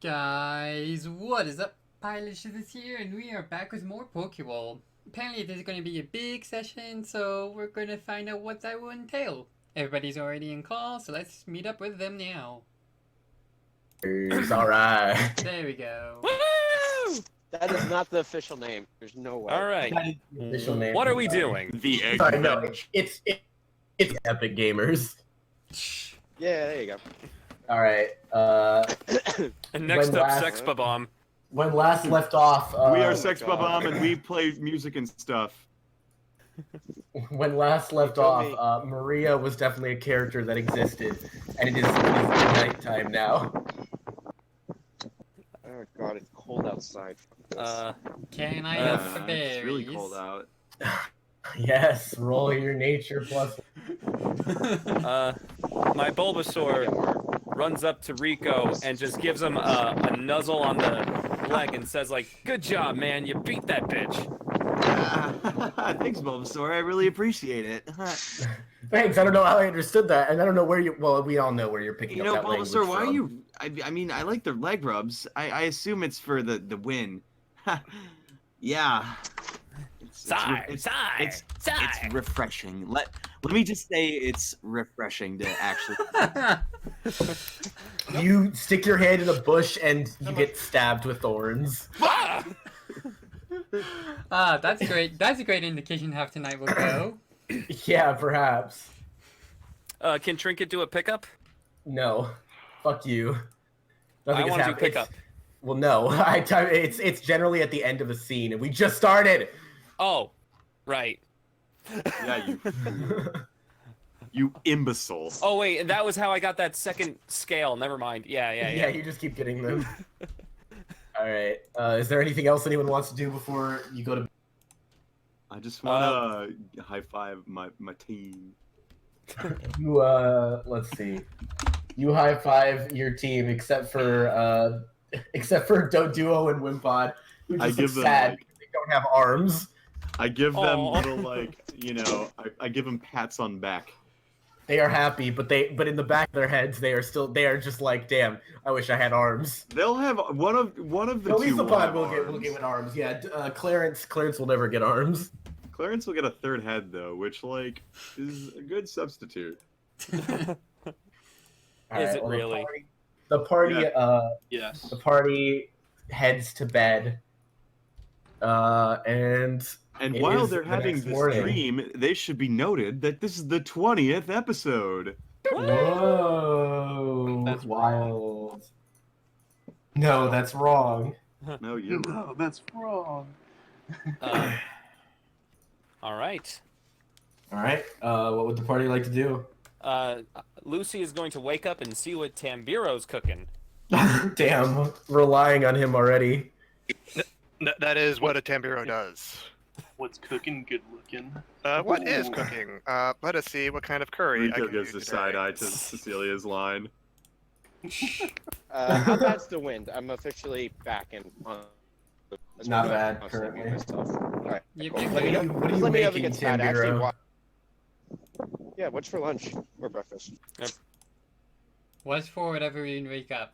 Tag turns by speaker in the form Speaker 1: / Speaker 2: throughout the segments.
Speaker 1: Guys, what is up? Pilot is here, and we are back with more Pokeroll. Apparently, this is going to be a big session, so we're going to find out what that will entail. Everybody's already in call, so let's meet up with them now.
Speaker 2: Alright.
Speaker 1: There we go.
Speaker 3: Woo! That is not the official name. There's no way.
Speaker 4: Alright.
Speaker 2: The official name.
Speaker 4: What are we doing?
Speaker 5: The egg.
Speaker 2: Sorry, no, it's Epic Gamers.
Speaker 3: Yeah, there you go.
Speaker 2: Alright,
Speaker 4: And next
Speaker 2: When
Speaker 4: up,
Speaker 2: last-
Speaker 4: Sex Babam.
Speaker 2: when last left off,
Speaker 5: We are
Speaker 3: my
Speaker 5: Sex
Speaker 3: God.
Speaker 5: Babam and we play music and stuff.
Speaker 2: when last left
Speaker 3: Tell
Speaker 2: off,
Speaker 3: me.
Speaker 2: Maria was definitely a character that existed, and it is nighttime now.
Speaker 3: Oh God, it's cold outside.
Speaker 1: Can I help the berries?
Speaker 5: It's really cold out.
Speaker 2: Yes, roll your nature plus.
Speaker 4: My Bulbasaur runs up to Rico and just gives him a nuzzle on the leg and says, like, "Good job, man, you beat that bitch."
Speaker 5: Thanks, Bulbasaur. I really appreciate it.
Speaker 2: Thanks. I don't know how I understood that, and I don't know where you. Well, we all know where you're picking
Speaker 5: You
Speaker 2: up
Speaker 5: know,
Speaker 2: that language
Speaker 5: Bulbasaur, why are
Speaker 2: from.
Speaker 5: you? I mean, I like the leg rubs. I assume it's for the win. Yeah. It's refreshing. Let me just say it's refreshing to actually.
Speaker 2: You stick your hand in a bush and you get stabbed with thorns.
Speaker 1: That's great. That's a great indication how tonight will go.
Speaker 2: Yeah, perhaps.
Speaker 4: Can Trinket do a pickup?
Speaker 2: No, fuck you.
Speaker 4: I
Speaker 2: Nothing has
Speaker 4: want to do
Speaker 2: happened.
Speaker 4: pickup.
Speaker 2: Well, no. It's generally at the end of a scene, and we just started.
Speaker 4: Oh, right.
Speaker 5: Yeah, you imbecile.
Speaker 4: Oh, wait, that was how I got that second scale. Never mind. Yeah.
Speaker 2: Yeah, you just keep getting them. All right. Is there anything else anyone wants to do before you go to?
Speaker 5: I just wanna high five my team.
Speaker 2: You let's see. You high five your team, except for Doduo and Wimpod, who
Speaker 5: I
Speaker 2: just
Speaker 5: give
Speaker 2: look
Speaker 5: them,
Speaker 2: sad
Speaker 5: like-
Speaker 2: because they don't have arms.
Speaker 5: I give them
Speaker 4: Aw.
Speaker 5: little like I give them pats on back.
Speaker 2: They are happy, but in the back of their heads they are just like, damn, I wish I had arms.
Speaker 5: They'll have one of the
Speaker 2: At
Speaker 5: two.
Speaker 2: least the
Speaker 5: will
Speaker 2: pod
Speaker 5: have
Speaker 2: will
Speaker 5: arms.
Speaker 2: give it arms. Yeah, Clarence will never get arms.
Speaker 5: Clarence will get a third head though, which like is a good substitute.
Speaker 4: Is it really?
Speaker 2: The party
Speaker 5: Yes.
Speaker 2: the party heads to bed.
Speaker 5: And
Speaker 2: It
Speaker 5: while
Speaker 2: is
Speaker 5: they're
Speaker 2: the
Speaker 5: having
Speaker 2: next
Speaker 5: this
Speaker 2: morning.
Speaker 5: dream, they should be noted that this is the 20th episode.
Speaker 2: Whoa,
Speaker 6: That's
Speaker 2: wild. No, that's wrong.
Speaker 5: No, you.
Speaker 6: No, that's wrong.
Speaker 4: All right.
Speaker 2: All right. What would the party like to do?
Speaker 4: Lucy is going to wake up and see what Tam'Biro's cooking.
Speaker 2: Damn, relying on him already.
Speaker 7: That is what a Tam'Biro does.
Speaker 6: What's cooking? Good looking.
Speaker 7: What is
Speaker 6: Ooh.
Speaker 7: cooking? Let us see what kind of curry I
Speaker 5: Rico
Speaker 7: can
Speaker 5: gives
Speaker 7: do
Speaker 5: the
Speaker 7: today.
Speaker 5: side eye to Cecilia's line.
Speaker 3: How bad's the wind? I'm officially back in.
Speaker 2: Not bad,
Speaker 3: I'll save
Speaker 2: currently.
Speaker 3: myself. All right.
Speaker 1: You
Speaker 3: Cool.
Speaker 1: can
Speaker 3: Let me know.
Speaker 2: What are
Speaker 3: Just
Speaker 2: you
Speaker 3: let me know if it
Speaker 2: making,
Speaker 3: gets bad. Actually,
Speaker 2: Tam'Biro?
Speaker 3: yeah. What's for lunch or breakfast?
Speaker 1: What's for whatever you wake up?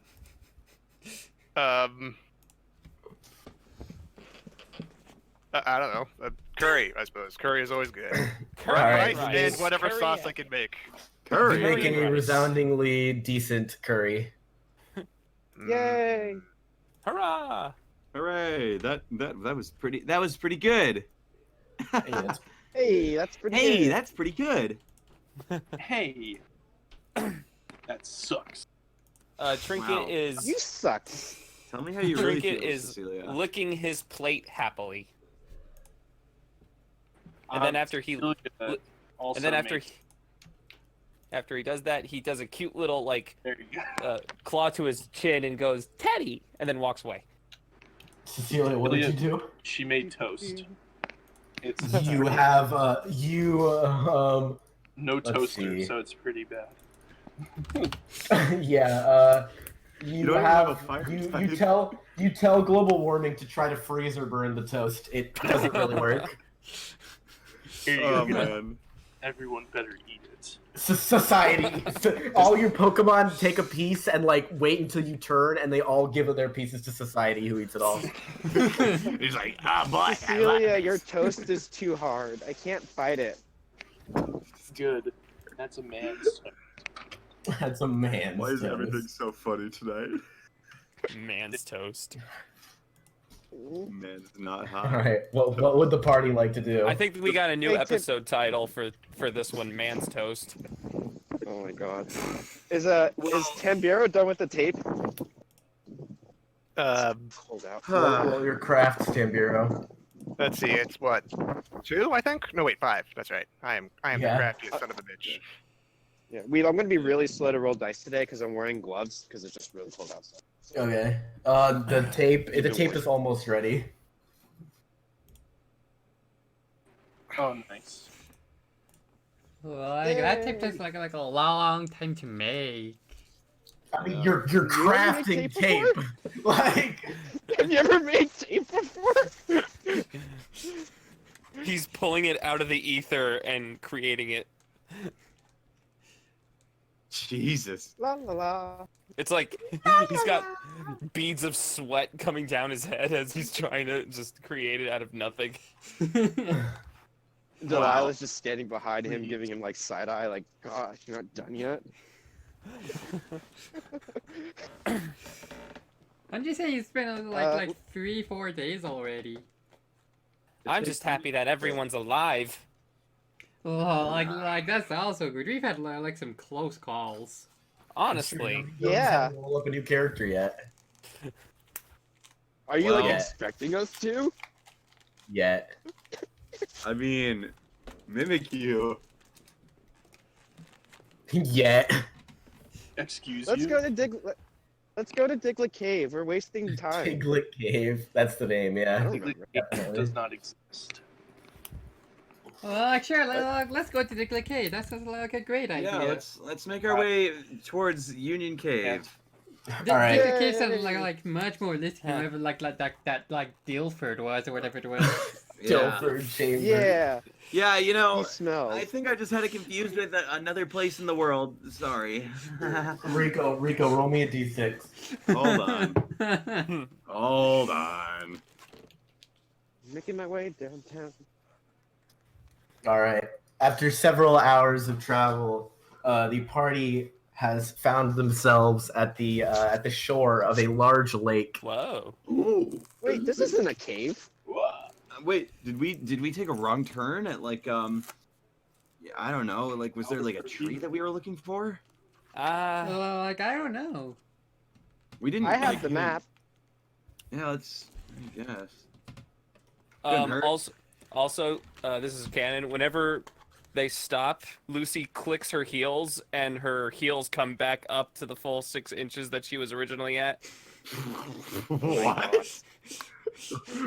Speaker 7: I don't know. Curry, I suppose. Curry is always good.
Speaker 2: Alright.
Speaker 7: Rice and whatever
Speaker 4: Curry.
Speaker 7: sauce I can make.
Speaker 5: Curry.
Speaker 2: Making a
Speaker 4: rice.
Speaker 2: resoundingly decent curry.
Speaker 3: Yay!
Speaker 4: Hurrah!
Speaker 5: Hooray! That was pretty. That was pretty good.
Speaker 3: Hey, that's pretty
Speaker 5: Hey,
Speaker 3: good.
Speaker 5: that's pretty good.
Speaker 6: Hey, that sucks.
Speaker 4: Trinket
Speaker 5: Wow.
Speaker 4: is
Speaker 3: You suck.
Speaker 5: Tell me how you really
Speaker 4: Trinket
Speaker 5: feel,
Speaker 4: is
Speaker 5: Cecilia.
Speaker 4: licking his plate happily. And then after he
Speaker 6: Also
Speaker 4: and then after
Speaker 6: make-
Speaker 4: after he does that, he does a cute little like
Speaker 6: there you go.
Speaker 4: claw to his chin and goes Teddy, and then walks away.
Speaker 2: Cecilia, what did you do?
Speaker 6: She made toast. It's
Speaker 2: You have
Speaker 6: no
Speaker 2: let's
Speaker 6: toaster,
Speaker 2: see.
Speaker 6: so it's pretty bad.
Speaker 2: yeah, you
Speaker 5: don't even
Speaker 2: have,
Speaker 5: have a fire
Speaker 2: you
Speaker 5: type.
Speaker 2: tell global warming to try to freeze or burn the toast. It doesn't really work.
Speaker 6: Here you
Speaker 5: Oh
Speaker 6: go.
Speaker 5: man.
Speaker 6: Everyone better eat it.
Speaker 2: Society. All your Pokemon take a piece and like wait until you turn, and they all give their pieces to society, who eats it all.
Speaker 5: He's like, ah, boy.
Speaker 3: Cecilia, your toast is too hard. I can't fight it.
Speaker 6: It's good. That's a man's.
Speaker 2: That's a man.
Speaker 5: Why is everything so funny tonight?
Speaker 4: Man's toast.
Speaker 5: Man's not
Speaker 2: All
Speaker 5: hot.
Speaker 2: right. What would the party like to do?
Speaker 4: I think we got a new
Speaker 3: Hey, Tim-
Speaker 4: episode title for this one, Man's Toast.
Speaker 3: Oh my god. Is Tam'Biro done with the tape? Hold out.
Speaker 2: Roll your crafts, Tam'Biro.
Speaker 7: Let's see. It's what? 2, I think. No, wait, 5. That's right. I am
Speaker 2: Yeah.
Speaker 7: the craftiest son of a bitch.
Speaker 3: Yeah, I'm gonna be really slow to roll dice today because I'm wearing gloves because it's just really cold outside.
Speaker 2: Okay. The tape is almost ready.
Speaker 6: Oh, nice.
Speaker 1: Like that tape takes like a long time to make.
Speaker 2: I mean, you're
Speaker 3: You ever
Speaker 2: crafting
Speaker 3: made
Speaker 2: tape.
Speaker 3: tape
Speaker 2: Like,
Speaker 3: Have you ever made tape before?
Speaker 4: He's pulling it out of the ether and creating it.
Speaker 5: Jesus.
Speaker 3: La la la.
Speaker 4: It's like he's got beads of sweat coming down his head as he's trying to just create it out of nothing.
Speaker 3: Delilah's just standing behind him, giving him like side eye, like, gosh, you're not done yet.
Speaker 1: Don't you say you spent like 3-4 days already?
Speaker 4: I'm just happy that everyone's alive.
Speaker 1: Oh, like that's also good. We've had like some close calls.
Speaker 4: Honestly.
Speaker 2: you don't
Speaker 3: Yeah.
Speaker 2: have to roll up a new character yet.
Speaker 3: Are you
Speaker 5: Well-
Speaker 3: like expecting us to?
Speaker 2: Yet.
Speaker 5: I mean, mimic you.
Speaker 2: Yet.
Speaker 6: Excuse
Speaker 3: Let's
Speaker 6: you.
Speaker 3: go to Diglett Cave. We're wasting time.
Speaker 2: Piglet Cave. That's the name.
Speaker 3: I
Speaker 2: Yeah.
Speaker 3: don't
Speaker 6: Diglett
Speaker 3: remember.
Speaker 6: Cave does not exist.
Speaker 1: Well, sure. Let's go to Diglett Cave. That sounds like a great idea.
Speaker 5: Yeah, let's make our way towards Union Cave.
Speaker 2: All right.
Speaker 1: Diglett Cave sounds like much more listed than whatever like that Dilford was or whatever it was.
Speaker 2: Dilford Chamber.
Speaker 3: Yeah,
Speaker 5: Yeah, you know,
Speaker 3: he smells.
Speaker 5: I think I just had it confused with another place in the world. Sorry.
Speaker 2: Rico, roll me a d6.
Speaker 5: Hold on. Hold on.
Speaker 3: Making my way downtown.
Speaker 2: All right. After several hours of travel, the party has found themselves at the shore of a large lake.
Speaker 4: Whoa.
Speaker 5: Ooh.
Speaker 3: Wait, this isn't a cave.
Speaker 5: Wait, did we take a wrong turn at like yeah, I don't know, like was there like a tree that we were looking for?
Speaker 1: Well, like I don't know.
Speaker 5: We didn't.
Speaker 3: I have
Speaker 5: like,
Speaker 3: the map.
Speaker 5: Yeah, let's. I guess. Couldn't hurt.
Speaker 4: Also, this is canon. Whenever they stop, Lucy clicks her heels, and her heels come back up to the full 6 inches that she was originally at.
Speaker 5: What?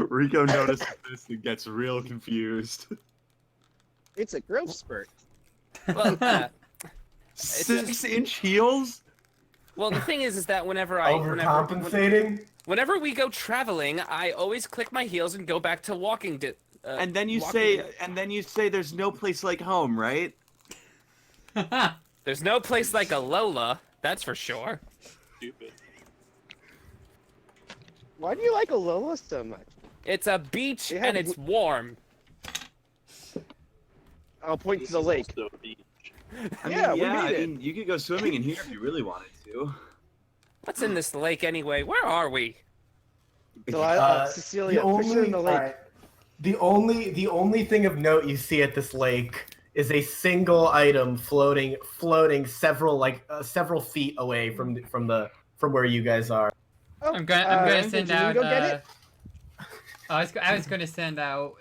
Speaker 5: Rico notices this and gets real confused.
Speaker 3: It's a growth spurt.
Speaker 4: Well,
Speaker 5: 6-inch heels?
Speaker 4: well, the thing is that whenever
Speaker 2: Overcompensating?
Speaker 4: we go traveling, I always click my heels and go back to walking.
Speaker 5: And then you say there's no place like home, right?
Speaker 4: There's no place like a Lola, that's for sure.
Speaker 6: Stupid.
Speaker 3: Why do you like Alola so much?
Speaker 4: It's a beach
Speaker 3: They have
Speaker 4: and it's warm.
Speaker 3: I'll point
Speaker 6: This
Speaker 3: to the
Speaker 6: is
Speaker 3: lake.
Speaker 6: also a beach.
Speaker 5: I
Speaker 3: Yeah,
Speaker 5: mean,
Speaker 3: we made it.
Speaker 5: mean, you could go swimming in here if you really wanted to.
Speaker 4: What's in this lake anyway? Where are we?
Speaker 3: Cecilia, push her in the lake.
Speaker 2: alright. The only thing of note you see at this lake is a single item floating several feet away from where you guys are.
Speaker 3: Oh,
Speaker 1: I'm gonna
Speaker 3: did
Speaker 1: send
Speaker 3: you
Speaker 1: out.
Speaker 3: go get it?
Speaker 1: I was gonna send out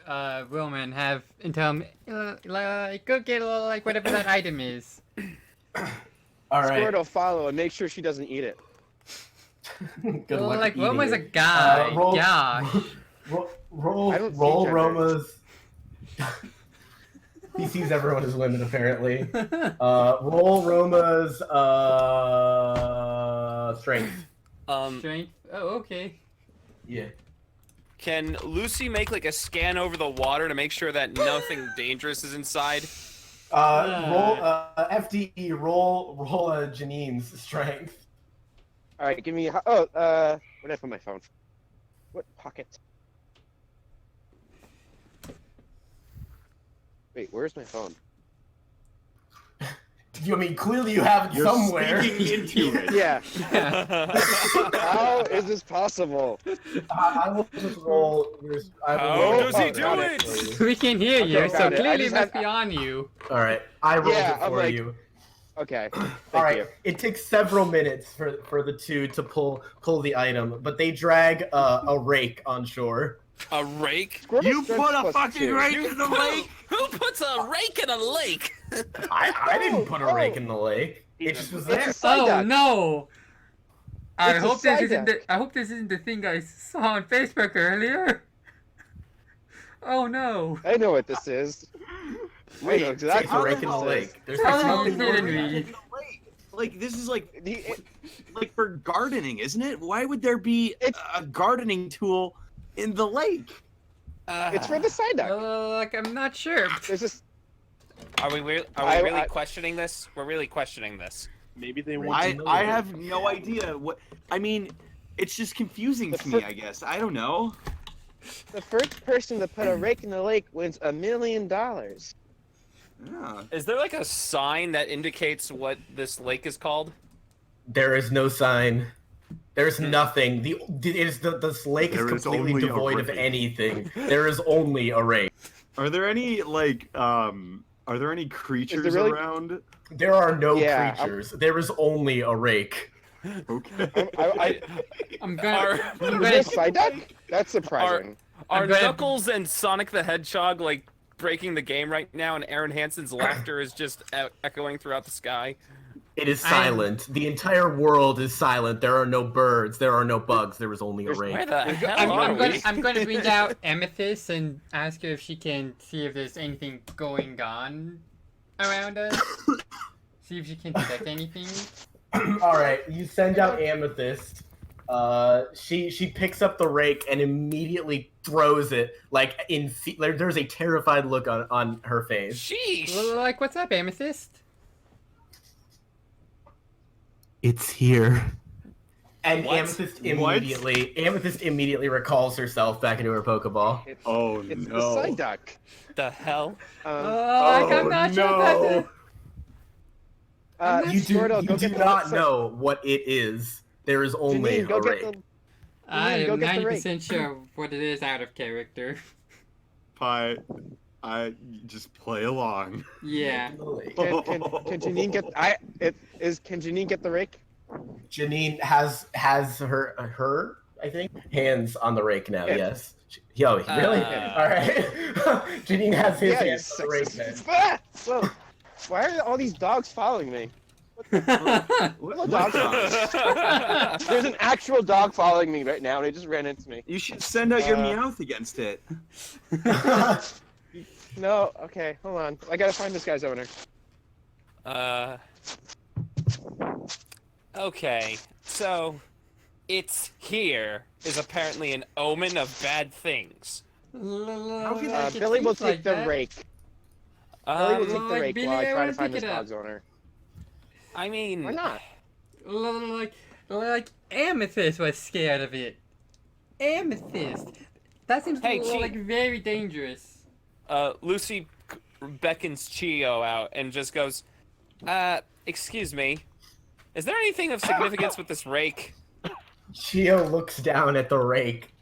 Speaker 1: Roman and tell him like go get like whatever that item is.
Speaker 2: All right.
Speaker 3: Squirtle follow and make sure she doesn't eat it.
Speaker 2: Good
Speaker 1: Well,
Speaker 2: luck
Speaker 1: like
Speaker 2: eating
Speaker 1: Roma's a
Speaker 2: it.
Speaker 1: guy.
Speaker 2: roll-
Speaker 1: Gosh.
Speaker 3: I don't see
Speaker 2: Roll
Speaker 3: gender.
Speaker 2: Roma's. He sees everyone as women apparently. Roll Roma's strength.
Speaker 1: Strength. Oh, okay.
Speaker 2: Yeah.
Speaker 4: Can Lucy make like a scan over the water to make sure that nothing dangerous is inside?
Speaker 2: Roll FDE. Roll Janine's strength.
Speaker 3: All right, give me. Where did I put my phone? What pocket? Wait, where's my phone?
Speaker 2: I mean, clearly you have it
Speaker 5: You're
Speaker 2: somewhere.
Speaker 5: speaking into it.
Speaker 3: Yeah. How is this possible?
Speaker 2: I will just roll. I will
Speaker 4: How
Speaker 2: roll
Speaker 4: does he do
Speaker 3: got
Speaker 4: it?
Speaker 3: for you.
Speaker 1: We can hear you,
Speaker 3: Okay,
Speaker 1: so
Speaker 3: got it. I
Speaker 1: clearly it
Speaker 3: just
Speaker 1: must
Speaker 3: had-
Speaker 1: be on you.
Speaker 2: All right, I rolled
Speaker 3: Yeah,
Speaker 2: it
Speaker 3: I'm
Speaker 2: for
Speaker 3: like-
Speaker 2: you.
Speaker 3: Okay. Thank
Speaker 2: All right,
Speaker 3: you.
Speaker 2: it takes several minutes for the two to pull the item, but they drag a rake on shore.
Speaker 4: A rake?
Speaker 5: You
Speaker 3: Strength
Speaker 5: put a
Speaker 3: plus
Speaker 5: fucking
Speaker 3: 2.
Speaker 5: rake in the lake.
Speaker 4: Who puts a rake in a lake?
Speaker 2: I didn't put a rake in the lake. It just was there.
Speaker 3: It's a
Speaker 1: Oh
Speaker 3: Psyduck.
Speaker 1: no! I
Speaker 3: It's a
Speaker 1: hope this isn't
Speaker 3: Psyduck.
Speaker 1: I hope this isn't the thing I saw on Facebook earlier. Oh no!
Speaker 3: I know what this is. I know
Speaker 2: It's
Speaker 3: exactly
Speaker 2: a
Speaker 3: what
Speaker 2: rake in the
Speaker 3: this
Speaker 2: lake. There's
Speaker 1: How
Speaker 2: like
Speaker 1: long
Speaker 2: nothing
Speaker 1: did it
Speaker 2: more than
Speaker 1: read?
Speaker 2: that.
Speaker 5: Like this is like
Speaker 3: is.
Speaker 5: like for gardening, isn't it? Why would there be a gardening tool in the lake?
Speaker 3: It's for the Psyduck.
Speaker 1: Like I'm not sure.
Speaker 3: There's this.
Speaker 4: Are we really
Speaker 3: I-
Speaker 4: questioning this? We're really questioning this.
Speaker 6: Maybe they want.
Speaker 5: I have no idea what. I mean, it's just confusing to me. I guess I don't know.
Speaker 3: The first person to put a rake in the lake wins $1 million.
Speaker 5: Yeah.
Speaker 4: Is there like a sign that indicates what this lake is called?
Speaker 2: There is no sign. There's nothing. This lake is
Speaker 5: There is
Speaker 2: completely
Speaker 5: only a
Speaker 2: devoid of
Speaker 5: rake.
Speaker 2: anything. There is only a rake.
Speaker 5: Are there any Are there any creatures
Speaker 3: really-
Speaker 5: around?
Speaker 2: There are no
Speaker 3: Yeah,
Speaker 2: creatures. There is only a rake.
Speaker 5: Okay.
Speaker 1: I'm gonna. I'm
Speaker 3: Is
Speaker 1: gonna.
Speaker 3: this Psyduck? That's surprising.
Speaker 4: Are
Speaker 1: I'm gonna-
Speaker 4: Knuckles and Sonic the Hedgehog like breaking the game right now, and Aaron Hansen's laughter is just echoing throughout the sky?
Speaker 2: It is silent. The entire world is silent. There are no birds. There are no bugs. There is only a
Speaker 3: There's-
Speaker 2: rake.
Speaker 4: Where the hell
Speaker 1: I'm,
Speaker 4: are
Speaker 1: I'm
Speaker 4: we?
Speaker 1: gonna. I'm gonna bring out Amethyst and ask her if she can see if there's anything going on around us. See if she can detect anything.
Speaker 2: All right, you send out Amethyst. She picks up the rake and immediately throws it there's a terrified look on her face.
Speaker 4: Sheesh!
Speaker 1: Like, what's up, Amethyst?
Speaker 2: It's here. And
Speaker 4: What?
Speaker 2: Amethyst immediately recalls herself back into her Pokeball.
Speaker 3: It's,
Speaker 5: Oh
Speaker 3: it's
Speaker 5: no.
Speaker 3: the Psyduck.
Speaker 4: The hell?
Speaker 1: Like, I'm not sure about
Speaker 2: You do,
Speaker 3: Squirtle,
Speaker 2: you
Speaker 3: go
Speaker 2: do
Speaker 3: get the-
Speaker 2: not know what it is. There is only
Speaker 3: Janine, go
Speaker 2: a
Speaker 3: get
Speaker 2: rake.
Speaker 3: the.
Speaker 1: I
Speaker 3: Go
Speaker 1: am
Speaker 3: get the
Speaker 1: 90% sure what it is out of character.
Speaker 5: I just play along.
Speaker 1: Yeah.
Speaker 3: Can Janine get? Can Janine get the rake?
Speaker 2: Janine has her I think hands on the rake now.
Speaker 3: Yeah.
Speaker 2: Yes. Yo, really? All right. Janine has his hands on the rake then.
Speaker 3: Ah! Whoa. Why are all these dogs following me?
Speaker 5: What
Speaker 3: dog? There's an actual dog following me right now, and it just ran into me.
Speaker 5: You should send out your Meowth against it.
Speaker 3: No, okay, hold on. I gotta find this guy's owner.
Speaker 4: Okay, so it's here is apparently an omen of bad things.
Speaker 3: Billy will take the rake. Billy will take the
Speaker 1: like,
Speaker 3: rake
Speaker 1: Billy,
Speaker 3: while I
Speaker 1: I
Speaker 3: try to
Speaker 1: wanna
Speaker 3: find
Speaker 1: pick
Speaker 3: this
Speaker 1: it up.
Speaker 3: dog's owner.
Speaker 4: I mean,
Speaker 3: Why not?
Speaker 1: Like Amethyst was scared of it. Amethyst. That seems
Speaker 4: Hey,
Speaker 1: like very dangerous.
Speaker 4: Lucy beckons Chio out and just goes, excuse me, is there anything of significance with this rake?
Speaker 2: Chio looks down at the rake,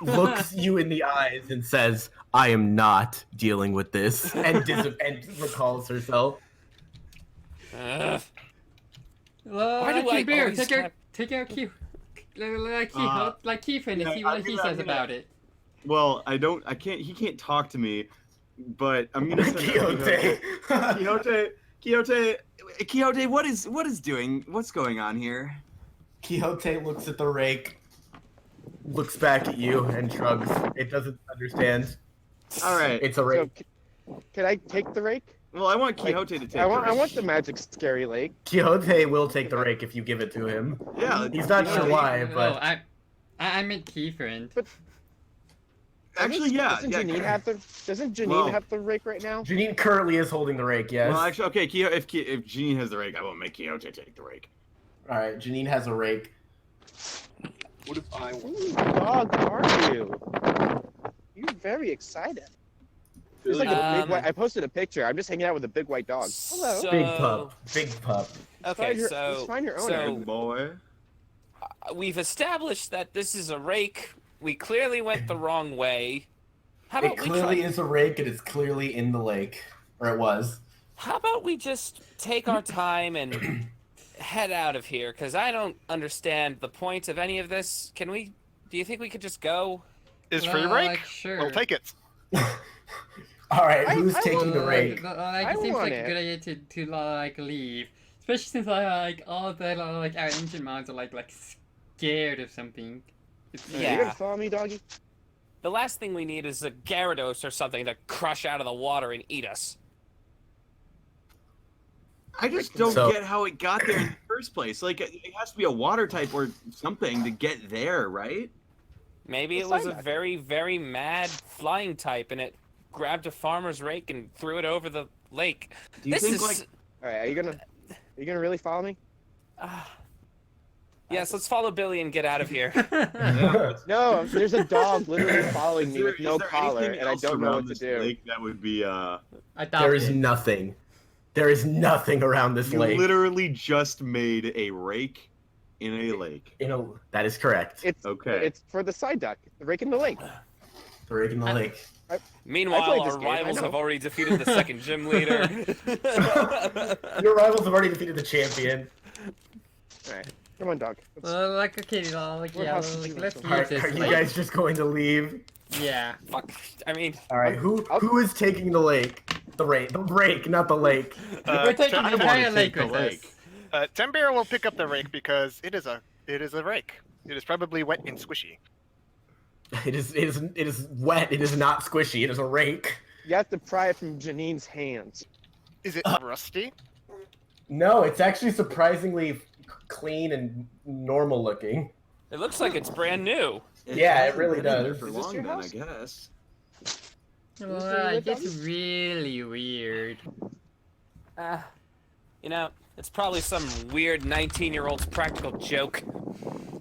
Speaker 2: looks you in the eyes, and says, "I am not dealing with this," and recalls herself.
Speaker 4: Why do I
Speaker 1: Bear,
Speaker 4: always have-
Speaker 1: take out Keith. Like Keith and
Speaker 5: yeah,
Speaker 1: see
Speaker 5: I'm
Speaker 1: what he
Speaker 5: gonna-
Speaker 1: says about it.
Speaker 5: Well, I can't. He can't talk to me, but I'm gonna send out Quixote, what is what's going on here?
Speaker 2: Quixote looks at the rake, looks back at you, and shrugs. It doesn't understand.
Speaker 5: All right.
Speaker 2: It's a rake.
Speaker 3: So, can I take the rake?
Speaker 5: Well, I want Quixote to take.
Speaker 3: I want
Speaker 5: the
Speaker 3: the magic scary lake.
Speaker 2: Quixote will take the rake if you give it to him.
Speaker 5: Yeah.
Speaker 2: He's not sure why,
Speaker 1: No,
Speaker 2: but
Speaker 1: I meant Keyfriend.
Speaker 5: Actually, yeah.
Speaker 3: Doesn't
Speaker 5: yeah.
Speaker 3: Janine have the
Speaker 5: Well-
Speaker 3: have the rake right now?
Speaker 2: Janine currently is holding the rake. Yes.
Speaker 5: Well, actually, okay. If Janine has the rake, I won't make Quixote take the rake.
Speaker 2: All right. Janine has a rake.
Speaker 6: What if I won?
Speaker 3: Whose dog are you? You're very excited. There's like a big white. I posted a picture. I'm just hanging out with a big white dog. Hello.
Speaker 4: So,
Speaker 2: Big pup. Big pup.
Speaker 4: Okay,
Speaker 3: Just
Speaker 4: so
Speaker 3: find your own.
Speaker 4: so-
Speaker 5: Good boy.
Speaker 4: we've established that this is a rake. We clearly went the wrong way. How
Speaker 2: It
Speaker 4: about we
Speaker 2: clearly
Speaker 4: try?
Speaker 2: is a rake, and it's clearly in the lake, or it was.
Speaker 4: How about we just take our time and head out of here? Because I don't understand the point of any of this. Can we? Do you think we could just go?
Speaker 7: Is free rake?
Speaker 1: Sure.
Speaker 7: We'll take it.
Speaker 2: All right.
Speaker 3: I-
Speaker 2: Who's
Speaker 3: I
Speaker 2: taking the
Speaker 3: want-
Speaker 2: rake?
Speaker 1: It seems
Speaker 3: want
Speaker 1: like
Speaker 3: it.
Speaker 1: a good idea to like leave, especially since like all the like our ancient mods are like scared of something. It's,
Speaker 4: Yeah.
Speaker 3: You gonna follow me, doggy?
Speaker 4: The last thing we need is a Gyarados or something to crush out of the water and eat us.
Speaker 5: I just don't
Speaker 2: So-
Speaker 5: get how it got there in the first place. Like, it has to be a water type or something to get there, right?
Speaker 4: Maybe
Speaker 3: It's
Speaker 4: it was a
Speaker 3: Psyduck.
Speaker 4: very, very mad flying type, and it grabbed a farmer's rake and threw it over the lake.
Speaker 5: Do you
Speaker 4: This
Speaker 5: think,
Speaker 4: is.
Speaker 5: like,
Speaker 3: All right. Are you gonna really follow me?
Speaker 4: Yes, let's follow Billy and get out of here.
Speaker 3: No. There's a dog literally following
Speaker 5: is
Speaker 3: me
Speaker 5: there-
Speaker 3: with no
Speaker 5: is there
Speaker 3: collar,
Speaker 5: anything
Speaker 3: and I
Speaker 5: else
Speaker 3: don't know
Speaker 5: around
Speaker 3: what to
Speaker 5: this
Speaker 3: do.
Speaker 5: lake that would be,
Speaker 1: I thought
Speaker 2: There is nothing. There is nothing around this
Speaker 5: you
Speaker 2: lake.
Speaker 5: literally just made a rake in a lake.
Speaker 2: That is correct.
Speaker 3: It's
Speaker 5: Okay.
Speaker 3: It's for the side duck, the rake in the lake.
Speaker 2: The rake in the lake.
Speaker 3: I
Speaker 4: Meanwhile,
Speaker 3: played this
Speaker 4: our
Speaker 3: game, I
Speaker 4: rivals
Speaker 3: know.
Speaker 4: have already defeated the second gym leader.
Speaker 2: Your rivals have already defeated the champion.
Speaker 3: All right. Come on, dog. Let's-
Speaker 1: like okay, like
Speaker 3: What
Speaker 1: yeah,
Speaker 3: house
Speaker 1: like,
Speaker 3: is
Speaker 1: let's
Speaker 3: this?
Speaker 1: leave
Speaker 2: Are,
Speaker 1: this.
Speaker 2: are you
Speaker 1: lake.
Speaker 2: guys just going to leave?
Speaker 1: Yeah.
Speaker 4: Fuck. I mean,
Speaker 2: All right. Who is taking the lake? The rake, not the lake.
Speaker 1: We're taking
Speaker 7: Tem-
Speaker 1: the entire
Speaker 5: take
Speaker 1: lake
Speaker 5: the
Speaker 1: with
Speaker 5: lake.
Speaker 1: us.
Speaker 7: Tam'Biro will pick up the rake because it is a rake. It is probably wet and squishy.
Speaker 2: It is wet. It is not squishy. It is a rake.
Speaker 3: You have to pry it from Janine's hands.
Speaker 7: Is it rusty?
Speaker 2: No, it's actually surprisingly clean and normal looking.
Speaker 4: it looks like it's brand new.
Speaker 2: Yeah, it
Speaker 5: hasn't
Speaker 2: really
Speaker 5: been in there
Speaker 2: does.
Speaker 5: For
Speaker 3: Is this
Speaker 5: long,
Speaker 3: your
Speaker 5: then, I
Speaker 3: house?
Speaker 5: guess.
Speaker 1: It's really weird.
Speaker 4: You know, it's probably some weird 19-year-old's practical joke.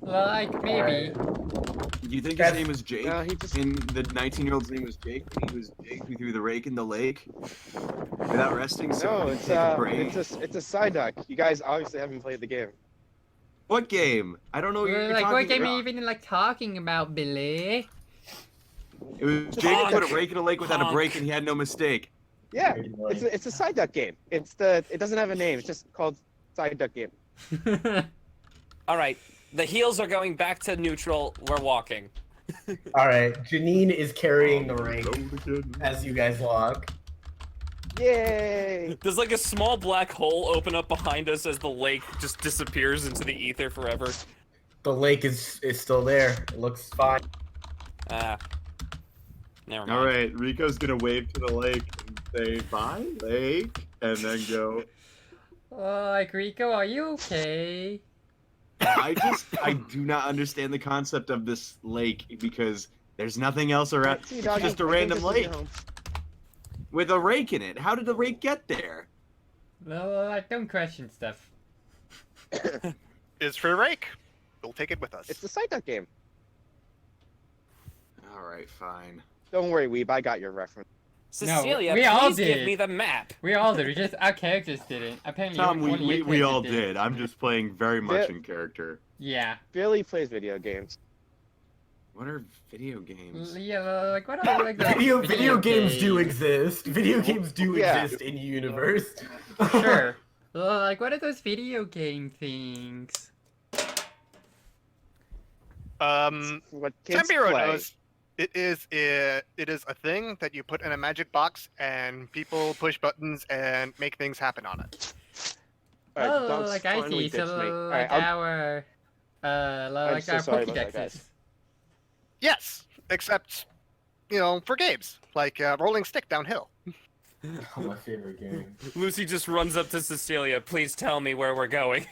Speaker 1: Like maybe.
Speaker 5: Do you think
Speaker 2: That's-
Speaker 5: his name was Jake?
Speaker 3: No, he just-
Speaker 5: And the 19-year-old's name was Jake. He was Jake who threw the rake in the lake without resting. So
Speaker 3: No,
Speaker 5: he
Speaker 3: it's
Speaker 5: could take a break.
Speaker 3: it's a side duck. You guys obviously haven't played the game.
Speaker 5: What game? I don't know what you're
Speaker 1: Like what
Speaker 5: talking
Speaker 1: game are
Speaker 5: about.
Speaker 1: you even like talking about, Billy?
Speaker 5: It was Jake who put a
Speaker 3: Honk.
Speaker 5: rake in a lake without a
Speaker 4: Honk.
Speaker 5: break, and he had no mistake.
Speaker 3: Yeah, it's a side duck game. It doesn't have a name. It's just called side duck game.
Speaker 4: All right, the heels are going back to neutral. We're walking.
Speaker 2: All right. Janine is carrying the rake as you guys walk.
Speaker 3: Yay!
Speaker 4: There's like a small black hole open up behind us as the lake just disappears into the ether forever.
Speaker 2: The lake is still there. It looks fine.
Speaker 4: Never mind.
Speaker 5: All right, Rico's gonna wave to the lake and say bye, lake, and then go.
Speaker 1: Like Rico, are you okay?
Speaker 5: I do not understand the concept of this lake because there's nothing else around.
Speaker 3: See,
Speaker 5: It's
Speaker 3: doggy,
Speaker 5: just a
Speaker 3: I think
Speaker 5: random
Speaker 3: this will be
Speaker 5: lake
Speaker 3: home.
Speaker 5: with a rake in it. How did the rake get there?
Speaker 1: No, like don't question stuff.
Speaker 7: Is free rake? We'll take it with us.
Speaker 3: It's a side duck game.
Speaker 5: All right, fine.
Speaker 3: Don't worry, Weeb. I got your reference.
Speaker 4: Cecilia,
Speaker 1: we all
Speaker 4: please give
Speaker 1: did.
Speaker 4: me the map.
Speaker 1: We all did. We just our characters didn't. Apparently,
Speaker 5: Tom,
Speaker 1: only
Speaker 5: we
Speaker 1: your
Speaker 5: we all
Speaker 1: character
Speaker 5: did. I'm just playing very much
Speaker 3: Yeah.
Speaker 5: in character.
Speaker 1: Yeah.
Speaker 3: Billy plays video games.
Speaker 5: What are video games?
Speaker 1: Yeah. Like what are like the
Speaker 2: Video games do exist. Video games do
Speaker 3: Yeah.
Speaker 2: exist in universe.
Speaker 1: Sure. Like what are those video game things?
Speaker 3: What kids
Speaker 7: Tam'Biro
Speaker 3: play.
Speaker 7: knows. It is a thing that you put in a magic box and people push buttons and make things happen on it.
Speaker 3: All right,
Speaker 1: Oh,
Speaker 3: dogs
Speaker 1: like I
Speaker 3: finally
Speaker 1: see. So
Speaker 3: ditched me. All
Speaker 1: like
Speaker 3: right,
Speaker 1: our like
Speaker 3: so
Speaker 1: our
Speaker 3: sorry about that,
Speaker 1: Pokédexes.
Speaker 3: guys.
Speaker 7: Yes, except for games like rolling stick downhill.
Speaker 2: Oh, my favorite game.
Speaker 4: Lucy just runs up to Cecilia. Please tell me where we're going.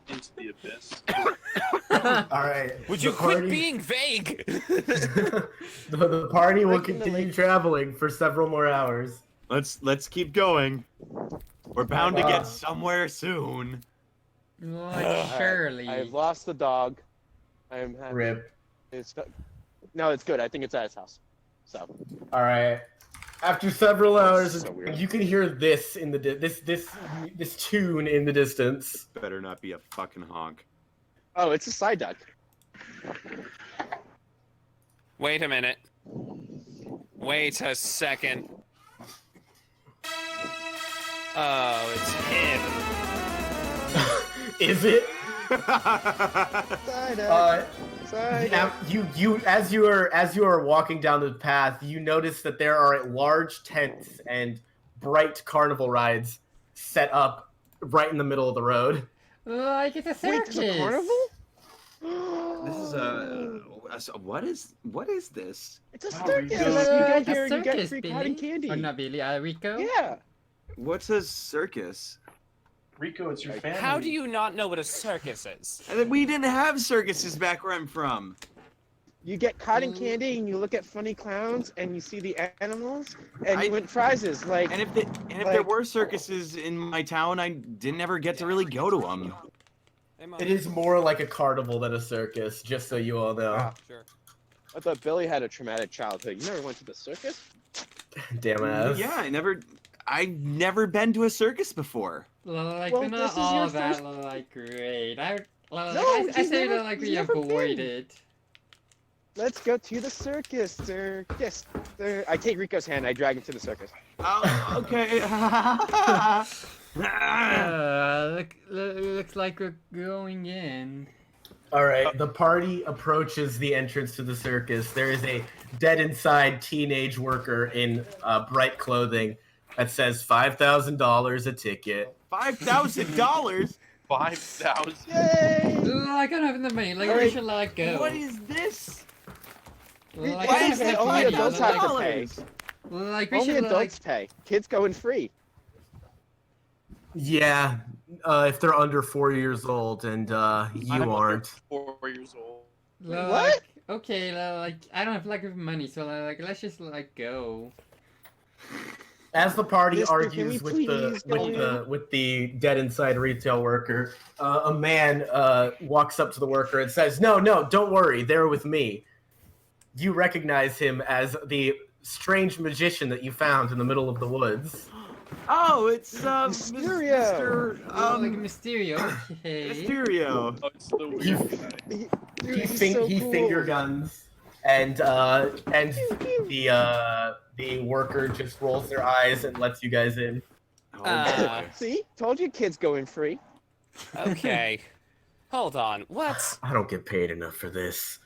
Speaker 6: into the abyss.
Speaker 2: All right.
Speaker 4: Would you
Speaker 2: the
Speaker 4: quit
Speaker 2: party-
Speaker 4: being vague?
Speaker 2: the party will
Speaker 3: Breaking the
Speaker 2: continue
Speaker 3: lake.
Speaker 2: traveling for several more hours.
Speaker 5: Let's keep going. We're bound to
Speaker 2: Uh,
Speaker 5: get somewhere soon.
Speaker 1: Like, surely.
Speaker 3: I've lost the dog. I'm happy.
Speaker 2: Rip.
Speaker 3: No, it's good. I think it's at his house. So.
Speaker 2: All right. After several hours,
Speaker 3: So weird.
Speaker 2: you can hear this in the this tune in the distance.
Speaker 5: Better not be a fucking honk.
Speaker 3: Oh, it's a side duck.
Speaker 4: Wait a minute. Wait a second. Oh, it's him.
Speaker 2: Is it?
Speaker 3: Side duck. Side
Speaker 2: Now,
Speaker 3: duck.
Speaker 2: you as you are walking down the path, you notice that there are large tents and bright carnival rides set up right in the middle of the road.
Speaker 1: Like, it's a
Speaker 3: Wait,
Speaker 1: circus.
Speaker 3: there's a carnival?
Speaker 5: This is what is this?
Speaker 3: It's a
Speaker 6: Oh,
Speaker 3: circus.
Speaker 6: we
Speaker 3: You
Speaker 6: go.
Speaker 3: go
Speaker 1: A
Speaker 3: here and you get
Speaker 1: circus,
Speaker 3: free
Speaker 1: Billy.
Speaker 3: cotton candy.
Speaker 1: Or not Billy, Rico?
Speaker 3: Yeah.
Speaker 5: What's a circus?
Speaker 6: Rico, it's your family.
Speaker 4: How do you not know what a circus is?
Speaker 5: We didn't have circuses back where I'm from.
Speaker 3: You get cotton candy and you look at funny clowns and you see the animals and you win prizes. Like,
Speaker 5: And if there were circuses in my town, I didn't ever get to really go to them.
Speaker 2: It is more like a carnival than a circus, just so you all know.
Speaker 3: Ah.
Speaker 4: Sure.
Speaker 3: I thought Billy had a traumatic childhood. You never went to the circus?
Speaker 2: Damn ass.
Speaker 5: Yeah, I've never been to a circus before.
Speaker 1: Like,
Speaker 3: Well,
Speaker 1: they're
Speaker 3: this
Speaker 1: not
Speaker 3: is
Speaker 1: all
Speaker 3: your
Speaker 1: that,
Speaker 3: first-
Speaker 1: like, great. I
Speaker 3: No,
Speaker 1: say
Speaker 3: he's
Speaker 1: that,
Speaker 3: never-
Speaker 1: like,
Speaker 3: he's
Speaker 1: we
Speaker 3: never
Speaker 1: avoid
Speaker 3: been.
Speaker 1: it.
Speaker 3: Let's go to the circus. Circus. I take Rico's hand. I drag him to the circus.
Speaker 5: Oh, okay.
Speaker 1: Looks like we're going in.
Speaker 2: All right, the party approaches the entrance to the circus. There is a dead inside teenage worker in bright clothing that says $5,000 a ticket.
Speaker 5: $5,000?
Speaker 6: 5,000.
Speaker 3: Yay!
Speaker 1: I don't have the money. Like, we
Speaker 3: Alright.
Speaker 1: should, like, go.
Speaker 5: What is this?
Speaker 1: Like,
Speaker 3: Why
Speaker 1: I
Speaker 3: is
Speaker 1: have
Speaker 3: it
Speaker 1: the
Speaker 3: only
Speaker 1: money,
Speaker 3: adults have to
Speaker 1: like,
Speaker 3: pay?
Speaker 1: like, we
Speaker 3: Only
Speaker 1: should,
Speaker 3: adults pay. Kids going free.
Speaker 2: Yeah, if they're under 4 years old, and you
Speaker 6: I'm
Speaker 2: aren't.
Speaker 6: 4 years old.
Speaker 1: like,
Speaker 3: What?
Speaker 1: okay, like, I don't have, like, money, so, like, let's just, like, go.
Speaker 2: As the party
Speaker 3: Mister, can
Speaker 2: argues
Speaker 3: we please go
Speaker 2: with the dead inside retail worker, a man walks up to the worker and says, "No, don't worry, they're with me." You recognize him as the strange magician that you found in the middle of the woods.
Speaker 5: Oh, it's
Speaker 3: Mysterio.
Speaker 5: Mr.
Speaker 1: Like, Mysterio, okay.
Speaker 5: Mysterio.
Speaker 6: Oh, it's the weird guy.
Speaker 3: Dude, he's so
Speaker 2: He
Speaker 3: cool.
Speaker 2: finger guns, and the worker just rolls their eyes and lets you guys in.
Speaker 5: Oh,
Speaker 4: Uh,
Speaker 5: boy.
Speaker 3: See? Told you kids going free.
Speaker 4: Okay. Hold on. What?
Speaker 2: I don't get paid enough for this.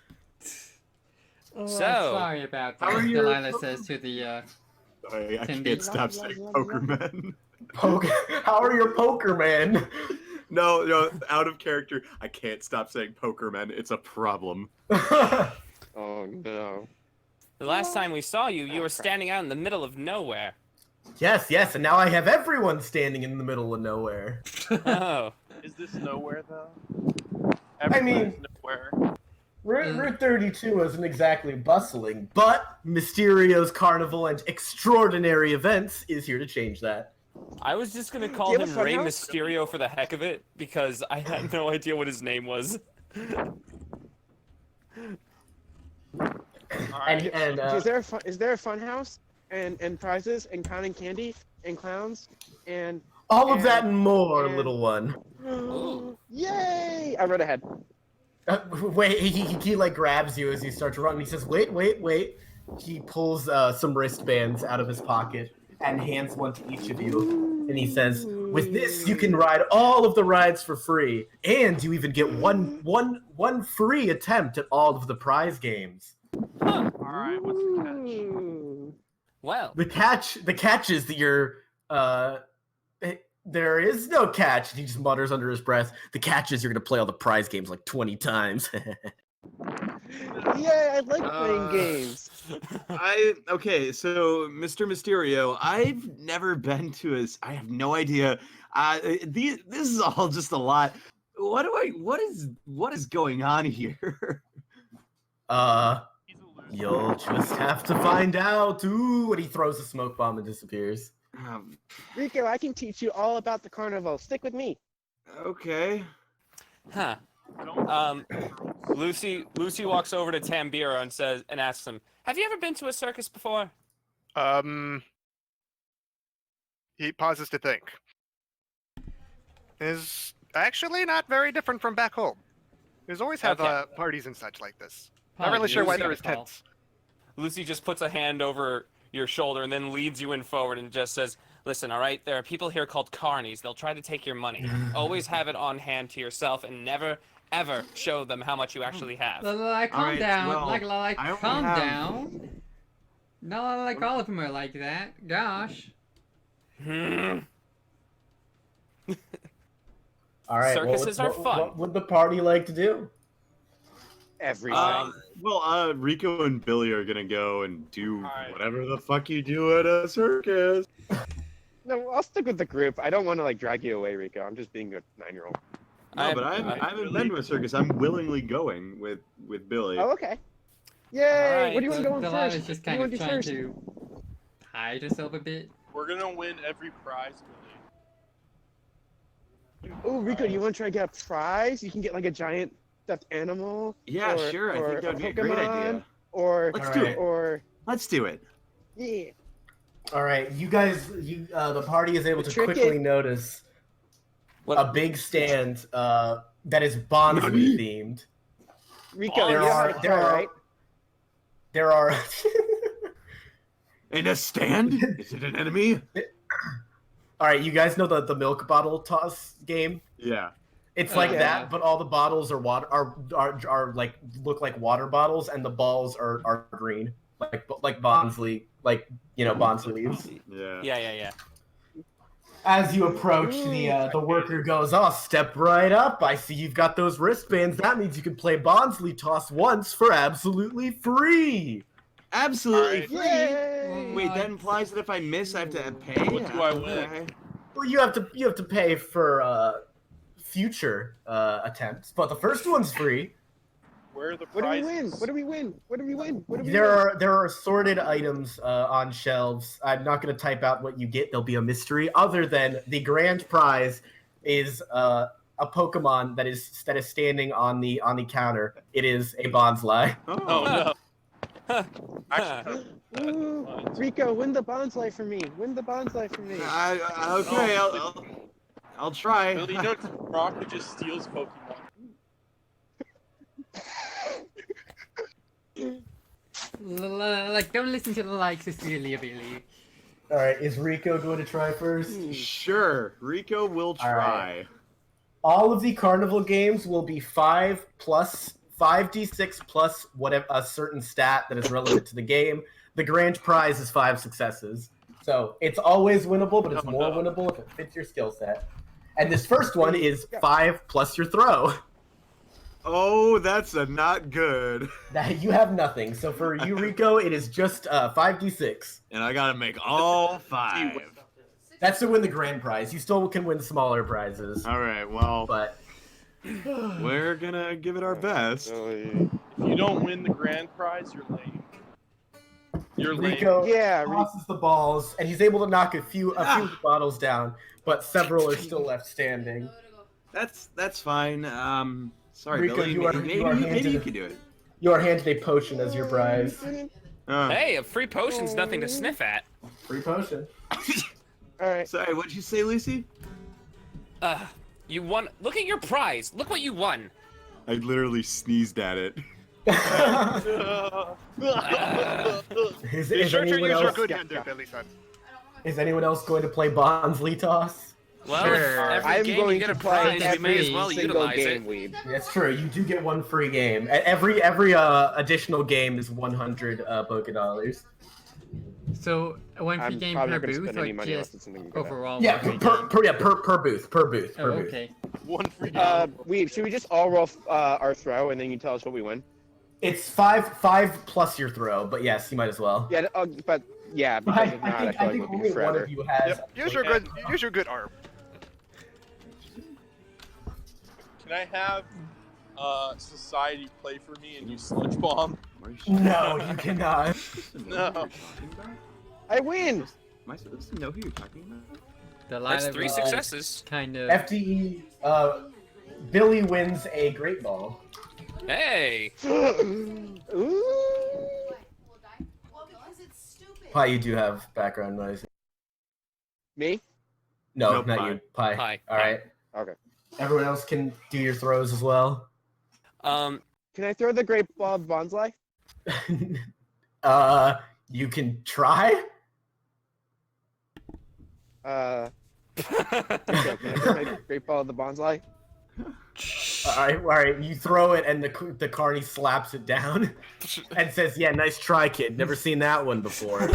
Speaker 1: Oh,
Speaker 4: So,
Speaker 1: sorry about that,
Speaker 5: how are your-
Speaker 1: Delilah says to the,
Speaker 5: I
Speaker 1: Cindy.
Speaker 5: can't stop saying Pokerman.
Speaker 2: How are your poker men?
Speaker 5: No, out of character. I can't stop saying Pokerman. It's a problem.
Speaker 3: Oh no.
Speaker 4: The last time we saw you, you were standing out in the middle of nowhere.
Speaker 2: Yes, and now I have everyone standing in the middle of nowhere.
Speaker 4: Oh.
Speaker 6: Is this nowhere, though?
Speaker 2: I mean-
Speaker 6: Everywhere's nowhere.
Speaker 2: Route 32 isn't exactly bustling, but Mysterio's Carnival and Extraordinary Events is here to change that.
Speaker 4: I was just gonna call
Speaker 3: Do you have
Speaker 4: him
Speaker 3: a fun
Speaker 4: Rey
Speaker 3: house?
Speaker 4: Mysterio for the heck of it, because I had no idea what his name was.
Speaker 6: Alright.
Speaker 3: Is there a fun house and prizes and cotton candy and clowns and
Speaker 2: All of that and more,
Speaker 3: and-
Speaker 2: little one.
Speaker 3: yay! I read ahead.
Speaker 2: Wait, he like grabs you as you start to run. And he says, "Wait." He pulls some wristbands out of his pocket and hands one to each of you. And he says, "With this, you can ride all of the rides for free, and you even get one free attempt at all of the prize games."
Speaker 6: Alright, what's the catch?
Speaker 3: Ooh.
Speaker 4: Well,
Speaker 2: The catch is that there is no catch. He just mutters under his breath. The catch is you're gonna play all the prize games like 20 times.
Speaker 3: Yay! I like playing games.
Speaker 5: Okay, so Mr. Mysterio, I've never been to I have no idea. This is all just a lot. What is going on here?
Speaker 2: You'll just have to find out. Ooh, and he throws a smoke bomb and disappears.
Speaker 3: Rico, I can teach you all about the carnival. Stick with me.
Speaker 5: Okay.
Speaker 4: Huh. Lucy walks over to Tam'Biro and asks him, "Have you ever been to a circus before?"
Speaker 7: He pauses to think. Is actually not very different from back home. There's always have
Speaker 4: Okay.
Speaker 7: parties and such like this. Not
Speaker 1: Probably
Speaker 7: really sure why
Speaker 1: Lucy
Speaker 7: there is
Speaker 1: got a call.
Speaker 7: tents.
Speaker 4: Lucy just puts a hand over your shoulder and then leads you in forward and just says, "Listen, all right, there are people here called carnies. They'll try to take your money. Always have it on hand to yourself and never, ever show them how much you actually have."
Speaker 1: Like, calm
Speaker 5: Alright,
Speaker 1: down.
Speaker 5: well,
Speaker 1: like,
Speaker 5: I only
Speaker 1: calm
Speaker 5: have-
Speaker 1: down. No, like all of them are like that. Gosh.
Speaker 2: All right.
Speaker 4: Circuses are fun.
Speaker 2: What would the party like to do?
Speaker 3: Everything.
Speaker 5: Rico and Billy are gonna go and do
Speaker 6: Alright.
Speaker 5: whatever the fuck you do at a circus.
Speaker 3: No, I'll stick with the group. I don't want to like drag you away, Rico. I'm just being a 9-year-old.
Speaker 5: No, but I haven't been to a circus. I'm willingly going with Billy.
Speaker 3: Oh, okay. Yay!
Speaker 4: Alright,
Speaker 3: What do you want to go on
Speaker 1: Delilah's
Speaker 3: first?
Speaker 1: just
Speaker 3: What do you
Speaker 1: kind
Speaker 3: want
Speaker 1: of
Speaker 3: to do
Speaker 1: trying
Speaker 3: first?
Speaker 1: to hide herself a bit.
Speaker 6: We're gonna win every prize, Billy.
Speaker 3: Oh, Rico, do you want to try to get a prize? You can get like a giant stuffed animal.
Speaker 5: Yeah,
Speaker 3: or,
Speaker 5: sure. I
Speaker 3: or
Speaker 5: think that would be a great
Speaker 3: Pokemon,
Speaker 5: idea.
Speaker 3: Or
Speaker 5: Let's
Speaker 2: do
Speaker 5: it.
Speaker 3: Or
Speaker 5: Let's do it.
Speaker 3: yeah.
Speaker 2: All right, you guys. The party is able to
Speaker 3: Trick
Speaker 2: quickly
Speaker 3: it.
Speaker 2: notice
Speaker 4: What-
Speaker 2: a big stand that is Bonsley themed.
Speaker 3: Rico,
Speaker 2: There
Speaker 3: you know how
Speaker 2: are
Speaker 3: to
Speaker 2: there
Speaker 3: try,
Speaker 2: are
Speaker 3: right?
Speaker 2: there are.
Speaker 5: In a stand? Is it an enemy?
Speaker 2: All right, you guys know the milk bottle toss game.
Speaker 5: Yeah.
Speaker 2: It's like
Speaker 1: Yeah.
Speaker 2: that, but all the bottles are water are like look like water bottles, and the balls are green, like Bonsley, Bonsley leaves.
Speaker 5: Yeah.
Speaker 4: Yeah.
Speaker 2: As you approach, the worker goes, "Oh, step right up. I see you've got those wristbands. That means you can play Bonsley toss once for absolutely free."
Speaker 5: Absolutely
Speaker 6: Alright.
Speaker 5: free.
Speaker 3: Yay!
Speaker 5: Wait, that implies that if I miss, I have to pay.
Speaker 6: What do I win?
Speaker 5: Okay.
Speaker 2: Well, you have to pay for future attempts, but the first one's free.
Speaker 6: Where are the
Speaker 3: What do we
Speaker 6: prizes?
Speaker 3: win? What do we win? What do we win? What do we
Speaker 2: There
Speaker 3: win?
Speaker 2: are assorted items on shelves. I'm not going to type out what you get. There'll be a mystery. Other than the grand prize is a Pokemon that is standing on the counter. It is a Bonsly.
Speaker 6: Oh no. Actually,
Speaker 3: Ooh, Rico, win the bonsai for me. Win the bonsai for me.
Speaker 5: Okay, I'll try.
Speaker 6: Billy, you know Brock who just steals Pokemon.
Speaker 1: Like, don't listen to the like Cecilia, Billy.
Speaker 2: All right, is Rico going to try first?
Speaker 5: Sure, Rico will try.
Speaker 2: right. All of the carnival games will be 5d6 plus whatever a certain stat that is relevant to the game. The grand prize is 5 successes. So it's always winnable, but it's
Speaker 6: Oh,
Speaker 2: more
Speaker 6: no.
Speaker 2: winnable if it fits your skill set. And this first one is 5 plus your throw.
Speaker 5: Oh, that's a not good.
Speaker 2: That you have nothing. So for you, Rico, it is just 5d6.
Speaker 5: And I gotta make all 5.
Speaker 2: That's to win the grand prize. You still can win smaller prizes,
Speaker 5: All right, well,
Speaker 2: but
Speaker 5: we're gonna give it our best.
Speaker 3: Billy.
Speaker 6: If you don't win the grand prize, you're lame. You're lame.
Speaker 2: Rico
Speaker 3: Yeah,
Speaker 2: tosses the balls, and he's able to knock a few bottles down, but several are still left standing.
Speaker 5: That's fine. Sorry,
Speaker 2: Rico,
Speaker 5: Billy.
Speaker 2: you are
Speaker 5: Maybe
Speaker 2: handed
Speaker 5: you
Speaker 2: a-
Speaker 5: can do it.
Speaker 2: You are handed a potion as your prize.
Speaker 4: Hey, a free potion's nothing to sniff at.
Speaker 2: Free potion.
Speaker 3: All right.
Speaker 5: Sorry, what'd you say, Lucy?
Speaker 4: You won. Look at your prize. Look what you won.
Speaker 5: I literally sneezed at it.
Speaker 2: is,
Speaker 7: Be
Speaker 2: is
Speaker 7: sure to
Speaker 2: anyone
Speaker 7: use your
Speaker 2: else,
Speaker 7: good hand there, Billy son.
Speaker 2: is anyone else going to play Bonsley toss?
Speaker 4: Well,
Speaker 1: Sure.
Speaker 4: every
Speaker 3: I'm
Speaker 4: game you
Speaker 3: going
Speaker 4: get
Speaker 3: to
Speaker 4: a
Speaker 3: play
Speaker 4: prize, we may as
Speaker 3: every
Speaker 4: well
Speaker 3: single
Speaker 4: utilize
Speaker 3: game,
Speaker 4: it.
Speaker 3: Weeb.
Speaker 2: That's true. You do get one free game. Every additional game is 100 Pokédollars.
Speaker 1: So, one free
Speaker 3: I'm
Speaker 1: game
Speaker 3: probably
Speaker 1: per
Speaker 3: not going to
Speaker 1: booth
Speaker 3: spend
Speaker 1: or
Speaker 3: any money unless
Speaker 1: just
Speaker 3: it's something good.
Speaker 1: overall?
Speaker 2: Yeah,
Speaker 1: one free game?
Speaker 2: per booth.
Speaker 1: Oh, okay.
Speaker 6: One free game.
Speaker 3: Weeb, should we just all roll our throw and then you tell us what we win?
Speaker 2: It's five plus your throw, but yes, you might as well.
Speaker 3: Yeah, but yeah, because if not, I feel like we'll
Speaker 2: only
Speaker 3: be
Speaker 2: one
Speaker 3: forever.
Speaker 2: of you has.
Speaker 7: Yep. Use your good arm.
Speaker 6: Can I have society play for me and use sludge bomb?
Speaker 2: No, you cannot.
Speaker 6: No.
Speaker 3: I win.
Speaker 5: Am I supposed to know who you're talking about?
Speaker 1: Delilah
Speaker 4: That's 3
Speaker 1: was
Speaker 4: successes.
Speaker 1: kind of.
Speaker 2: FTE, Billy wins a great ball.
Speaker 4: Hey.
Speaker 3: Ooh.
Speaker 2: Pie, you do have background noise.
Speaker 3: Me?
Speaker 2: No,
Speaker 5: Nope,
Speaker 2: not
Speaker 5: Pie.
Speaker 2: you. Pie.
Speaker 4: Pie.
Speaker 2: All right.
Speaker 3: Okay.
Speaker 2: Everyone else can do your throws as well.
Speaker 3: Can I throw the great ball of bonsai?
Speaker 2: You can try.
Speaker 3: Okay, can I throw my great ball of the bonsai?
Speaker 2: All right. You throw it, and the carny slaps it down and says, "Yeah, nice try, kid. Never seen that one before."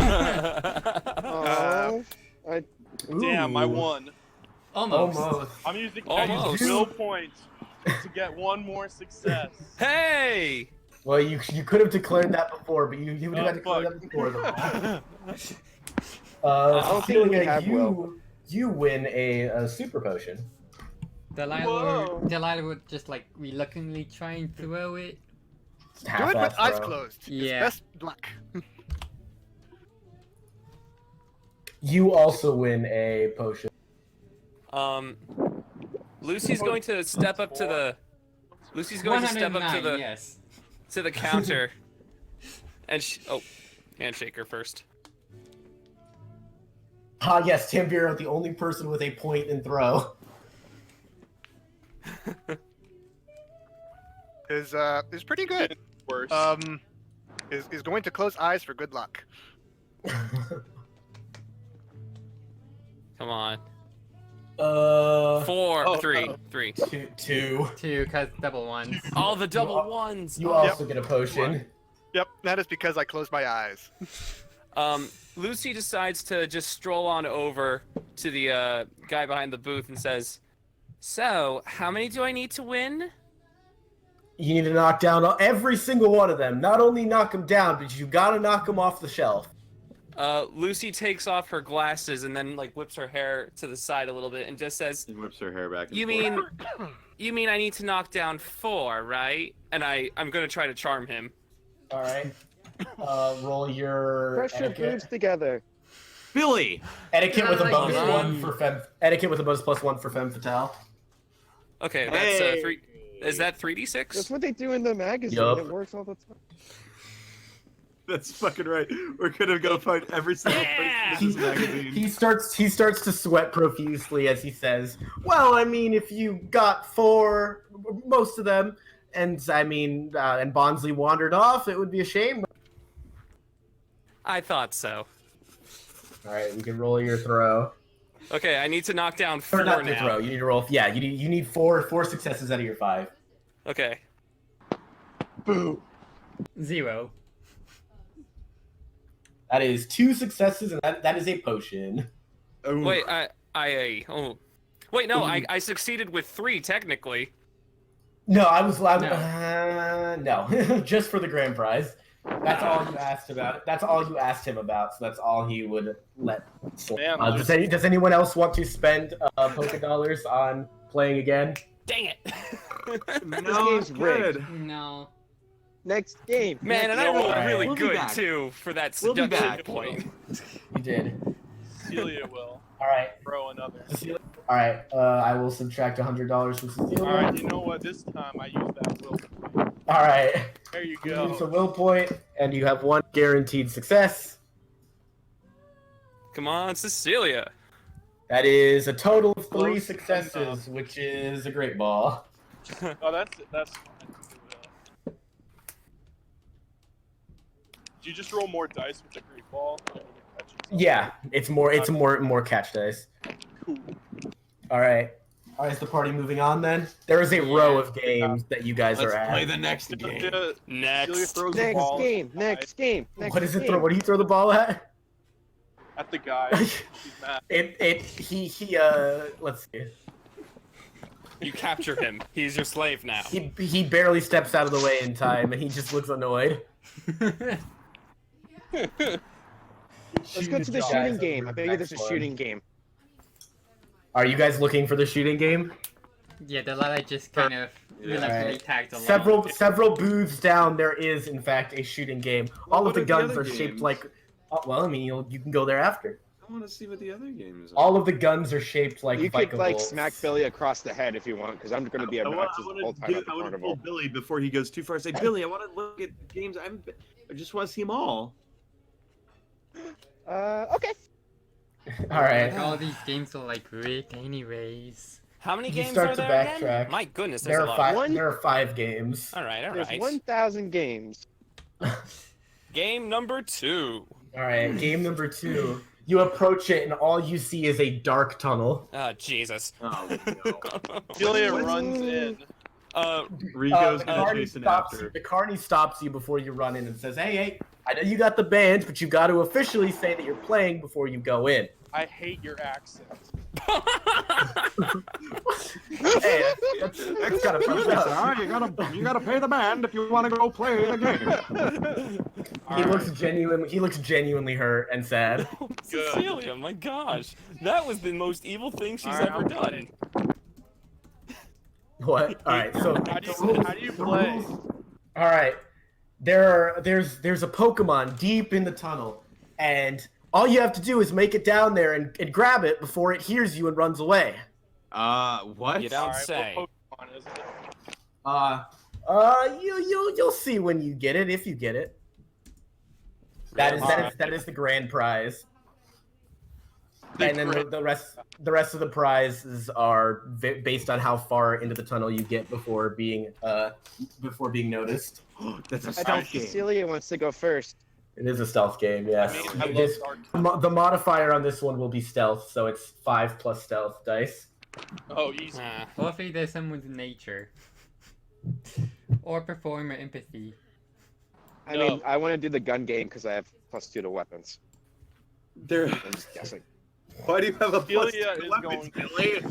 Speaker 3: Oh,
Speaker 6: Damn, I
Speaker 2: Ooh.
Speaker 6: won.
Speaker 1: Almost.
Speaker 6: I'm using
Speaker 4: Almost.
Speaker 6: will points to get one more success.
Speaker 4: Hey.
Speaker 2: Well, you could have declared that before, but you would have
Speaker 6: Oh,
Speaker 2: had to declare
Speaker 6: fuck.
Speaker 2: that before.
Speaker 3: I don't think we
Speaker 2: Cecilia,
Speaker 3: have will.
Speaker 2: you win a super potion.
Speaker 6: Whoa.
Speaker 1: Delilah would just like reluctantly try and throw it.
Speaker 2: It's
Speaker 7: Do it with
Speaker 2: half-ass
Speaker 7: eyes
Speaker 2: throw.
Speaker 7: closed.
Speaker 1: Yeah.
Speaker 7: It's best luck.
Speaker 2: You also win a potion.
Speaker 4: Lucy's going to step up to the. Lucy's going to step up to
Speaker 1: 109,
Speaker 4: the
Speaker 1: yes.
Speaker 4: to the counter, and handshake her first.
Speaker 2: Ah, yes, Tam'Biro, the only person with a point and throw.
Speaker 7: Is pretty good.
Speaker 6: Worse.
Speaker 7: Is going to close eyes for good luck.
Speaker 4: Come on.
Speaker 2: 4,
Speaker 4: 3.
Speaker 2: 2.
Speaker 1: 2, cause double ones.
Speaker 4: All the double ones.
Speaker 2: You also get a potion.
Speaker 7: Yep, that is because I closed my eyes.
Speaker 4: Lucy decides to just stroll on over to the guy behind the booth and says, "So, how many do I need to win?"
Speaker 2: You need to knock down every single one of them. Not only knock them down, but you gotta knock them off the shelf.
Speaker 4: Lucy takes off her glasses and then like whips her hair to the side a little bit and just says,
Speaker 5: And whips her hair back. and
Speaker 4: You
Speaker 5: forth.
Speaker 4: you mean I need to knock down 4, right? And I'm gonna try to charm him.
Speaker 2: All right. Roll your
Speaker 3: Press your
Speaker 2: etiquette.
Speaker 3: boobs together.
Speaker 5: Billy.
Speaker 2: Etiquette with a
Speaker 1: Like
Speaker 2: bonus
Speaker 1: that.
Speaker 2: 1 for femme. Etiquette with a bonus +1 for femme fatale.
Speaker 4: Okay, that's
Speaker 5: Hey.
Speaker 4: 3. Is that
Speaker 3: That's
Speaker 4: 3d6?
Speaker 3: what they do in the magazine.
Speaker 2: Yup.
Speaker 3: It works all the time.
Speaker 5: That's fucking right. We're gonna go find every single person in this magazine.
Speaker 2: He starts to sweat profusely as he says, "Well, I mean, if you got 4, most of them, and I mean, and Bonsley wandered off, it would be a shame."
Speaker 4: I thought so.
Speaker 2: All right, you can roll your throw.
Speaker 4: Okay, I need to knock down 4
Speaker 2: Or not
Speaker 4: now.
Speaker 2: your throw. You need to roll. Yeah, you need 4 successes out of your 5.
Speaker 4: Okay.
Speaker 3: Boo.
Speaker 1: 0.
Speaker 2: That is 2 successes, and that is a potion.
Speaker 5: Ooh.
Speaker 4: Wait, Wait, no, I succeeded with 3 technically.
Speaker 2: No, I was allowed.
Speaker 1: No.
Speaker 2: No, just for the grand prize. That's all you asked about. That's all you asked him about. So that's all he would let.
Speaker 6: Man,
Speaker 2: Does anyone else want to spend Poké dollars on playing again?
Speaker 4: Dang it.
Speaker 5: No,
Speaker 3: game's rigged.
Speaker 5: good.
Speaker 1: No.
Speaker 3: Next game.
Speaker 4: Man, and I
Speaker 6: Alright.
Speaker 4: rolled really
Speaker 5: We'll be
Speaker 4: good
Speaker 5: back.
Speaker 4: too for that
Speaker 5: We'll be
Speaker 4: seduction
Speaker 5: back.
Speaker 4: point.
Speaker 2: You did.
Speaker 6: Celia will
Speaker 2: All right.
Speaker 6: throw another.
Speaker 2: Cecilia. All right. I will subtract $100 from Cecilia.
Speaker 6: All right, you know what? This time I use that will point.
Speaker 2: All right.
Speaker 6: There you
Speaker 2: You use a
Speaker 6: go.
Speaker 2: will point, and you have 1 guaranteed success.
Speaker 4: Come on, Cecilia.
Speaker 2: That is a total of 3
Speaker 6: Close
Speaker 2: successes,
Speaker 6: enough.
Speaker 2: which is a great ball.
Speaker 6: Oh, that's fine. Do you just roll more dice with the great ball?
Speaker 2: Yeah, it's more catch dice.
Speaker 6: Cool.
Speaker 2: All right. Is the party moving on then? There is a row of games that you guys are at.
Speaker 5: the next
Speaker 6: Celia
Speaker 4: Next.
Speaker 6: throws the
Speaker 3: Next
Speaker 6: ball
Speaker 3: game. Next game. Next
Speaker 2: What is it?
Speaker 3: game.
Speaker 2: What do you throw the ball at?
Speaker 6: at the guy. She's mad.
Speaker 2: Let's see.
Speaker 4: You capture him. He's your slave now.
Speaker 2: He barely steps out of the way in time, and he just looks annoyed.
Speaker 3: Let's go to the shooting game. I bet you there's a shooting game.
Speaker 2: Are you guys looking for the shooting game?
Speaker 1: Yeah, Delilah just kind of reluctantly
Speaker 2: Alright.
Speaker 1: tagged along.
Speaker 2: Several booths down, there is in fact a shooting game.
Speaker 5: Well,
Speaker 2: All of
Speaker 5: what
Speaker 2: the
Speaker 5: are the
Speaker 2: guns
Speaker 5: other
Speaker 2: are shaped
Speaker 5: games?
Speaker 2: like. Well, I mean, you can go there after.
Speaker 5: I want to see what the other games are.
Speaker 2: All of the guns are shaped like
Speaker 3: You could like
Speaker 2: Vikables.
Speaker 3: smack Billy across the head if you want, because I'm going to be obnoxious the whole time at the
Speaker 5: I want to
Speaker 3: carnival.
Speaker 5: pull Billy before he goes too far. Say, Billy, I want to look at games. I just want to see them all.
Speaker 3: Okay.
Speaker 2: All right.
Speaker 1: Like, all these games are like rigged anyways.
Speaker 4: How many
Speaker 2: You
Speaker 4: games
Speaker 2: start
Speaker 4: are
Speaker 2: to
Speaker 4: there
Speaker 2: backtrack.
Speaker 4: again? My goodness, there's
Speaker 2: There
Speaker 4: a
Speaker 2: are
Speaker 4: lot.
Speaker 2: five. There are 5 games.
Speaker 4: All right, all
Speaker 3: There's
Speaker 4: right.
Speaker 3: 1,000 games.
Speaker 4: Game number 2.
Speaker 2: All right. Game number 2. You approach it, and all you see is a dark tunnel.
Speaker 4: Oh, Jesus.
Speaker 5: Oh, no.
Speaker 6: Celia runs in.
Speaker 5: Rico's
Speaker 2: The
Speaker 5: gonna
Speaker 2: Carney
Speaker 5: chase him
Speaker 2: stops.
Speaker 5: after.
Speaker 2: The Carney stops you before you run in and says, "Hey, I know you got the band, but you got to officially say that you're playing before you go in."
Speaker 6: I hate your accent.
Speaker 2: Hey, that's kind of fucked up.
Speaker 5: You gotta pay the band if you want to go play the game.
Speaker 2: He looks genuinely hurt and sad.
Speaker 4: Cecilia, my gosh. That was the most evil thing she's
Speaker 6: Alright,
Speaker 4: ever
Speaker 6: I'll
Speaker 4: done.
Speaker 2: What? All right. So
Speaker 6: How do you play?
Speaker 2: All right. There's a Pokemon deep in the tunnel, and all you have to do is make it down there and grab it before it hears you and runs away.
Speaker 5: What?
Speaker 4: You don't
Speaker 6: Alright,
Speaker 4: say.
Speaker 6: what Pokemon is it?
Speaker 2: You'll see when you get it, if you get it. That is the grand prize. And then the rest of the prizes are based on how far into the tunnel you get before being noticed.
Speaker 5: That's a
Speaker 3: I think
Speaker 5: stealth game.
Speaker 3: Cecilia wants to go first.
Speaker 2: It is a stealth game, yes.
Speaker 6: I
Speaker 2: It
Speaker 6: love
Speaker 2: is-
Speaker 6: Dark.
Speaker 2: the modifier on this one will be stealth, so it's 5 plus stealth dice.
Speaker 6: Oh, easy.
Speaker 1: Hopefully there's someone's nature. Or perform or empathy.
Speaker 3: I mean, I want to do the gun game because I have +2 to weapons.
Speaker 5: There.
Speaker 3: I'm just guessing.
Speaker 5: Why do you have a plus
Speaker 6: Celia
Speaker 5: two
Speaker 6: is
Speaker 5: weapons,
Speaker 6: going
Speaker 5: Billy?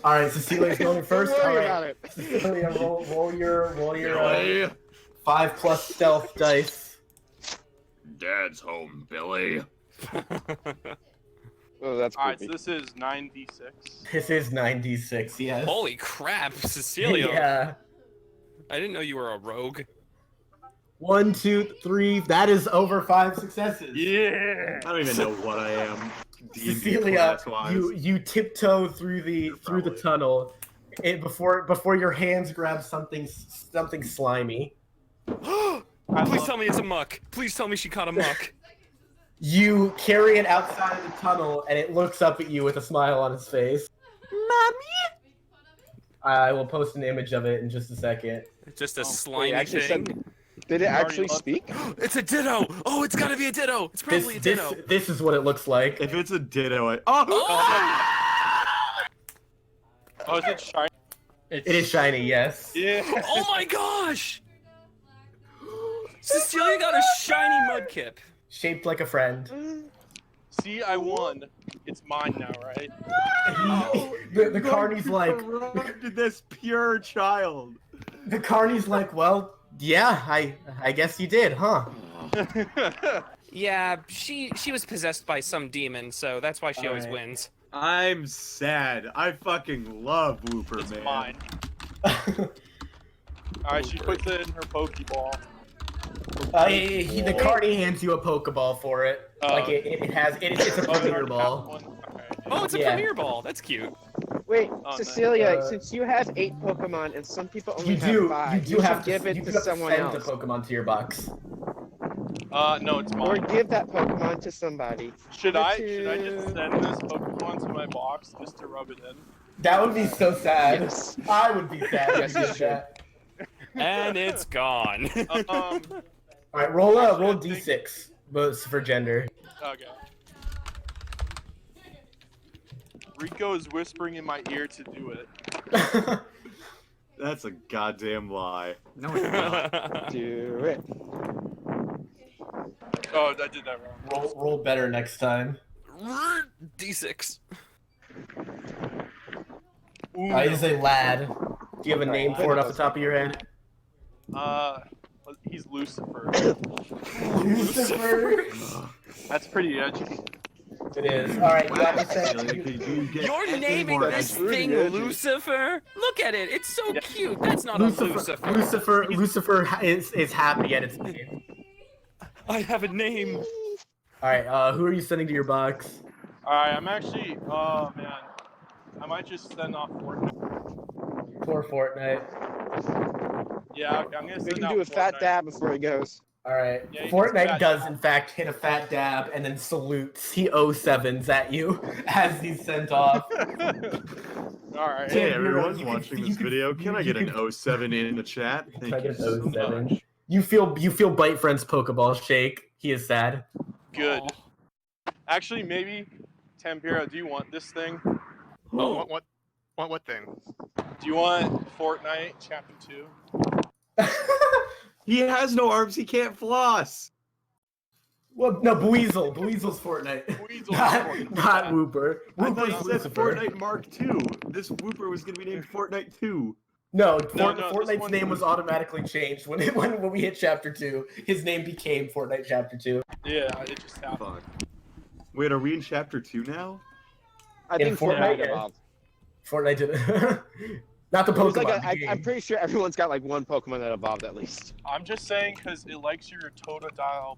Speaker 2: All right, Cecilia's going first.
Speaker 3: Don't
Speaker 2: All
Speaker 3: worry
Speaker 2: right,
Speaker 3: about it.
Speaker 2: Cecilia, roll your
Speaker 5: Billy.
Speaker 2: 5 plus stealth dice.
Speaker 5: Dad's home, Billy.
Speaker 3: Oh, that's
Speaker 6: Alright,
Speaker 3: creepy.
Speaker 6: so this is 9d6.
Speaker 2: This is 96. Yes.
Speaker 4: Holy crap, Cecilia.
Speaker 2: Yeah.
Speaker 4: I didn't know you were a rogue.
Speaker 2: 1, 2, 3. That is over 5 successes.
Speaker 6: Yeah.
Speaker 5: I don't even know what I am. D&D
Speaker 2: Cecilia,
Speaker 5: class-wise.
Speaker 2: you tiptoe through the
Speaker 5: Probably.
Speaker 2: tunnel, before your hands grab something slimy.
Speaker 4: Please tell me it's a muck. Please tell me she caught a muck.
Speaker 2: You carry it outside of the tunnel, and it looks up at you with a smile on its face. Mommy. I will post an image of it in just a second.
Speaker 4: Just a
Speaker 3: Wait,
Speaker 4: slimy
Speaker 3: it actually
Speaker 4: thing.
Speaker 3: said, did it actually speak?
Speaker 4: It's a ditto! Oh, it's gotta be a ditto! It's probably a ditto.
Speaker 2: This is what it looks like.
Speaker 5: If it's a ditto, oh!
Speaker 6: Oh, is it shiny?
Speaker 2: It is shiny, yes.
Speaker 6: Yeah.
Speaker 4: Oh my gosh! Cecilia got a shiny mudkip.
Speaker 2: Shaped like a friend.
Speaker 6: See, I won. It's mine now, right?
Speaker 2: The Carney's like,
Speaker 5: To this pure child.
Speaker 2: the Carney's like, well, yeah, I guess you did, huh?
Speaker 4: Yeah, she was possessed by some demon, so that's why she always
Speaker 2: Alright.
Speaker 4: wins.
Speaker 5: I'm sad. I fucking love Wooper,
Speaker 6: It's
Speaker 5: man.
Speaker 6: mine. Alright, she puts it in her Pokeball.
Speaker 2: The Carney hands you a Pokeball for it.
Speaker 6: Oh.
Speaker 2: Like it's a Premier Ball.
Speaker 4: Oh, it's a
Speaker 2: Yeah.
Speaker 4: Premier Ball. That's cute.
Speaker 3: Wait,
Speaker 6: nice.
Speaker 3: Cecilia, since you have 8 Pokemon and some people only
Speaker 2: You
Speaker 3: have 5,
Speaker 2: do have
Speaker 3: should
Speaker 2: to
Speaker 3: give it
Speaker 2: you
Speaker 3: to
Speaker 2: do have
Speaker 3: someone
Speaker 2: send
Speaker 3: else.
Speaker 2: the Pokemon to your box.
Speaker 6: No, it's
Speaker 3: Or
Speaker 6: mine.
Speaker 3: give that Pokemon to somebody.
Speaker 6: Should
Speaker 3: Give it
Speaker 6: I
Speaker 3: to-
Speaker 6: just send this Pokemon to my box just to rub it in?
Speaker 2: That would be so sad.
Speaker 3: Yes.
Speaker 2: I would be sad
Speaker 3: Yes,
Speaker 2: if you
Speaker 3: you
Speaker 2: did
Speaker 3: should.
Speaker 2: that.
Speaker 4: And it's gone.
Speaker 2: All right, roll
Speaker 6: Actually, I think-
Speaker 2: d6 votes for gender.
Speaker 6: Okay. Rico is whispering in my ear to do it.
Speaker 5: That's a goddamn lie.
Speaker 4: No, it's not.
Speaker 3: Do it.
Speaker 6: Oh, I did that wrong.
Speaker 2: roll better next time.
Speaker 4: D6.
Speaker 6: Ooh,
Speaker 2: He's a lad. Do you have a name for it off the top of your head?
Speaker 6: He's Lucifer.
Speaker 2: Lucifer.
Speaker 6: That's pretty edgy.
Speaker 2: It is. All right.
Speaker 5: Wow,
Speaker 2: You
Speaker 5: Cecilia, could you get
Speaker 4: You're
Speaker 5: any
Speaker 4: naming
Speaker 5: more
Speaker 4: this
Speaker 5: extra?
Speaker 4: thing
Speaker 3: good.
Speaker 4: Lucifer? Look at it. It's so cute. That's not a Lucifer.
Speaker 2: Lucifer is happy at its name.
Speaker 4: I have a name.
Speaker 2: All right. Who are you sending to your box?
Speaker 6: Alright, I'm actually. Oh man. I might just send off Fortnite.
Speaker 2: For Fortnite.
Speaker 6: Yeah, I'm gonna send
Speaker 3: We can
Speaker 6: out
Speaker 3: do a fat
Speaker 6: Fortnite.
Speaker 3: dab before he goes.
Speaker 2: All right.
Speaker 6: Yeah, he
Speaker 2: Fortnite
Speaker 6: hits
Speaker 2: does,
Speaker 6: fat
Speaker 2: in fact, hit a fat dab and then salutes. He 07s at you as he's sent off.
Speaker 6: Alright.
Speaker 5: Hey
Speaker 2: Tam'Biro,
Speaker 5: everyone
Speaker 2: you
Speaker 5: watching
Speaker 2: can-
Speaker 5: this video, can I get
Speaker 2: you
Speaker 5: an 07 in the chat?
Speaker 2: Can I
Speaker 5: Thank you
Speaker 2: get
Speaker 5: so
Speaker 2: an 07?
Speaker 5: much.
Speaker 2: You feel Bite Friend's Pokeball shake. He is sad.
Speaker 6: Good. Actually, maybe Tam'Biro, do you want this thing?
Speaker 4: Oh.
Speaker 7: What thing?
Speaker 6: Do you want Fortnite Chapter 2?
Speaker 5: He has no arms, he can't floss.
Speaker 2: Well, no, Buizel. Buizel's Fortnite.
Speaker 6: Buizel's
Speaker 2: not,
Speaker 6: Fortnite.
Speaker 2: not Wooper.
Speaker 5: I thought
Speaker 2: Wooper's
Speaker 5: you said
Speaker 2: Lucifer.
Speaker 5: Fortnite Mark II. This Wooper was going to be named Fortnite 2.
Speaker 2: No,
Speaker 6: No, this
Speaker 2: Fortnite's
Speaker 6: one-
Speaker 2: name was automatically changed when we hit Chapter 2. His name became Fortnite Chapter 2.
Speaker 6: Yeah, it just happened.
Speaker 5: Fuck. Wait, are we in Chapter 2 now?
Speaker 3: I
Speaker 2: In
Speaker 3: think
Speaker 2: Fortnite,
Speaker 3: Fortnite
Speaker 2: yeah.
Speaker 3: evolved.
Speaker 2: Fortnite did not the
Speaker 3: It was
Speaker 2: Pokemon.
Speaker 3: like
Speaker 2: the
Speaker 3: I'm
Speaker 2: game.
Speaker 3: pretty sure everyone's got like one Pokemon that evolved at least.
Speaker 6: I'm just saying because it likes your Totodile.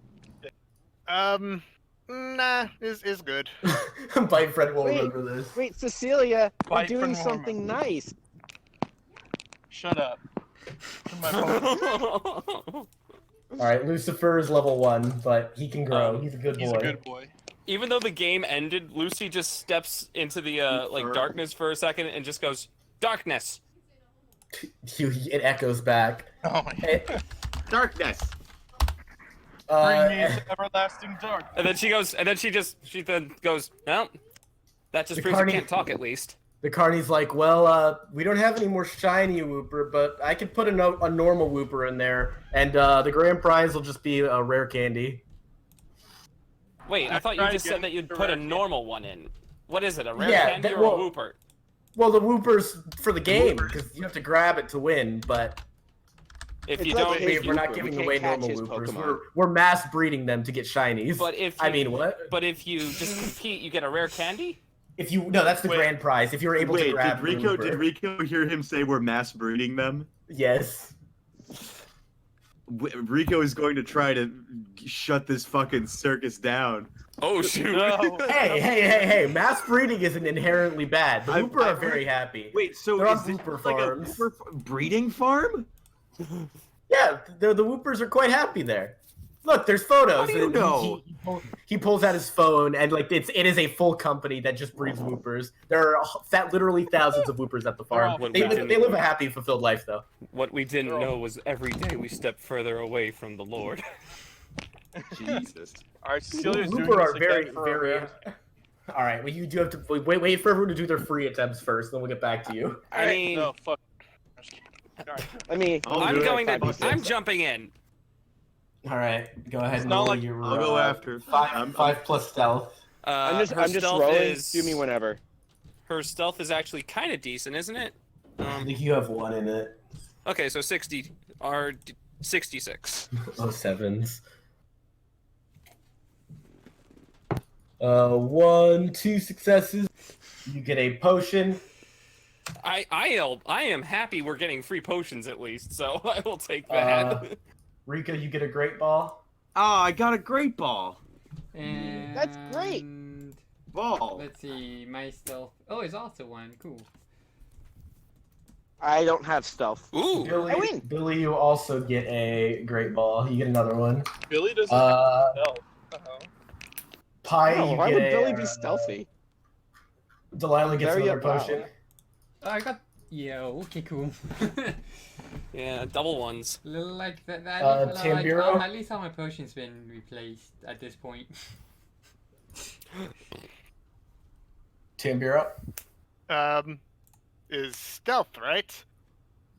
Speaker 7: Nah, is good.
Speaker 2: Bite Friend will
Speaker 3: Wait.
Speaker 2: remember this.
Speaker 3: Wait, Cecilia, we're
Speaker 6: Fight for
Speaker 3: doing
Speaker 6: Norma.
Speaker 3: something nice.
Speaker 6: Shut up. My Pokemon.
Speaker 2: All right, Lucifer is level 1, but he can grow. He's a good
Speaker 6: He's
Speaker 2: boy.
Speaker 6: a good boy.
Speaker 4: Even though the game ended, Lucy just steps into the like darkness for a second and just goes, "Darkness."
Speaker 2: It echoes back.
Speaker 6: Oh my god.
Speaker 5: Darkness!
Speaker 6: Bring me to everlasting dark.
Speaker 4: And then she goes, and then she then goes, "No, that just
Speaker 2: The
Speaker 4: proves
Speaker 2: Carney-
Speaker 4: you can't talk at least."
Speaker 2: The Carney's like, well, we don't have any more shiny Wooper, but I could put a normal Wooper in there, and the grand prize will just be a rare candy.
Speaker 4: Wait, I
Speaker 6: I
Speaker 4: thought you
Speaker 6: tried
Speaker 4: just said
Speaker 6: getting
Speaker 4: that you'd
Speaker 6: the
Speaker 4: put a
Speaker 6: rare candy.
Speaker 4: normal one in. What is it, a rare
Speaker 2: Yeah,
Speaker 4: candy
Speaker 2: that-
Speaker 4: or
Speaker 2: well-
Speaker 4: a Wooper?
Speaker 2: Well, the Wooper's for the game, because you have to grab it to win, but
Speaker 4: If
Speaker 3: It's
Speaker 4: you
Speaker 3: like
Speaker 4: don't,
Speaker 3: a
Speaker 4: if
Speaker 2: we're
Speaker 4: you,
Speaker 2: not
Speaker 3: Wooper.
Speaker 2: giving
Speaker 3: We
Speaker 2: away
Speaker 3: can't
Speaker 2: normal
Speaker 3: catch his
Speaker 2: Woopers.
Speaker 3: Pokemon.
Speaker 2: We're mass breeding them to get shinies.
Speaker 4: but if you,
Speaker 2: I mean, what?
Speaker 4: But if you just compete, you get a rare candy.
Speaker 2: If you no, that's the
Speaker 6: Wait.
Speaker 2: grand prize. If you're able to
Speaker 5: Wait,
Speaker 2: grab
Speaker 5: did Rico,
Speaker 2: Wooper.
Speaker 5: did Rico hear him say we're mass breeding them?
Speaker 2: Yes.
Speaker 5: Rico is going to try to shut this fucking circus down.
Speaker 4: Oh shoot!
Speaker 6: No.
Speaker 2: Hey! Mass breeding isn't inherently bad. The
Speaker 5: I've-
Speaker 2: Wooper are
Speaker 5: I've heard-
Speaker 2: very happy.
Speaker 5: Wait, so
Speaker 2: They're on
Speaker 5: is this
Speaker 2: Wooper
Speaker 5: like
Speaker 2: farms.
Speaker 5: a Wooper breeding farm?
Speaker 2: Yeah, the Woopers are quite happy there. Look, there's photos.
Speaker 5: How do you
Speaker 2: and
Speaker 5: know?
Speaker 2: He pulls out his phone, and like it is a full company that just breeds Woopers. There are literally thousands of Woopers at the farm.
Speaker 4: all
Speaker 2: They
Speaker 4: Woopers.
Speaker 2: live a happy, fulfilled life, though.
Speaker 4: What we didn't know was every day we step further away from the Lord.
Speaker 5: Jesus.
Speaker 6: Alright, Cecilia's doing
Speaker 2: Wooper
Speaker 6: this
Speaker 2: are very,
Speaker 6: again for a
Speaker 2: very.
Speaker 6: rare.
Speaker 2: All right, well, you do have to wait for everyone to do their free attempts first, then we'll get back to you.
Speaker 4: I mean,
Speaker 6: No, fuck. I'm just kidding. Alright.
Speaker 3: Let me.
Speaker 4: I'm
Speaker 5: do it.
Speaker 4: going to.
Speaker 3: 5d6.
Speaker 4: I'm jumping in.
Speaker 2: All right, go ahead and
Speaker 6: not
Speaker 2: roll
Speaker 6: like-
Speaker 2: your.
Speaker 5: I'll go after.
Speaker 2: Five plus stealth.
Speaker 3: I'm just
Speaker 4: Her stealth
Speaker 3: rolling.
Speaker 4: is-
Speaker 3: Do me whenever.
Speaker 4: Her stealth is actually kind of decent, isn't it?
Speaker 2: I think you have one in it.
Speaker 4: Okay, so 60 or 66.
Speaker 2: Oh, sevens. 1, 2 successes. You get a potion.
Speaker 4: I am happy we're getting free potions at least, so I will take that.
Speaker 2: Rika, you get a great ball.
Speaker 5: Oh, I got a great ball.
Speaker 1: And
Speaker 3: That's great.
Speaker 5: Ball.
Speaker 1: Let's see, my stealth. Oh, it's also one. Cool.
Speaker 3: I don't have stealth.
Speaker 4: Ooh.
Speaker 3: I win.
Speaker 2: Billy, you also get a great ball. You get another one.
Speaker 6: Billy doesn't
Speaker 2: Uh,
Speaker 6: stealth. Uh-oh.
Speaker 2: Pie,
Speaker 3: Oh,
Speaker 2: you
Speaker 3: why
Speaker 2: get
Speaker 3: would
Speaker 2: a,
Speaker 3: Billy be stealthy?
Speaker 2: Delilah gets
Speaker 3: Very
Speaker 2: another
Speaker 3: up loud.
Speaker 2: potion.
Speaker 1: Oh, I got. Yeah. Okay. Cool.
Speaker 4: Yeah, double ones.
Speaker 1: Like that.
Speaker 2: Tam'Biro?
Speaker 1: At least all my potions been replaced at this point.
Speaker 2: Tam'Biro?
Speaker 7: Is stealth, right?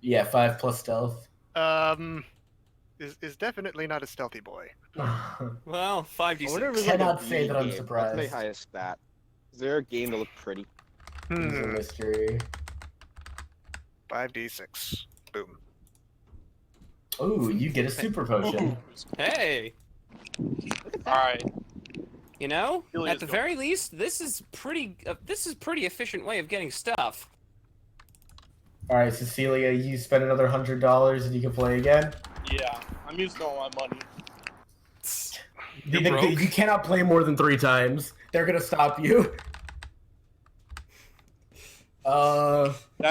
Speaker 2: Yeah, 5 plus stealth.
Speaker 7: Is definitely not a stealthy boy.
Speaker 4: Well,
Speaker 3: I wonder if
Speaker 4: 5d6.
Speaker 3: it's like a
Speaker 2: Cannot say
Speaker 3: Wii
Speaker 2: that I'm
Speaker 3: game.
Speaker 2: surprised.
Speaker 3: What's my highest stat? Is there a game to look pretty?
Speaker 2: It's a
Speaker 7: Hmm.
Speaker 2: mystery.
Speaker 7: 5d6. Boom.
Speaker 2: Ooh, you get a super potion.
Speaker 4: Hey.
Speaker 6: Alright.
Speaker 4: You know,
Speaker 6: Really
Speaker 4: at
Speaker 6: is
Speaker 4: the
Speaker 6: going.
Speaker 4: very least, this is pretty efficient way of getting stuff.
Speaker 2: All right, Cecilia, you spend another $100 and you can play again.
Speaker 6: Yeah, I'm using all my money.
Speaker 4: You're broke.
Speaker 2: You cannot play more than 3 times. They're gonna stop you.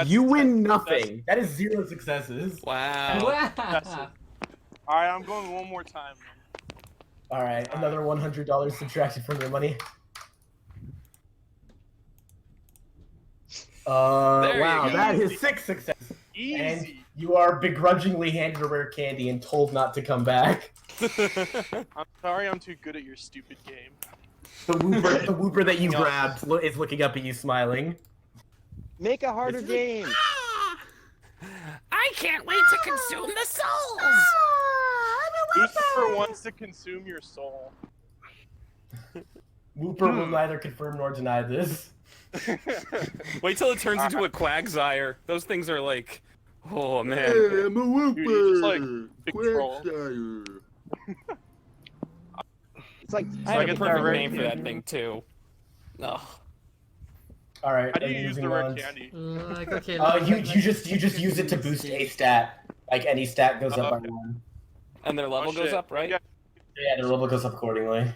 Speaker 2: You win nothing. That is 0 successes.
Speaker 4: Wow.
Speaker 1: Wow.
Speaker 6: All right, I'm going one more time.
Speaker 2: All right, another $100 subtracted from your money.
Speaker 4: There you
Speaker 2: Wow,
Speaker 4: go.
Speaker 2: that is 6 successes.
Speaker 6: Easy.
Speaker 2: And you are begrudgingly handed a rare candy and told not to come back.
Speaker 6: I'm sorry, I'm too good at your stupid game.
Speaker 2: The wooper that you grabbed is looking up at you, smiling.
Speaker 3: Make a harder game.
Speaker 4: I can't wait to consume the souls.
Speaker 6: Lucifer wants to consume your soul.
Speaker 2: Wooper will neither confirm nor deny this.
Speaker 4: Wait till it turns into a Quagsire. Those things are like, oh man.
Speaker 5: I'm a Wooper.
Speaker 6: Dude, you're just like big troll.
Speaker 3: It's like
Speaker 4: I have a
Speaker 6: get
Speaker 4: perfect
Speaker 6: that
Speaker 4: name for
Speaker 6: right.
Speaker 4: that thing too. Ugh.
Speaker 2: All right.
Speaker 6: How do
Speaker 2: are
Speaker 6: you use
Speaker 2: using
Speaker 6: the red
Speaker 2: ones?
Speaker 6: candy?
Speaker 1: Like, okay,
Speaker 2: You just use it to boost a stat. Like any stat goes up by
Speaker 6: Okay.
Speaker 2: 1.
Speaker 4: And their level goes
Speaker 6: shit.
Speaker 4: up, right?
Speaker 6: Yeah.
Speaker 2: Yeah, their level goes up accordingly.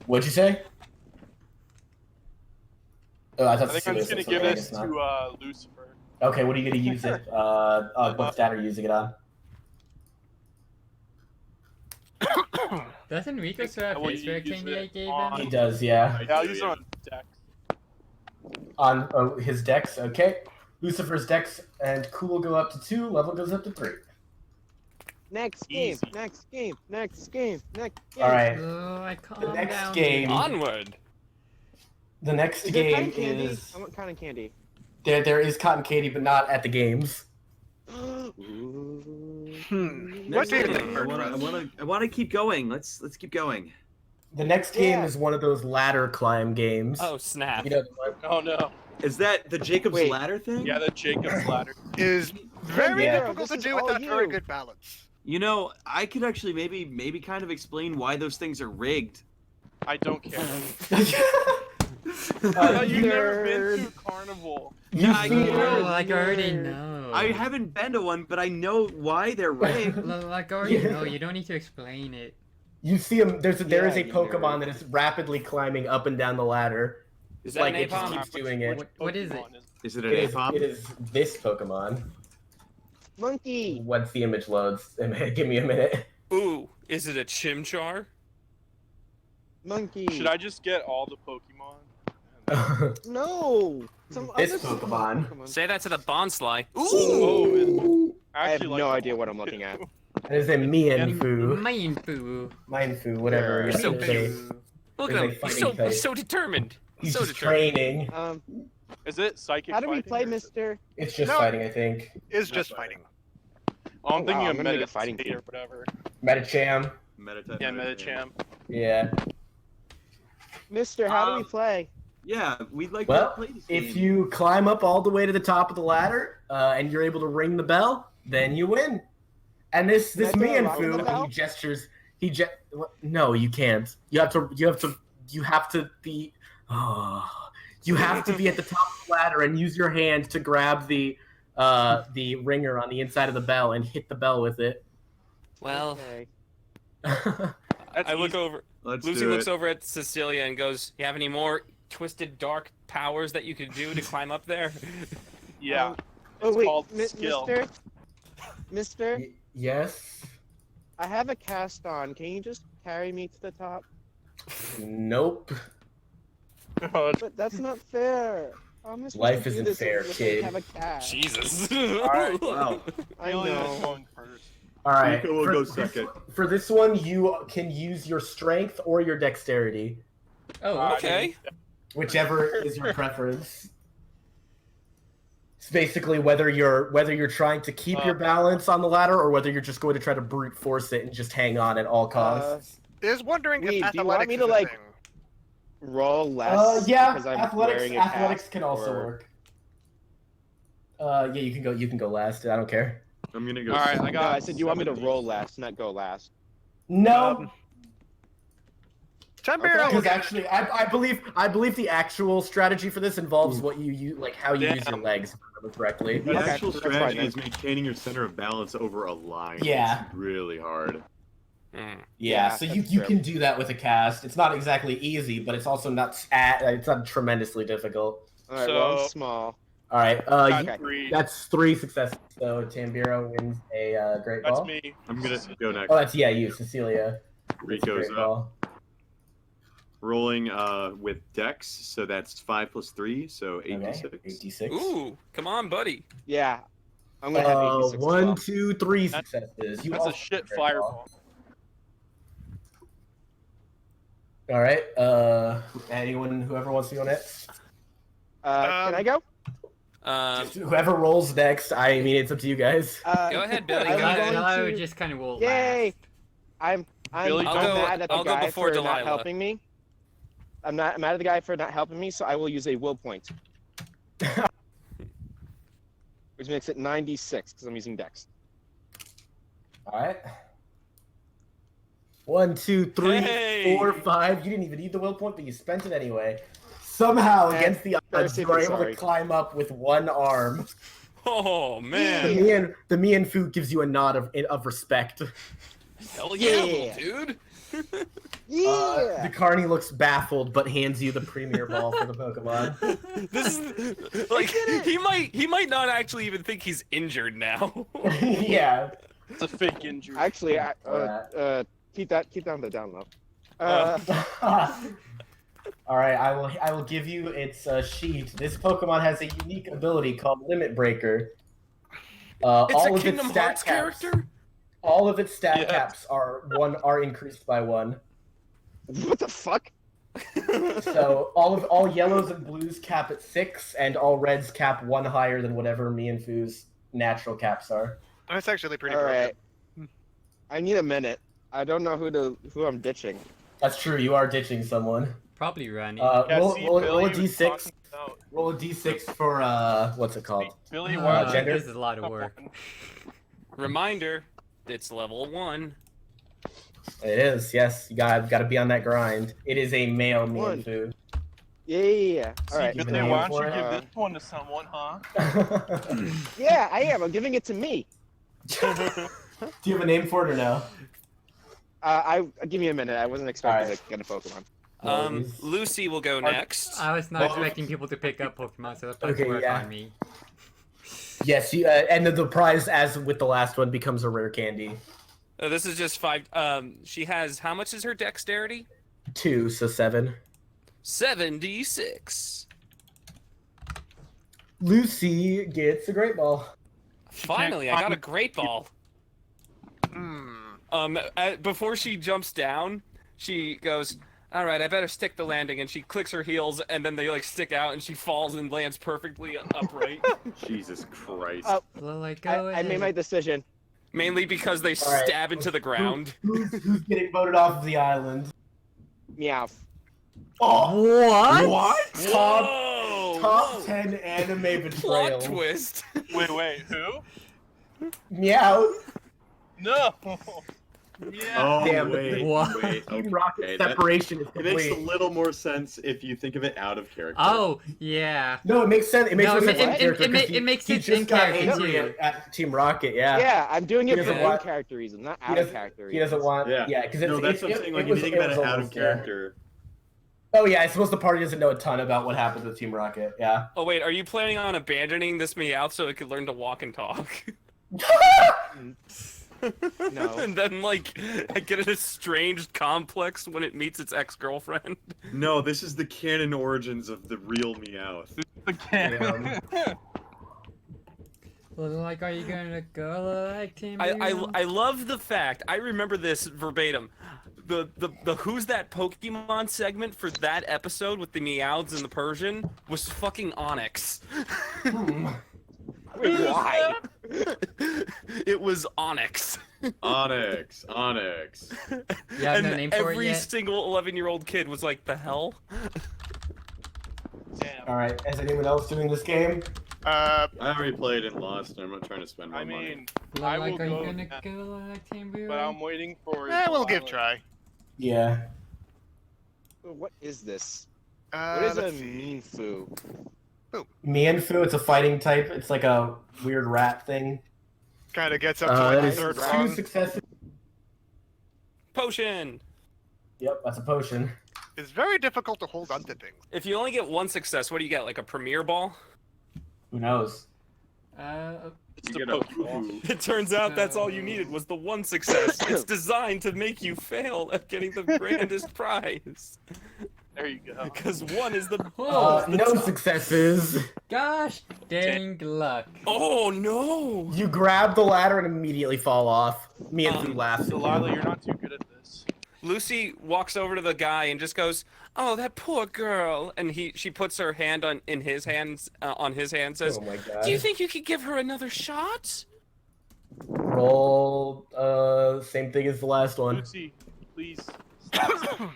Speaker 2: What'd you say? Oh, I
Speaker 6: I
Speaker 2: thought
Speaker 6: think I'm
Speaker 2: Cecilia
Speaker 6: just gonna
Speaker 2: said
Speaker 6: give
Speaker 2: something, I
Speaker 6: this
Speaker 2: guess not.
Speaker 6: to Lucifer.
Speaker 2: Okay, what are you gonna use it? What stat are you using it on?
Speaker 1: Doesn't Rico still have
Speaker 6: Will
Speaker 1: his
Speaker 6: you
Speaker 1: rare
Speaker 6: use
Speaker 1: candy
Speaker 6: it
Speaker 1: I gave
Speaker 6: on-
Speaker 2: He
Speaker 1: him?
Speaker 2: does, yeah.
Speaker 6: Yeah, I'll use it on deck.
Speaker 2: On his dex, okay. Lucifer's dex and cool will go up to 2, level goes up to 3.
Speaker 3: next game,
Speaker 6: Easy.
Speaker 3: next game, next game, next game.
Speaker 2: Alright,
Speaker 1: Oh, I
Speaker 2: the
Speaker 1: calm
Speaker 2: next
Speaker 1: down.
Speaker 2: game.
Speaker 4: Onward.
Speaker 2: The next
Speaker 3: Is there cotton
Speaker 2: game
Speaker 3: candy?
Speaker 2: is
Speaker 3: I want cotton candy.
Speaker 2: there is cotton candy, but not at the games.
Speaker 7: What do you think,
Speaker 5: I want to keep going. Let's keep going.
Speaker 2: The next game
Speaker 3: Yeah.
Speaker 2: is one of those ladder climb games.
Speaker 4: Oh snap.
Speaker 2: You know,
Speaker 6: Oh no.
Speaker 5: Is that the Jacob's
Speaker 3: Wait.
Speaker 5: ladder thing?
Speaker 6: Yeah, the Jacob's ladder.
Speaker 7: Is very
Speaker 2: Yeah.
Speaker 7: difficult to
Speaker 3: This
Speaker 7: do
Speaker 3: is all
Speaker 7: without very
Speaker 3: you.
Speaker 7: good balance.
Speaker 5: You know, I could actually maybe kind of explain why those things are rigged.
Speaker 6: I don't care.
Speaker 2: you-
Speaker 6: You've never been to a carnival.
Speaker 5: Yeah, I
Speaker 2: see-
Speaker 5: know.
Speaker 1: Oh, like I already know.
Speaker 5: I haven't been to one, but I know why they're rigged.
Speaker 1: Like I already
Speaker 2: Yeah.
Speaker 1: know. You don't need to explain it.
Speaker 2: You see him. There is a
Speaker 3: Yeah, you
Speaker 2: Pokemon
Speaker 3: nerd.
Speaker 2: that is rapidly climbing up and down the ladder.
Speaker 4: Is that
Speaker 2: Like
Speaker 4: an
Speaker 2: it just
Speaker 4: napalm?
Speaker 2: keeps doing it.
Speaker 1: What is it?
Speaker 6: Pokemon
Speaker 5: Is it an
Speaker 2: It is,
Speaker 5: napalm?
Speaker 2: it is this Pokemon.
Speaker 3: Monkey.
Speaker 2: Once the image loads, give me a minute.
Speaker 4: Ooh, is it a Chimchar?
Speaker 3: Monkey.
Speaker 6: Should I just get all the Pokemon?
Speaker 3: No. Some
Speaker 2: This
Speaker 3: other
Speaker 2: Pokemon.
Speaker 4: Say that to the Bonsly. Ooh.
Speaker 6: Oh,
Speaker 3: I have
Speaker 6: actually like
Speaker 3: no
Speaker 6: that
Speaker 3: idea
Speaker 6: one
Speaker 3: what I'm looking
Speaker 6: too.
Speaker 3: at.
Speaker 2: It is a Mienfoo.
Speaker 1: Mienfoo.
Speaker 2: Mienfoo, whatever.
Speaker 3: Yeah.
Speaker 2: It's
Speaker 4: So
Speaker 2: a
Speaker 4: big.
Speaker 2: face.
Speaker 4: Look
Speaker 2: It's
Speaker 4: at
Speaker 2: a
Speaker 4: him. He's
Speaker 2: fighting
Speaker 4: so
Speaker 2: face.
Speaker 4: so determined.
Speaker 2: He's
Speaker 4: so
Speaker 2: just
Speaker 4: determined.
Speaker 2: training.
Speaker 6: Is it psychic?
Speaker 3: How do we
Speaker 6: fighting,
Speaker 3: play,
Speaker 6: or is it-
Speaker 3: Mister?
Speaker 2: It's just
Speaker 7: No.
Speaker 2: fighting, I think.
Speaker 7: Is just fighting.
Speaker 6: Oh, I'm
Speaker 3: Oh,
Speaker 6: thinking
Speaker 3: wow,
Speaker 6: of
Speaker 3: I'm gonna get fighting.
Speaker 6: Meditate or whatever.
Speaker 2: Metacham.
Speaker 6: Yeah, Medicham.
Speaker 2: Yeah.
Speaker 3: Mister, how do we play?
Speaker 5: Yeah, we'd like
Speaker 2: Well,
Speaker 5: to play this
Speaker 2: if
Speaker 5: game.
Speaker 2: you climb up all the way to the top of the ladder and you're able to ring the bell, then you win. And this
Speaker 3: Can I throw a rock in the
Speaker 2: Mienfoo,
Speaker 3: bell?
Speaker 2: he gestures. No, you can't. You have to be. Oh, you have to be at the top of the ladder and use your hand to grab the ringer on the inside of the bell and hit the bell with it.
Speaker 4: Well,
Speaker 3: Okay.
Speaker 6: That's
Speaker 4: I look
Speaker 6: easy.
Speaker 4: over.
Speaker 5: Let's
Speaker 4: Lucy
Speaker 5: do
Speaker 4: looks
Speaker 5: it.
Speaker 4: over at Cecilia and goes, "You have any more twisted dark powers that you could do to climb up there?"
Speaker 6: Yeah.
Speaker 3: Oh
Speaker 6: It's
Speaker 3: wait,
Speaker 6: called skill.
Speaker 3: Mister,
Speaker 2: Yes.
Speaker 3: I have a cast on. Can you just carry me to the top?
Speaker 2: Nope.
Speaker 6: Oh,
Speaker 3: But that's not fair. How am I supposed
Speaker 2: Life
Speaker 3: to do
Speaker 2: isn't
Speaker 3: this
Speaker 2: fair,
Speaker 3: if I
Speaker 2: kid.
Speaker 3: have a cast?
Speaker 4: Jesus.
Speaker 2: right,
Speaker 5: Wow.
Speaker 3: I
Speaker 6: Alien is
Speaker 3: know.
Speaker 6: going first.
Speaker 2: All right.
Speaker 5: Rico will go second.
Speaker 2: For this one, you can use your strength or your dexterity,
Speaker 1: Oh,
Speaker 4: Okay.
Speaker 2: whichever is your preference. It's basically whether you're trying to keep your balance on the ladder or whether you're just going to try to brute force it and just hang on at all costs.
Speaker 7: Is wondering
Speaker 3: Wait,
Speaker 7: if
Speaker 3: do you want
Speaker 7: athletics
Speaker 3: me
Speaker 7: is
Speaker 3: to,
Speaker 7: a
Speaker 3: like,
Speaker 7: thing.
Speaker 3: Roll less
Speaker 2: Yeah,
Speaker 3: because I'm
Speaker 2: athletics
Speaker 3: wearing a
Speaker 2: athletics
Speaker 3: cast,
Speaker 2: can also
Speaker 3: or-
Speaker 2: work. Yeah, you can go last. I don't care.
Speaker 5: I'm gonna go.
Speaker 6: All right, I
Speaker 3: No,
Speaker 6: got.
Speaker 3: I said you want me to
Speaker 6: 70.
Speaker 3: roll less, not go last.
Speaker 2: No.
Speaker 7: Tam'Biro
Speaker 2: Because actually, I believe the actual strategy for this involves what you like how you use your legs, if I remember correctly.
Speaker 5: The
Speaker 3: Okay,
Speaker 5: actual
Speaker 3: that's fine
Speaker 5: strategy
Speaker 3: then.
Speaker 5: is maintaining your center of balance over a line.
Speaker 2: Yeah.
Speaker 5: It's really hard.
Speaker 2: Yeah,
Speaker 3: Yeah,
Speaker 2: so
Speaker 3: that's
Speaker 2: you
Speaker 3: true.
Speaker 2: can do that with a cast. It's not exactly easy, but it's also not it's not tremendously difficult.
Speaker 3: All right, well, I'm
Speaker 6: So-
Speaker 3: small.
Speaker 2: All right,
Speaker 3: Okay.
Speaker 2: that's 3 successes. So Tam'Biro wins a great
Speaker 6: That's
Speaker 2: ball.
Speaker 6: me.
Speaker 5: I'm gonna go next.
Speaker 2: Oh, that's you, Cecilia.
Speaker 5: Rico's
Speaker 2: Great
Speaker 5: up.
Speaker 2: ball.
Speaker 5: Rolling with Dex, so that's 5 plus 3, so 8d6.
Speaker 2: Okay, 86.
Speaker 4: Ooh, come on, buddy.
Speaker 3: Yeah, I'm gonna have 86 as
Speaker 2: 1,
Speaker 3: well.
Speaker 2: 2, 3
Speaker 6: That's-
Speaker 2: successes. You
Speaker 6: That's a
Speaker 2: also
Speaker 6: shit
Speaker 2: get a great ball.
Speaker 6: fireball.
Speaker 2: All right. Whoever wants to go next.
Speaker 3: Can I go?
Speaker 2: Whoever rolls next. I mean, it's up to you guys.
Speaker 4: Go ahead, Billy.
Speaker 3: I'm
Speaker 4: Go ahead.
Speaker 3: going
Speaker 1: I would
Speaker 3: to-
Speaker 1: just kind of will.
Speaker 3: Yay! I'm
Speaker 6: Billy,
Speaker 3: I'm
Speaker 6: I'll
Speaker 3: mad at the
Speaker 4: I'll go
Speaker 3: guy
Speaker 4: before
Speaker 3: for
Speaker 4: Delilah.
Speaker 3: not helping me. I'm mad at the guy for not helping me, so I will use a will point. Which makes it 96 because I'm using Dex.
Speaker 2: All right. 1, 2, 3,
Speaker 4: Hey!
Speaker 2: 4, 5. You didn't even need the will point, but you spent it anyway. Somehow,
Speaker 3: And
Speaker 2: against the odds,
Speaker 3: Thursday,
Speaker 2: you were able
Speaker 3: sorry.
Speaker 2: to climb up with one arm.
Speaker 4: Oh
Speaker 2: The
Speaker 4: man.
Speaker 2: Mienfoo gives you a nod of respect.
Speaker 4: Hell yeah,
Speaker 3: Yeah.
Speaker 4: dude.
Speaker 3: Yeah!
Speaker 2: The Carney looks baffled, but hands you the premier ball for the Pokemon.
Speaker 4: This is like he might not actually even think he's injured now.
Speaker 2: Yeah.
Speaker 6: It's a fake injury.
Speaker 3: Actually, keep that on the down low.
Speaker 2: All right, I will give you its sheet. This Pokemon has a unique ability called Limit Breaker.
Speaker 4: It's
Speaker 2: all
Speaker 4: a
Speaker 2: of
Speaker 4: Kingdom
Speaker 2: its stat
Speaker 4: Hearts
Speaker 2: caps,
Speaker 4: character.
Speaker 2: all of its stat
Speaker 6: Yeah.
Speaker 2: caps are increased by 1.
Speaker 3: What the fuck?
Speaker 2: So all yellows and blues cap at 6, and all reds cap 1 higher than whatever Mienfoo's natural caps are.
Speaker 7: That's actually pretty
Speaker 3: All
Speaker 7: broken.
Speaker 3: right. I need a minute. I don't know who I'm ditching.
Speaker 2: That's true. You are ditching someone.
Speaker 1: Probably Rani.
Speaker 6: Yeah,
Speaker 2: Roll,
Speaker 6: see,
Speaker 2: roll,
Speaker 6: Billy
Speaker 2: roll a
Speaker 6: was
Speaker 2: d6.
Speaker 6: talking about-
Speaker 2: Roll a d6 for what's it called?
Speaker 6: Billy,
Speaker 1: Oh,
Speaker 6: why
Speaker 2: gender?
Speaker 1: this is a lot of work.
Speaker 4: Reminder, it's level 1.
Speaker 2: It is. Yes, you gotta be on that grind. It is a male
Speaker 3: One.
Speaker 2: Mienfoo.
Speaker 3: Yeah. All right.
Speaker 2: Give
Speaker 6: Billy,
Speaker 2: me
Speaker 6: why
Speaker 2: one
Speaker 6: don't you
Speaker 2: for
Speaker 6: give
Speaker 3: it.
Speaker 6: this one to someone, huh?
Speaker 3: Yeah, I am. I'm giving it to me.
Speaker 2: Do you have a name for it or no?
Speaker 3: Give me a minute. I wasn't expecting
Speaker 2: Alright.
Speaker 3: to get a Pokemon.
Speaker 4: Lucy will go next.
Speaker 1: I was not
Speaker 2: Well-
Speaker 1: expecting people to pick up Pokemon, so that's
Speaker 2: Okay,
Speaker 1: work
Speaker 2: yeah.
Speaker 1: on me.
Speaker 2: Yes, you, and the prize, as with the last one, becomes a rare candy.
Speaker 4: This is just 5. She has, how much is her dexterity?
Speaker 2: 2, so 7.
Speaker 4: 7d6.
Speaker 2: Lucy gets a great ball.
Speaker 4: Finally, I got a great ball. Before she jumps down, she goes, "All right, I better stick the landing," and she clicks her heels, and then they like stick out, and she falls and lands perfectly upright.
Speaker 5: Jesus Christ.
Speaker 1: Well, like,
Speaker 3: I made my decision.
Speaker 4: Mainly because they
Speaker 2: All right.
Speaker 4: stab into the ground.
Speaker 2: Who's getting voted off of the island?
Speaker 3: Meow.
Speaker 2: Oh,
Speaker 1: What?
Speaker 2: Top,
Speaker 4: Whoa!
Speaker 2: top 10 anime betrayal.
Speaker 4: Plot twist.
Speaker 6: Wait, who?
Speaker 2: Meow.
Speaker 6: No! Yeah.
Speaker 5: Oh,
Speaker 2: Damn.
Speaker 5: wait,
Speaker 1: What?
Speaker 5: wait.
Speaker 2: Team Rocket
Speaker 5: okay, that-
Speaker 2: separation is
Speaker 5: It makes a
Speaker 2: complete.
Speaker 5: little more sense if you think of it out of character.
Speaker 1: Oh, yeah.
Speaker 2: No, it makes sense. It makes
Speaker 1: No,
Speaker 2: more
Speaker 1: it-
Speaker 2: sense in
Speaker 1: it-
Speaker 2: character
Speaker 1: it ma-
Speaker 2: 'cause
Speaker 1: it makes
Speaker 2: he
Speaker 1: sense
Speaker 2: just
Speaker 1: in
Speaker 2: got
Speaker 1: character,
Speaker 2: angry
Speaker 1: too.
Speaker 2: at Team Rocket. Yeah.
Speaker 3: Yeah, I'm doing
Speaker 2: He
Speaker 3: it for
Speaker 2: doesn't want-
Speaker 3: in-character reasons, not
Speaker 2: He
Speaker 3: out-of-character
Speaker 2: He doesn't
Speaker 3: reasons.
Speaker 2: want.
Speaker 5: Yeah.
Speaker 2: Yeah, because
Speaker 5: No, that's what I'm saying. Like, if you think about it out of character.
Speaker 2: Oh yeah, I suppose the party doesn't know a ton about what happened with Team Rocket. Yeah.
Speaker 4: Oh wait, are you planning on abandoning this Meowth so it could learn to walk and talk?
Speaker 3: No.
Speaker 4: And then like get an estranged complex when it meets its ex-girlfriend.
Speaker 5: No, this is the canon origins of the real Meowth.
Speaker 6: Again.
Speaker 1: Well, like, are you gonna go like Team?
Speaker 4: I love the fact, I remember this verbatim. The Who's That Pokemon segment for that episode with the Meowths and the Persian was fucking Onyx.
Speaker 3: Wait, why?
Speaker 4: It was Onyx.
Speaker 5: Onyx.
Speaker 1: You have
Speaker 4: And
Speaker 1: no name for it
Speaker 4: every
Speaker 1: yet?
Speaker 4: single 11-year-old kid was like, the hell?
Speaker 6: Damn.
Speaker 2: All right. Is anyone else doing this game?
Speaker 5: I already played and lost, and I'm not trying to spend my
Speaker 6: I
Speaker 5: money.
Speaker 6: mean,
Speaker 1: Well,
Speaker 6: I
Speaker 1: like,
Speaker 6: will
Speaker 1: are you
Speaker 6: go
Speaker 1: gonna
Speaker 6: next.
Speaker 1: go, like, Team?
Speaker 6: but I'm waiting for.
Speaker 7: We'll give
Speaker 6: Delilah.
Speaker 7: try.
Speaker 2: Yeah.
Speaker 3: What is this? What is a
Speaker 7: Let's see.
Speaker 3: Mienfoo?
Speaker 2: Mienfoo, it's a fighting type. It's like a weird rat thing.
Speaker 7: Kind of gets up to
Speaker 2: That
Speaker 7: like the
Speaker 2: is
Speaker 7: third
Speaker 2: 2
Speaker 7: round.
Speaker 2: successes.
Speaker 4: Potion.
Speaker 2: Yep, that's a potion.
Speaker 7: It's very difficult to hold onto things.
Speaker 4: If you only get 1 success, what do you get? Like a premier ball?
Speaker 2: Who knows?
Speaker 6: It's
Speaker 5: You
Speaker 6: the
Speaker 5: get a
Speaker 6: Pokeroll.
Speaker 4: It turns out that's all you needed was the 1 success. It's designed to make you fail at getting the grandest prize.
Speaker 6: There you go.
Speaker 4: Because 1 is the
Speaker 2: No successes.
Speaker 1: Gosh dang luck.
Speaker 4: Oh no!
Speaker 2: You grab the ladder and immediately fall off. Mienfoo laughs at you.
Speaker 6: Delilah, you're not too good at this.
Speaker 4: Lucy walks over to the guy and just goes, "Oh, that poor girl." And she puts her hand on his hands on his hand, says,
Speaker 2: Oh my god.
Speaker 4: "Do you think you could give her another shot?"
Speaker 2: Roll same thing as the last one.
Speaker 6: Lucy, please. Stop.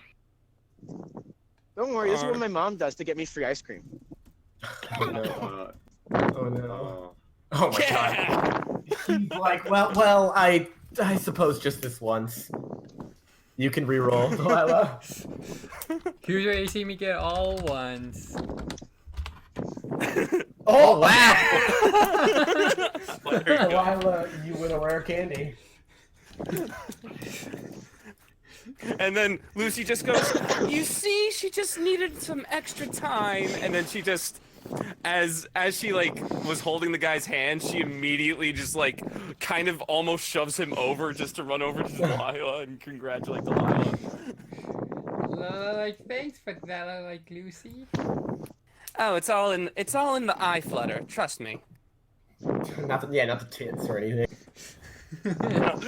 Speaker 3: Don't worry, this is what my mom does to get me free ice cream.
Speaker 2: Oh no. Oh no. Oh my
Speaker 4: Yeah!
Speaker 2: god. He's like, well, I suppose just this once. You can re-roll, Delilah.
Speaker 1: Here's where you see me get all ones.
Speaker 2: Oh wow!
Speaker 4: There you go.
Speaker 2: Delilah, you win a rare candy.
Speaker 4: And then Lucy just goes, "You see, she just needed some extra time." And then she just, as she like was holding the guy's hand, she immediately just like kind of almost shoves him over just to run over to Delilah and congratulate Delilah.
Speaker 1: Like, thanks for that, like Lucy.
Speaker 4: Oh, it's all in the eye flutter. Trust me.
Speaker 2: Not the tits or anything.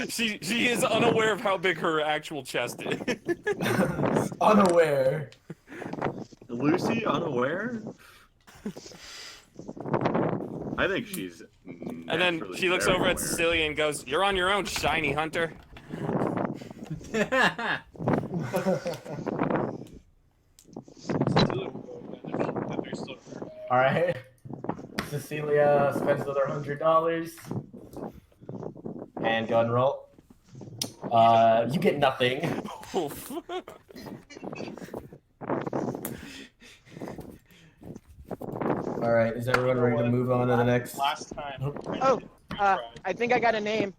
Speaker 4: She is unaware of how big her actual chest is.
Speaker 2: Unaware.
Speaker 5: Lucy, unaware? I think she's.
Speaker 4: And then
Speaker 5: naturally
Speaker 4: she looks
Speaker 5: very
Speaker 4: over at
Speaker 5: aware.
Speaker 4: Cecilia and goes, "You're on your own, shiny hunter."
Speaker 6: Still if you're still there.
Speaker 2: All right. Cecilia spends another $100. And go ahead and roll. You get nothing.
Speaker 4: Oof.
Speaker 2: All right. Is everyone ready to move on to the next?
Speaker 6: Last time.
Speaker 3: Oh, I think I got a name.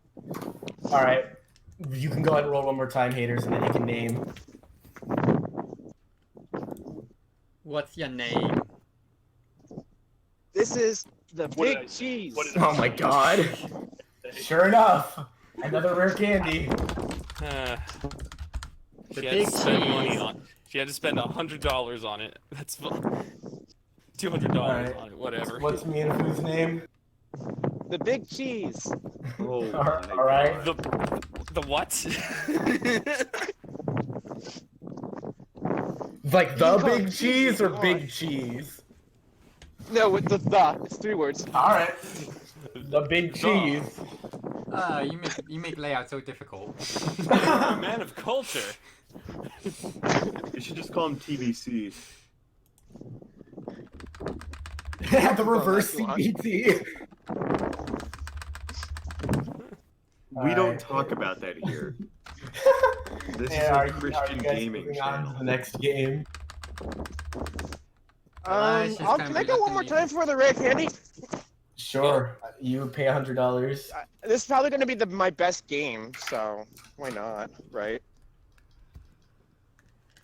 Speaker 2: All right. You can go ahead and roll one more time, haters, and then you can name.
Speaker 1: What's your name?
Speaker 3: This is the
Speaker 6: What did I
Speaker 3: big
Speaker 6: say?
Speaker 3: cheese.
Speaker 6: What did I
Speaker 2: Oh my god. Sure enough. Another rare candy.
Speaker 1: The
Speaker 4: She had
Speaker 1: big
Speaker 4: to spend money
Speaker 1: cheese.
Speaker 4: on. She had to spend $100 on it. That's $200
Speaker 2: Alright.
Speaker 4: on it. Whatever.
Speaker 2: What's Mienfoo's name?
Speaker 3: The big cheese.
Speaker 5: Oh, my
Speaker 2: All right.
Speaker 5: God.
Speaker 4: The what?
Speaker 2: Like the
Speaker 3: You call
Speaker 2: big
Speaker 3: it
Speaker 2: cheese or
Speaker 3: cheese,
Speaker 2: big
Speaker 3: come
Speaker 2: cheese?
Speaker 3: No, with the. It's 3 words.
Speaker 2: All right. The big cheese.
Speaker 1: You make layout so difficult.
Speaker 4: A man of culture.
Speaker 5: You should just call him TBC.
Speaker 2: The reverse
Speaker 3: Oh, that's
Speaker 2: CBT.
Speaker 5: We don't
Speaker 2: Alright.
Speaker 5: talk about that here. This is
Speaker 2: Are
Speaker 5: a
Speaker 2: you
Speaker 5: Christian
Speaker 2: guys
Speaker 5: gaming
Speaker 2: moving on to
Speaker 5: channel.
Speaker 2: the next game?
Speaker 1: Elias just
Speaker 3: Can
Speaker 1: kinda
Speaker 3: I go one more
Speaker 1: reluctantly-
Speaker 3: time for the rare candy?
Speaker 2: Sure. You pay $100.
Speaker 3: This is probably going to be my best game, so why not, right?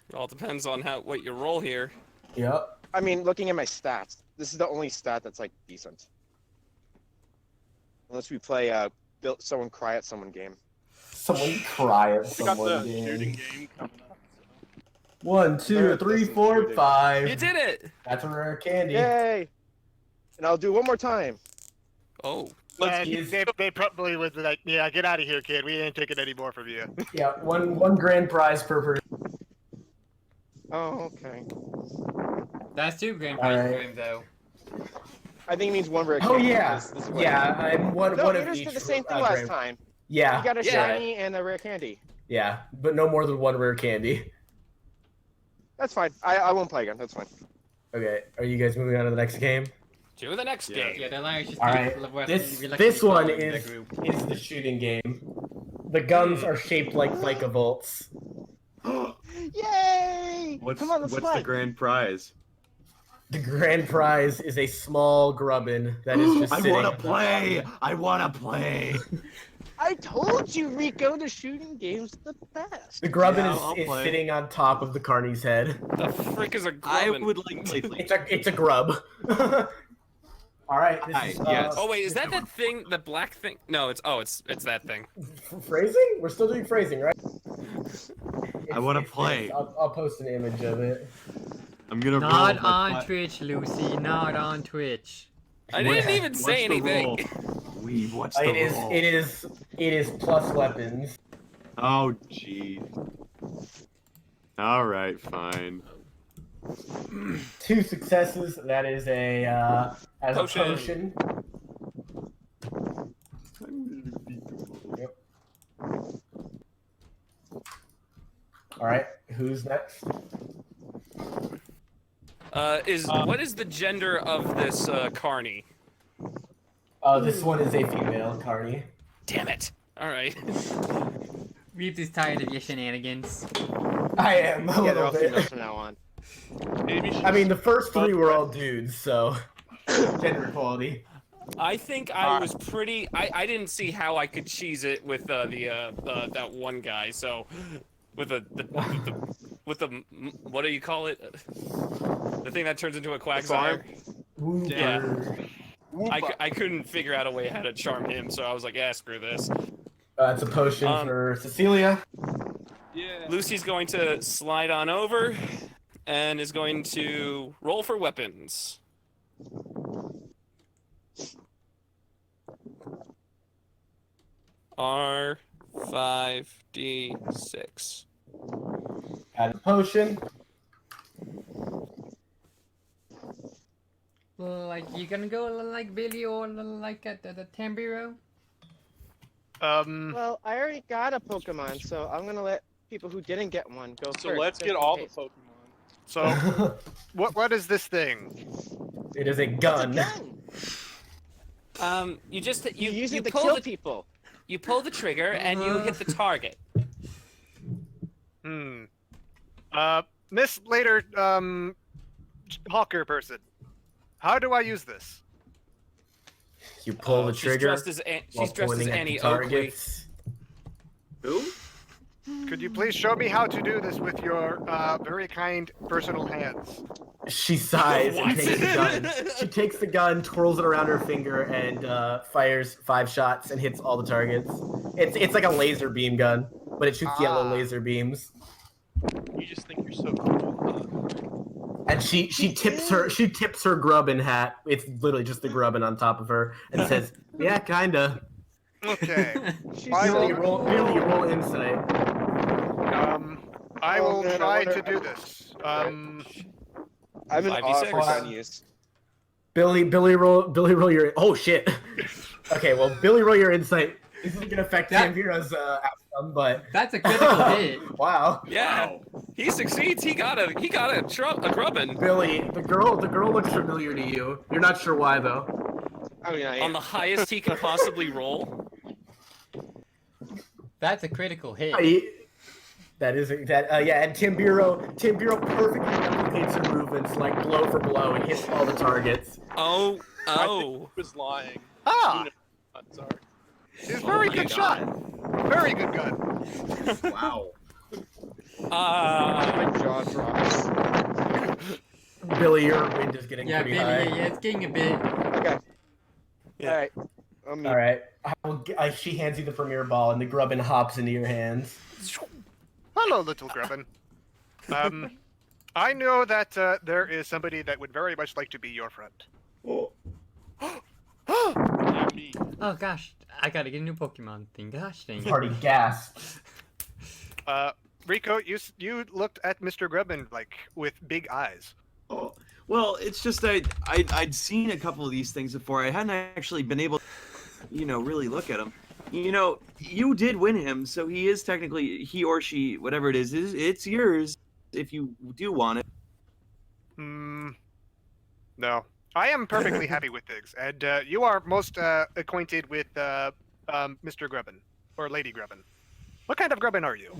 Speaker 4: It all depends on what you roll here.
Speaker 2: Yep.
Speaker 3: I mean, looking at my stats, this is the only stat that's like decent. Unless we play someone cry at someone game.
Speaker 2: Someone cry at
Speaker 6: We got
Speaker 2: someone.
Speaker 6: the shooting game coming up.
Speaker 2: 1, 2,
Speaker 3: Third
Speaker 2: 3,
Speaker 3: distance
Speaker 2: 4,
Speaker 3: shooting.
Speaker 2: 5.
Speaker 4: You did it!
Speaker 2: That's a rare candy.
Speaker 3: Yay! And I'll do one more time.
Speaker 4: Oh.
Speaker 7: They probably was like, yeah, get out of here, kid. We ain't taking any more from you.
Speaker 2: Yeah, one grand prize per person.
Speaker 3: Oh, okay.
Speaker 1: That's 2 grand prizes for
Speaker 2: Alright.
Speaker 1: him, though.
Speaker 3: I think it means one rare
Speaker 2: Oh
Speaker 3: candy.
Speaker 2: yeah,
Speaker 3: This is what-
Speaker 2: yeah. I'm one
Speaker 3: No,
Speaker 2: of
Speaker 3: haters
Speaker 2: each.
Speaker 3: did the same thing
Speaker 2: uh,
Speaker 3: last
Speaker 2: grand-
Speaker 3: time.
Speaker 2: Yeah,
Speaker 3: You got a
Speaker 4: Yeah.
Speaker 3: shiny and a rare candy.
Speaker 2: yeah, but no more than one rare candy.
Speaker 3: That's fine. I won't play again. That's fine.
Speaker 2: Okay, are you guys moving on to the next game?
Speaker 4: To the next
Speaker 5: Yeah.
Speaker 4: game.
Speaker 1: Yeah, the Lions just
Speaker 2: All right. This one is the shooting game. The guns are shaped like Volts.
Speaker 3: Yay!
Speaker 5: What's
Speaker 3: Come on, let's
Speaker 5: what's
Speaker 3: play.
Speaker 5: the grand prize?
Speaker 2: The grand prize is a small Grubbin that is just
Speaker 5: I
Speaker 2: sitting.
Speaker 5: wanna play! I wanna play!
Speaker 3: I told you, Rico, the shooting game's the best.
Speaker 2: The Grubbin
Speaker 5: Yeah, I'll
Speaker 2: is
Speaker 5: play.
Speaker 2: sitting on top of the Carney's head.
Speaker 4: The frick is a
Speaker 5: I
Speaker 4: Grubbin?
Speaker 5: would like to play.
Speaker 2: It's a grub. All right. This
Speaker 5: Hi,
Speaker 2: is,
Speaker 5: yes.
Speaker 4: Oh wait, is that thing? The black thing? No, it's that thing.
Speaker 2: Phrasing? We're still doing phrasing, right?
Speaker 5: I wanna
Speaker 2: It's-
Speaker 5: play.
Speaker 2: I'll post an image of it.
Speaker 5: I'm gonna roll
Speaker 1: Not
Speaker 5: with my
Speaker 1: on
Speaker 5: pla-
Speaker 1: Twitch, Lucy. Not on Twitch.
Speaker 4: I didn't even say
Speaker 5: What's the
Speaker 4: anything.
Speaker 5: roll? Weeb, what's the roll?
Speaker 2: It is plus weapons.
Speaker 5: Oh, jeez. Alright, fine.
Speaker 2: 2 successes. That is a
Speaker 4: Potion.
Speaker 2: potion. Yep. All right. Who's next?
Speaker 4: What is the gender of this Carney?
Speaker 2: This one is a female, Carney.
Speaker 4: Damn it! All right.
Speaker 1: Reeves is tired of your shenanigans.
Speaker 2: I am a
Speaker 3: Yeah, they're
Speaker 2: little
Speaker 3: all females
Speaker 2: bit.
Speaker 3: from now on.
Speaker 6: Maybe
Speaker 2: I mean, the first 3 were all dudes, so gender equality.
Speaker 4: I think I was pretty. I didn't see how I could cheese it with that one guy. So with the what do you call it? The thing that turns into a quagsire. Yeah. I couldn't figure out a way how to charm him, so I was like, yeah, screw this.
Speaker 2: It's a potion for Cecilia.
Speaker 6: Yeah.
Speaker 4: Lucy's going to slide on over and is going to roll for weapons. R5D6.
Speaker 2: Add a potion.
Speaker 1: Like, you gonna go like Billy or like at the Tam'Biro?
Speaker 3: Well, I already got a Pokemon, so I'm gonna let people who didn't get one go first.
Speaker 6: So let's
Speaker 3: just
Speaker 6: get
Speaker 3: in
Speaker 6: all the
Speaker 3: case.
Speaker 6: Pokemon.
Speaker 7: So, what is this thing?
Speaker 2: It is a
Speaker 3: It's a
Speaker 2: gun.
Speaker 3: gun.
Speaker 4: You just
Speaker 3: You use it to
Speaker 4: pull
Speaker 3: kill
Speaker 4: the
Speaker 3: people.
Speaker 4: you pull the trigger and you hit the target.
Speaker 7: Miss Later, Hawker person. How do I use this?
Speaker 2: You pull the
Speaker 4: She's
Speaker 2: trigger.
Speaker 4: dressed as
Speaker 2: while
Speaker 4: she's dressed as
Speaker 2: pointing at
Speaker 4: Annie
Speaker 2: the
Speaker 4: Oakley.
Speaker 2: targets.
Speaker 5: Who?
Speaker 7: Could you please show me how to do this with your very kind personal hands?
Speaker 2: She sighs and
Speaker 4: What?
Speaker 2: takes the gun. She takes the gun, twirls it around her finger, and fires 5 shots and hits all the targets. It's like a laser beam gun, but it shoots yellow laser beams.
Speaker 6: You just think you're so cool.
Speaker 2: And she tips her Grubbin hat. It's literally just the Grubbin on top of her, and says, "Yeah, kinda."
Speaker 7: Okay.
Speaker 3: She's
Speaker 7: I
Speaker 2: Billy,
Speaker 7: will,
Speaker 2: roll insight.
Speaker 7: I will
Speaker 3: man, I
Speaker 7: try
Speaker 3: wonder-
Speaker 7: to do this.
Speaker 3: I'm in
Speaker 4: 5d6.
Speaker 3: awe for gun use.
Speaker 2: Billy, roll your. Oh shit. Okay, well, Billy, roll your insight. This isn't gonna affect
Speaker 1: That-
Speaker 2: Tam'Biro's outcome, but
Speaker 1: That's a critical hit.
Speaker 2: wow.
Speaker 4: Yeah, he succeeds. He got a Grubbin
Speaker 2: Billy, the girl looks familiar to you. You're not sure why though.
Speaker 3: I mean, I
Speaker 4: on
Speaker 3: am.
Speaker 4: the highest he could possibly roll.
Speaker 1: That's a critical hit.
Speaker 2: That is yeah, and Tam'Biro perfectly replicates her movements like blow for blow and hits all the targets.
Speaker 4: Oh.
Speaker 6: I think he was lying.
Speaker 7: Ah,
Speaker 6: I'm sorry.
Speaker 7: it's
Speaker 4: Oh
Speaker 7: very
Speaker 4: my
Speaker 7: good
Speaker 4: God.
Speaker 7: shot. Very good gun.
Speaker 2: Wow.
Speaker 3: My jaw drops.
Speaker 2: Billy, your wind is getting
Speaker 1: Yeah,
Speaker 2: pretty
Speaker 1: Billy,
Speaker 2: high.
Speaker 1: yeah, it's getting a bit.
Speaker 3: Okay.
Speaker 4: Yeah.
Speaker 3: All right.
Speaker 2: All right. She hands you the premier ball, and the Grubbin hops into your hands.
Speaker 7: Hello, little Grubbin. I know that there is somebody that would very much like to be your friend.
Speaker 6: Yeah, me.
Speaker 1: Oh gosh, I gotta get a new Pokemon thing. Gosh dang it.
Speaker 2: Party gasps.
Speaker 7: Rico, you looked at Mr. Grubbin like with big eyes.
Speaker 5: Oh, well, it's just I'd seen a couple of these things before. I hadn't actually been able to, really look at them. You did win him, so he is technically, he or she, whatever it is, it's yours if you do want it.
Speaker 7: No. I am perfectly happy with things, and you are most acquainted with Mr. Grubbin, or Lady Grubbin. What kind of Grubbin are you?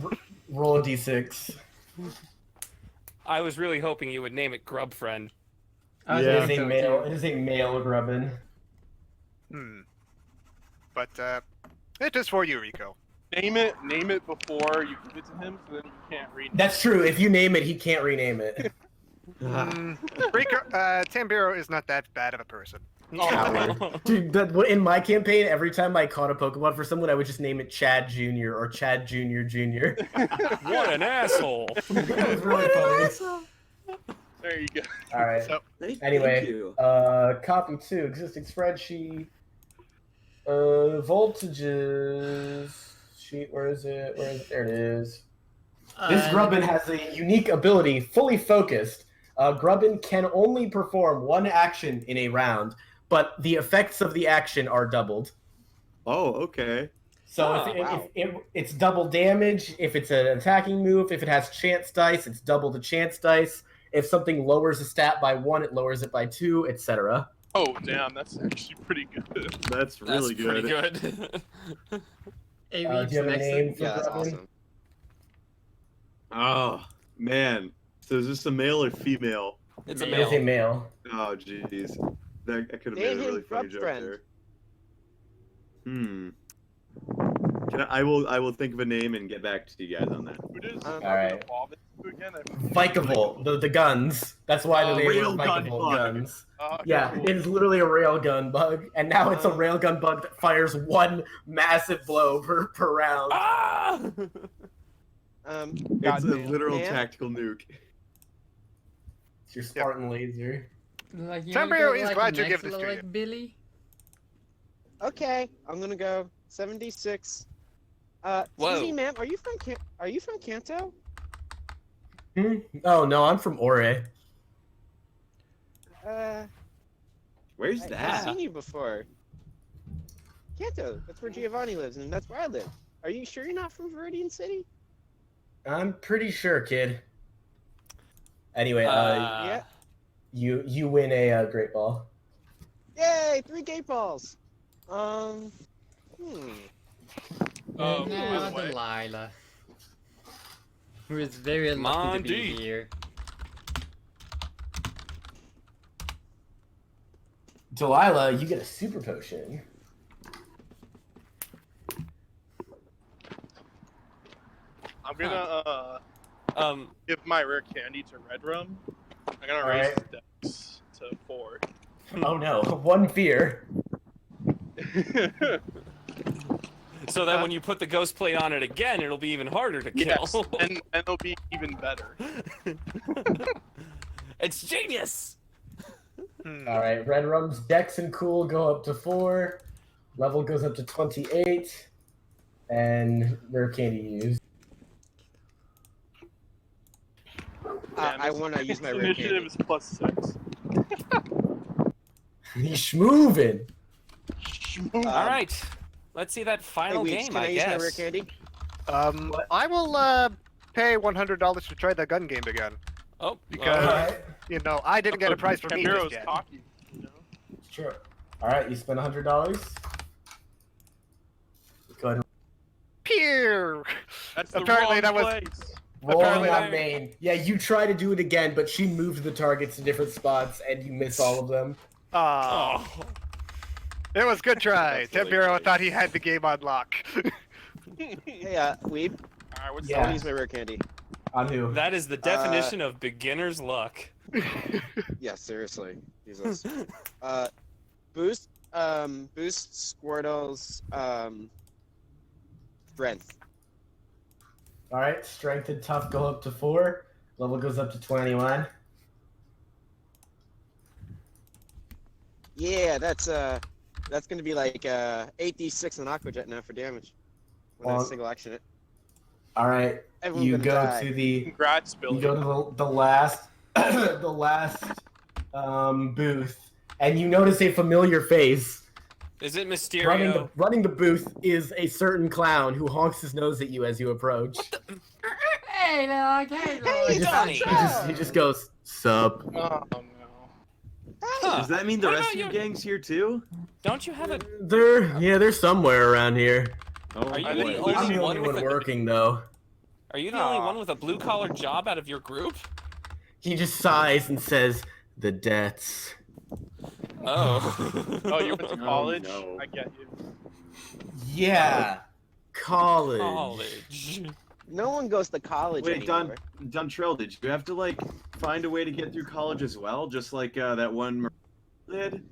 Speaker 2: Roll a d6.
Speaker 4: I was really hoping you would name it Grubfriend.
Speaker 1: I was
Speaker 2: It
Speaker 1: thinking
Speaker 2: is a
Speaker 1: so,
Speaker 2: male.
Speaker 1: too.
Speaker 2: It is a male Grubbin.
Speaker 7: But it is for you, Rico.
Speaker 6: Name it before you give it to him, so then you can't read.
Speaker 2: That's true. If you name it, he can't rename it.
Speaker 7: Rico, Tam'Biro is not that bad of a person.
Speaker 2: Coward. Dude, in my campaign, every time I caught a Pokemon for someone, I would just name it Chad Jr. or Chad Jr. Jr.
Speaker 4: What an asshole!
Speaker 2: That was really funny.
Speaker 6: There you go.
Speaker 2: All right.
Speaker 7: So,
Speaker 2: Anyway,
Speaker 5: Thank you.
Speaker 2: copy 2, existing spreadsheet. Voltages. Sheet, where is it? There it is. This Grubbin has a unique ability, fully focused. Grubbin can only perform one action in a round, but the effects of the action are doubled.
Speaker 5: Oh, okay.
Speaker 2: So
Speaker 3: wow.
Speaker 2: if it's double damage, if it's an attacking move, if it has chance dice, it's double the chance dice. If something lowers a stat by 1, it lowers it by 2, etc.
Speaker 6: Oh, damn, that's actually pretty good.
Speaker 5: That's really
Speaker 4: Pretty
Speaker 5: good.
Speaker 4: good.
Speaker 1: Hey,
Speaker 2: Do
Speaker 1: Reed,
Speaker 2: you have a
Speaker 1: next
Speaker 2: name for
Speaker 3: Yeah, that's
Speaker 2: Grubbin?
Speaker 3: awesome.
Speaker 5: Oh, man. So is this a male or female?
Speaker 4: It's a
Speaker 2: It is a
Speaker 4: male.
Speaker 2: male.
Speaker 5: Oh, jeez. I could have
Speaker 3: Name
Speaker 5: made a really
Speaker 3: him
Speaker 5: funny joke
Speaker 3: Grubfriend.
Speaker 5: there. I will think of a name and get back to you guys on that.
Speaker 6: Who does
Speaker 3: All
Speaker 2: right.
Speaker 6: evolve into again?
Speaker 2: Vikavolt, the guns. That's why the name is
Speaker 5: railgun
Speaker 2: Vikavolt
Speaker 5: bug.
Speaker 2: guns.
Speaker 6: Okay,
Speaker 2: Yeah,
Speaker 6: cool.
Speaker 2: it is literally a railgun bug, and now it's a railgun bug that fires one massive blow per round.
Speaker 4: Ah!
Speaker 5: It's a
Speaker 6: Goddamn.
Speaker 5: literal
Speaker 3: Man.
Speaker 5: tactical nuke.
Speaker 2: It's your Spartan laser.
Speaker 1: Like, you
Speaker 7: Tam'Biro
Speaker 1: wanna go,
Speaker 7: is
Speaker 1: like,
Speaker 7: glad to
Speaker 1: next
Speaker 7: give this
Speaker 1: level,
Speaker 7: to
Speaker 1: like
Speaker 7: you.
Speaker 1: Billy?
Speaker 3: Okay, I'm gonna go 76. Excuse
Speaker 4: Whoa.
Speaker 3: me, ma'am. Are you from Kanto?
Speaker 2: Oh no, I'm from Ore.
Speaker 5: Where's
Speaker 3: I've
Speaker 5: that?
Speaker 3: seen you before. Kanto. That's where Giovanni lives, and that's where I live. Are you sure you're not from Viridian City?
Speaker 2: I'm pretty sure, kid. Anyway,
Speaker 3: Yeah.
Speaker 2: you win a Great Ball.
Speaker 3: Yay! 3 gate balls.
Speaker 1: And
Speaker 6: by
Speaker 1: now
Speaker 6: the way-
Speaker 1: Delilah. Who is very
Speaker 4: Come
Speaker 1: lucky
Speaker 4: on,
Speaker 1: to be
Speaker 4: D.
Speaker 1: here.
Speaker 2: Delilah, you get a super potion.
Speaker 6: I'm gonna give my rare candy to Red Rum. I'm gonna raise
Speaker 2: Alright.
Speaker 6: his dex to 4.
Speaker 2: Oh no, one fear.
Speaker 4: So that when you put the ghost plate on it again, it'll be even harder to kill.
Speaker 6: Yes, and it'll be even better.
Speaker 4: It's genius.
Speaker 2: All right, Red Rum's Dex and Cool go up to 4. Level goes up to 28, and rare candy used.
Speaker 3: I want to use my rare
Speaker 6: Initiative
Speaker 3: candy.
Speaker 6: is +6.
Speaker 2: He's schmoovin'.
Speaker 4: All right, let's see that
Speaker 3: Hey,
Speaker 4: final
Speaker 3: Weeds,
Speaker 4: game.
Speaker 3: can I use my rare
Speaker 4: guess.
Speaker 3: candy?
Speaker 7: I will pay $100 to try the gun game again.
Speaker 4: Oh,
Speaker 7: Because-
Speaker 2: All right,
Speaker 7: You know, I didn't get a prize for me just
Speaker 6: Tam'Biro's
Speaker 7: yet.
Speaker 6: cocky. You know?
Speaker 2: sure. All right, you spend $100. Go ahead.
Speaker 7: Pew!
Speaker 6: That's the
Speaker 7: Apparently
Speaker 6: wrong
Speaker 7: that was-
Speaker 6: place.
Speaker 2: Rolling
Speaker 7: Apparently
Speaker 2: on
Speaker 7: that-
Speaker 2: main. Yeah, you try to do it again, but she moved the targets to different spots, and you miss all of them.
Speaker 7: Aw.
Speaker 4: Oh.
Speaker 7: It was a good try.
Speaker 4: That's really
Speaker 7: Tam'Biro
Speaker 4: great.
Speaker 7: thought he had the game on lock.
Speaker 3: Hey, Weeb,
Speaker 6: Alright, what's
Speaker 2: Yeah.
Speaker 3: I
Speaker 6: that?
Speaker 3: want to use my rare candy.
Speaker 2: On who?
Speaker 4: That is the definition of beginner's luck.
Speaker 3: Yeah, seriously. Jesus. Boost Squirtle's strength.
Speaker 2: All right, strength and tough go up to 4. Level goes up to 21.
Speaker 3: Yeah, that's gonna be like 8d6 on Aquajet now for damage. When I
Speaker 2: Well,
Speaker 3: single action it.
Speaker 2: All right,
Speaker 3: Everyone's
Speaker 2: you
Speaker 3: gonna
Speaker 2: go
Speaker 3: die.
Speaker 2: to the
Speaker 6: Congrats, Billy.
Speaker 2: you go to the last the last booth, and you notice a familiar face.
Speaker 4: Is it
Speaker 2: Running
Speaker 4: Mysterio?
Speaker 2: running the booth is a certain clown who honks his nose at you as you approach.
Speaker 1: Hey, dog, hey, dog.
Speaker 3: Hey, Johnny!
Speaker 2: He just goes, "Sup."
Speaker 6: Oh no.
Speaker 4: Huh.
Speaker 5: Does that mean the
Speaker 4: What
Speaker 5: rest
Speaker 4: about
Speaker 5: of your
Speaker 4: your-
Speaker 5: gang's here too?
Speaker 4: Don't you have a?
Speaker 2: They're somewhere around here.
Speaker 5: Oh,
Speaker 4: Are you
Speaker 5: boy.
Speaker 4: the
Speaker 2: I'm
Speaker 4: only
Speaker 2: the
Speaker 4: one
Speaker 2: only
Speaker 4: with
Speaker 2: one
Speaker 4: a-
Speaker 2: working though.
Speaker 4: Are you the only one with a blue-collar job out of your group?
Speaker 2: He just sighs and says, "The debts."
Speaker 4: Oh.
Speaker 6: Oh, you went to college?
Speaker 5: no.
Speaker 6: I get you.
Speaker 2: Yeah. College.
Speaker 4: College.
Speaker 3: No one goes to college
Speaker 5: Wait,
Speaker 3: anymore.
Speaker 5: Dontrell, did you have to like find a way to get through college as well, just like that one did?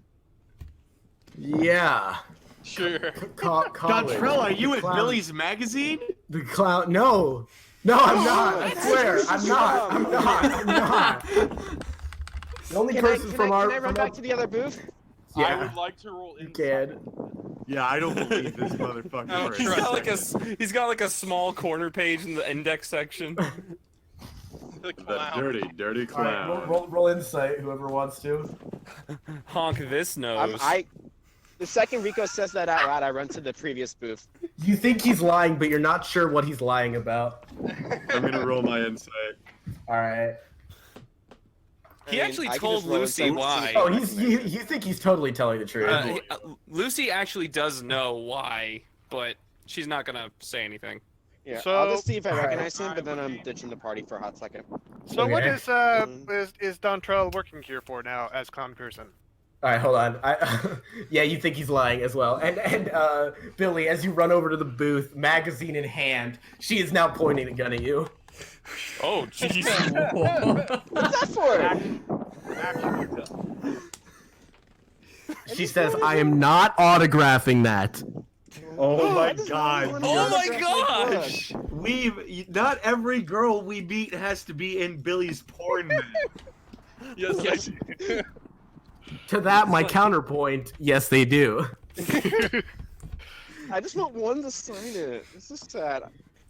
Speaker 2: Yeah.
Speaker 6: Sure.
Speaker 2: College.
Speaker 5: Dontrell, are you
Speaker 2: The
Speaker 5: at
Speaker 2: clown-
Speaker 5: Billy's magazine?
Speaker 2: The clown. No. No, I'm not. I swear, I'm not. I'm not. I'm not. The only person from our.
Speaker 3: Can I run back to the other booth?
Speaker 6: I
Speaker 2: Yeah.
Speaker 6: would like to roll
Speaker 2: You
Speaker 6: inside.
Speaker 2: can.
Speaker 5: Yeah, I don't believe this motherfucker.
Speaker 6: Oh,
Speaker 5: for a
Speaker 4: He's got
Speaker 5: second.
Speaker 4: like he's got like a small corner page in the index section.
Speaker 6: The
Speaker 5: That
Speaker 6: clown.
Speaker 5: dirty
Speaker 2: All right,
Speaker 5: clown.
Speaker 2: roll insight. Whoever wants to.
Speaker 4: Honk this nose.
Speaker 3: The second Rico says that out loud, I run to the previous booth.
Speaker 2: You think he's lying, but you're not sure what he's lying about.
Speaker 5: I'm gonna roll my insight.
Speaker 2: All right.
Speaker 4: He actually
Speaker 3: I can
Speaker 4: told
Speaker 3: just roll
Speaker 4: Lucy
Speaker 3: inside.
Speaker 4: why.
Speaker 2: Oh, you think he's totally telling the truth.
Speaker 4: Lucy actually does know why, but she's not gonna say anything.
Speaker 3: Yeah,
Speaker 6: So-
Speaker 3: I'll just see if I
Speaker 2: Alright.
Speaker 3: recognize him, but then I'm ditching the party for a hot second.
Speaker 7: So what
Speaker 2: Okay.
Speaker 7: is Dontrell working here for now as clown person?
Speaker 2: All right, hold on. Yeah, you think he's lying as well. And Billy, as you run over to the booth, magazine in hand, she is now pointing a gun at you.
Speaker 4: Oh, jeez.
Speaker 3: What's that for?
Speaker 2: She says, "I am not autographing that."
Speaker 5: Oh my
Speaker 3: Why does
Speaker 5: god.
Speaker 3: everyone
Speaker 4: Oh my
Speaker 3: autograph my book?
Speaker 4: gosh!
Speaker 5: Not every girl we meet has to be in Billy's porn.
Speaker 6: Yes.
Speaker 2: To that, my counterpoint, yes, they do.
Speaker 3: I just want one to sign it. This is sad.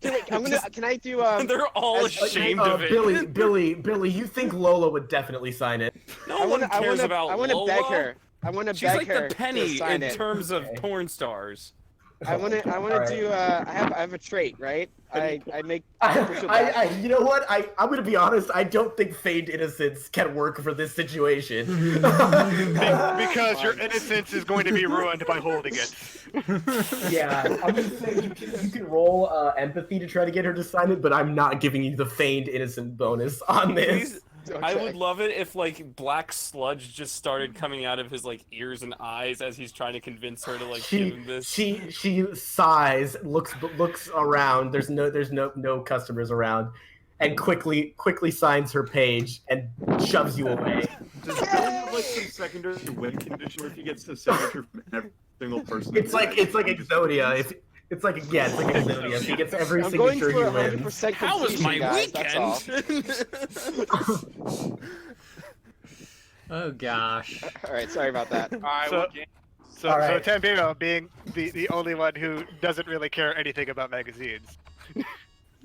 Speaker 3: Okay, wait, can I do
Speaker 4: They're all
Speaker 3: as-
Speaker 4: ashamed of it.
Speaker 2: Billy, you think Lola would definitely sign it.
Speaker 4: No one cares about
Speaker 3: I want to
Speaker 4: Lola.
Speaker 3: beg her. I want to
Speaker 4: She's
Speaker 3: beg
Speaker 4: like
Speaker 3: her
Speaker 4: the
Speaker 3: to
Speaker 4: penny
Speaker 3: sign
Speaker 4: in
Speaker 3: it.
Speaker 4: terms of
Speaker 2: Okay.
Speaker 4: porn stars.
Speaker 3: I want to
Speaker 2: Alright.
Speaker 3: do. I have a trait, right? I make. official back.
Speaker 2: You know what? I'm gonna be honest. I don't think feigned innocence can work for this situation.
Speaker 7: Because your innocence is going to be ruined by holding it.
Speaker 2: Yeah, I'm gonna say you can roll empathy to try to get her to sign it, but I'm not giving you the feigned innocent bonus on this.
Speaker 4: Please, I would love it if like black sludge just started coming out of his like ears and eyes as he's trying to convince her to like give him this.
Speaker 2: She sighs, looks around. There's no customers around, and quickly signs her page and shoves you away.
Speaker 5: Does Billy have like some secondary win condition where if he gets the signature from every single person?
Speaker 2: It's like Exodia. It's like Exodia. If he gets every
Speaker 3: I'm going
Speaker 2: signature,
Speaker 3: for
Speaker 2: he wins.
Speaker 3: 100%
Speaker 4: How was
Speaker 3: completion,
Speaker 4: my
Speaker 3: guys, that's all.
Speaker 4: weekend?
Speaker 1: Oh gosh.
Speaker 3: All right, sorry about that.
Speaker 6: Alright,
Speaker 7: So-
Speaker 6: what game?
Speaker 7: So
Speaker 2: Alright.
Speaker 7: Tam'Biro being the only one who doesn't really care anything about magazines.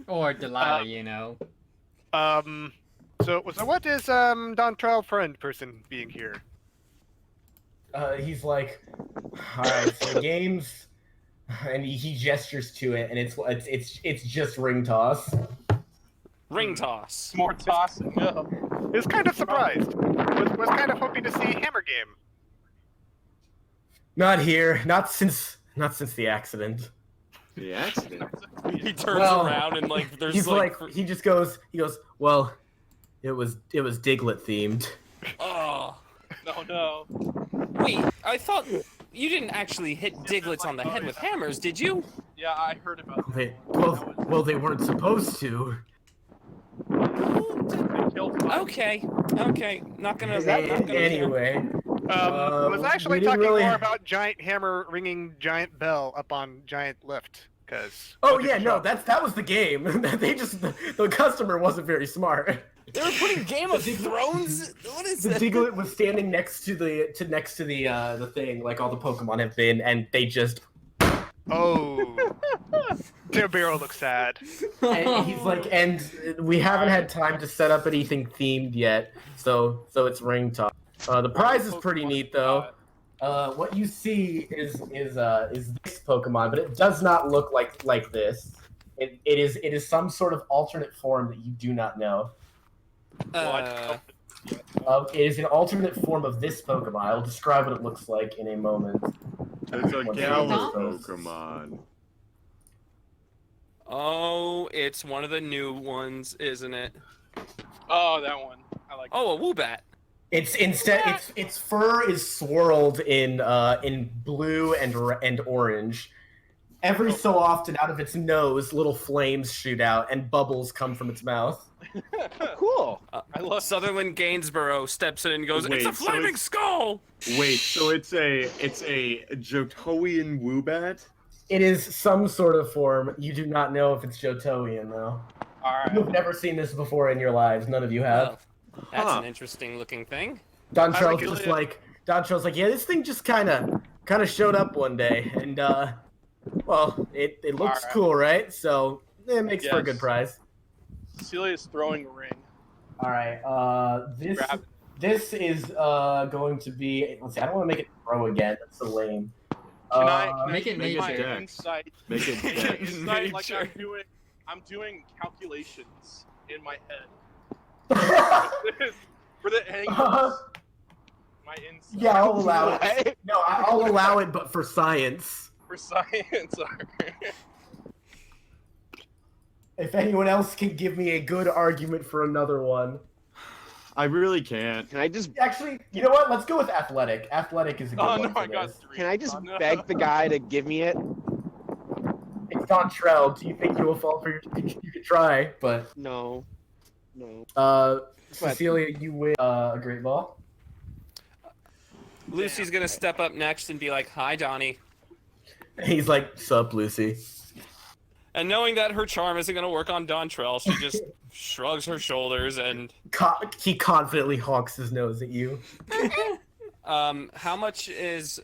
Speaker 1: Or Delilah, you know.
Speaker 7: So what is Dontrell friend person being here?
Speaker 2: He's like, all right, so games, and he gestures to it, and it's just ring toss.
Speaker 4: Ring toss.
Speaker 6: More tossing. No.
Speaker 7: He was kind of surprised. Was kind of hoping to see Hammer Game.
Speaker 2: Not here, not since the accident.
Speaker 5: The accident.
Speaker 4: He turns
Speaker 2: Well,
Speaker 4: around and like there's
Speaker 2: He's
Speaker 4: like,
Speaker 2: he goes, well, it was Diglett themed.
Speaker 4: oh.
Speaker 6: No.
Speaker 4: Wait, I thought you didn't actually hit Diglets on the head with hammers, did you?
Speaker 6: Yeah, I heard about
Speaker 2: Well, they weren't supposed to.
Speaker 6: They killed him.
Speaker 4: Okay, not gonna.
Speaker 2: Anyway,
Speaker 7: Was actually
Speaker 2: we didn't
Speaker 7: talking
Speaker 2: really-
Speaker 7: more about giant hammer ringing giant bell up on giant lift. Cause
Speaker 2: oh yeah, no, that was the game. They just the customer wasn't very smart.
Speaker 4: They were putting Game of Thrones. What is
Speaker 2: The
Speaker 4: that?
Speaker 2: Diglett was standing next to the thing, like all the Pokemon have been, and they just.
Speaker 7: oh, Tam'Biro looks sad.
Speaker 2: And he's like, and we haven't had time to set up anything themed yet, so it's ring toss. The prize is pretty neat though. What you see is this Pokemon, but it does not look like this. It is some sort of alternate form that you do not know. It is an alternate form of this Pokemon. I'll describe what it looks like in a moment.
Speaker 5: It's a
Speaker 2: What's
Speaker 5: Galar
Speaker 2: that?
Speaker 5: Pokemon.
Speaker 4: Oh, it's one of the new ones, isn't it?
Speaker 6: Oh, that one. I like.
Speaker 4: Oh, a Woobat.
Speaker 2: Its fur is swirled in blue and orange. Every so often, out of its nose, little flames shoot out and bubbles come from its mouth.
Speaker 3: Cool.
Speaker 6: I love.
Speaker 4: Sutherland Gainsborough steps in and goes,
Speaker 5: Wait,
Speaker 4: "It's a
Speaker 5: so
Speaker 4: flaming
Speaker 5: it's-
Speaker 4: skull!"
Speaker 5: Wait, so it's a Johtoian Woobat?
Speaker 2: It is some sort of form. You do not know if it's Johtoian, though.
Speaker 6: All right.
Speaker 2: You've never seen this before in your lives. None of you have.
Speaker 4: Well, that's
Speaker 5: Huh.
Speaker 4: an interesting looking thing.
Speaker 2: Dontrell's
Speaker 6: like
Speaker 2: just
Speaker 6: it.
Speaker 2: like Dontrell's like, yeah, this thing just kind of showed up one day, and well, it looks
Speaker 6: Alright.
Speaker 2: cool, right? So it makes for a good
Speaker 6: Yes.
Speaker 2: prize.
Speaker 6: Cecilia's throwing a ring.
Speaker 2: All right,
Speaker 6: Grab
Speaker 2: this is going to be. Let's see, I don't want to make it throw again. That's so lame.
Speaker 6: Can I
Speaker 1: make it
Speaker 6: use my
Speaker 1: nature.
Speaker 6: insight?
Speaker 5: Make it
Speaker 6: Make it
Speaker 5: dex.
Speaker 6: insight like
Speaker 4: Nature.
Speaker 6: I'm doing calculations in my head for the angles. My insight.
Speaker 2: Yeah, I'll allow it.
Speaker 3: What?
Speaker 2: No, I'll allow it, but for science.
Speaker 6: For science.
Speaker 2: If anyone else can give me a good argument for another one.
Speaker 5: I really can't.
Speaker 3: Can I just
Speaker 2: Actually, you know what? Let's go with athletic. Athletic is a good
Speaker 6: Oh
Speaker 2: one
Speaker 6: no,
Speaker 2: for
Speaker 6: I got
Speaker 2: this.
Speaker 6: 3.
Speaker 3: can I just
Speaker 6: Oh, no.
Speaker 3: beg the guy to give me it?
Speaker 2: It's Dontrell. Do you think you will fall for your? You could try, but
Speaker 3: No. No.
Speaker 2: Cecilia, you win a great ball.
Speaker 4: Lucy's gonna step up next and be like, "Hi, Donnie."
Speaker 2: He's like, "Sup, Lucy?"
Speaker 4: And knowing that her charm isn't gonna work on Dontrell, she just shrugs her shoulders and
Speaker 2: He confidently honks his nose at you.
Speaker 4: how much is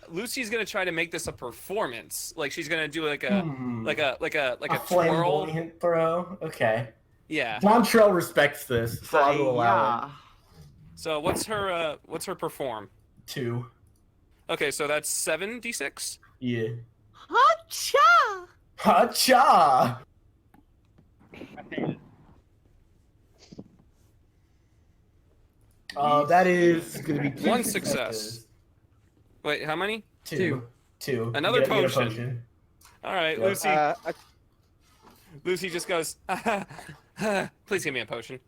Speaker 4: Lucy's gonna try to make this a performance? Like she's gonna do like a
Speaker 2: A
Speaker 4: twirl.
Speaker 2: flamboyant throw. Okay.
Speaker 4: Yeah.
Speaker 2: Dontrell respects this, so I will allow it.
Speaker 4: So what's her perform?
Speaker 2: 2.
Speaker 4: Okay, so that's 7d6.
Speaker 2: Yeah.
Speaker 8: Hacha!
Speaker 2: Hacha!
Speaker 6: I hate it.
Speaker 2: That is gonna be 2
Speaker 4: One
Speaker 2: successes.
Speaker 4: success. Wait, how many?
Speaker 2: 2.
Speaker 4: Another
Speaker 2: You get a
Speaker 4: potion. All right,
Speaker 2: Yeah.
Speaker 4: Lucy. Lucy just goes, "Please give me a potion."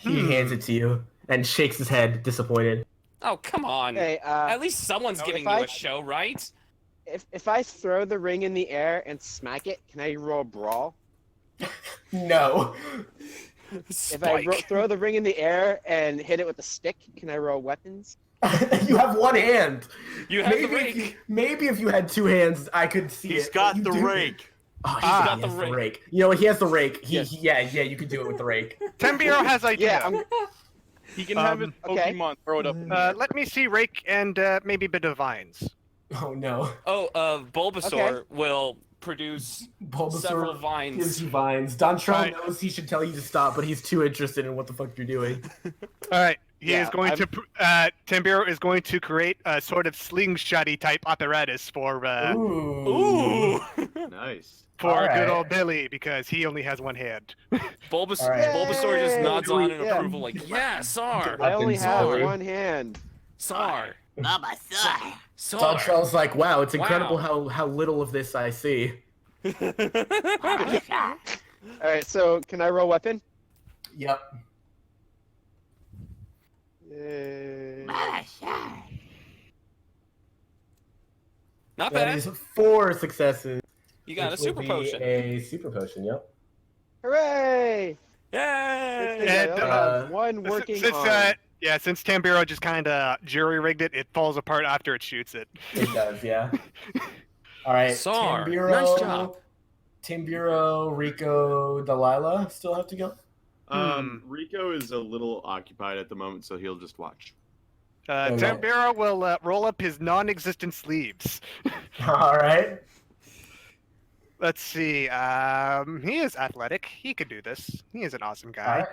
Speaker 2: He hands it to you and shakes his head, disappointed.
Speaker 4: Oh, come on.
Speaker 3: Hey,
Speaker 4: At least someone's
Speaker 6: no,
Speaker 4: giving
Speaker 3: if
Speaker 4: you
Speaker 3: I-
Speaker 4: a show, right?
Speaker 3: if I throw the ring in the air and smack it, can I roll brawl?
Speaker 2: No.
Speaker 3: If I throw the ring in the air and hit it with a stick, can I roll weapons?
Speaker 2: You have one hand.
Speaker 4: You have the
Speaker 2: Maybe if
Speaker 4: rake.
Speaker 2: maybe if you had 2 hands, I could see
Speaker 5: He's
Speaker 2: it.
Speaker 5: got
Speaker 2: but
Speaker 5: the
Speaker 2: you do-
Speaker 5: rake.
Speaker 2: Oh, he's
Speaker 4: got
Speaker 2: got
Speaker 4: the
Speaker 2: the
Speaker 4: rake.
Speaker 2: rake. You know what? He has the rake.
Speaker 3: Yes.
Speaker 2: Yeah, you could do it with the rake.
Speaker 7: Tam'Biro has idea.
Speaker 3: Yeah,
Speaker 6: He can have his
Speaker 3: okay.
Speaker 6: Pokemon throw it up in the air.
Speaker 7: Let me see rake and maybe a bit of vines.
Speaker 2: Oh no.
Speaker 4: Oh, Bulbasaur
Speaker 3: Okay.
Speaker 4: will produce
Speaker 2: Bulbasaur
Speaker 4: several
Speaker 2: gives
Speaker 4: vines.
Speaker 2: you vines. Dontrell
Speaker 7: Right.
Speaker 2: knows he should tell you to stop, but he's too interested in what the fuck you're doing.
Speaker 7: All right. He
Speaker 3: Yeah,
Speaker 7: is going to. Tam'Biro is going to create a sort of slingshotty type apparatus for
Speaker 2: Ooh.
Speaker 5: Nice.
Speaker 2: Alright.
Speaker 7: good old Billy because he only has one hand.
Speaker 4: Bulbasaur,
Speaker 2: All right.
Speaker 4: Bulbasaur just nods on in
Speaker 3: Yeah.
Speaker 4: approval, like, "Yeah, Sar,
Speaker 3: I only
Speaker 2: Weapons,
Speaker 3: have
Speaker 2: Billy.
Speaker 3: one hand.
Speaker 4: Sar,
Speaker 8: Mama, sorry.
Speaker 4: Sar."
Speaker 2: Dontrell's like, wow, it's incredible
Speaker 4: Wow.
Speaker 2: how little of this I see.
Speaker 3: All right, so can I roll weapon?
Speaker 2: Yep.
Speaker 8: Mama, sorry.
Speaker 4: Not
Speaker 2: That
Speaker 4: bad.
Speaker 2: is 4 successes.
Speaker 4: You got a
Speaker 2: which will
Speaker 4: super
Speaker 2: be
Speaker 4: potion.
Speaker 2: A super potion, yep.
Speaker 3: Hooray!
Speaker 4: Yay!
Speaker 7: And,
Speaker 3: I only have one working
Speaker 7: since
Speaker 3: arm.
Speaker 7: since Tam'Biro just kind of jury rigged it, it falls apart after it shoots it.
Speaker 2: It does, yeah. All right.
Speaker 4: Sar,
Speaker 2: Tam'Biro,
Speaker 4: nice job.
Speaker 2: Tam'Biro, Rico, Delilah still have to go.
Speaker 5: Rico is a little occupied at the moment, so he'll just watch.
Speaker 2: Okay.
Speaker 7: Tam'Biro will roll up his non-existent sleeves.
Speaker 2: All right.
Speaker 7: Let's see. He is athletic. He could do this. He is an awesome
Speaker 2: All
Speaker 7: guy.
Speaker 2: right.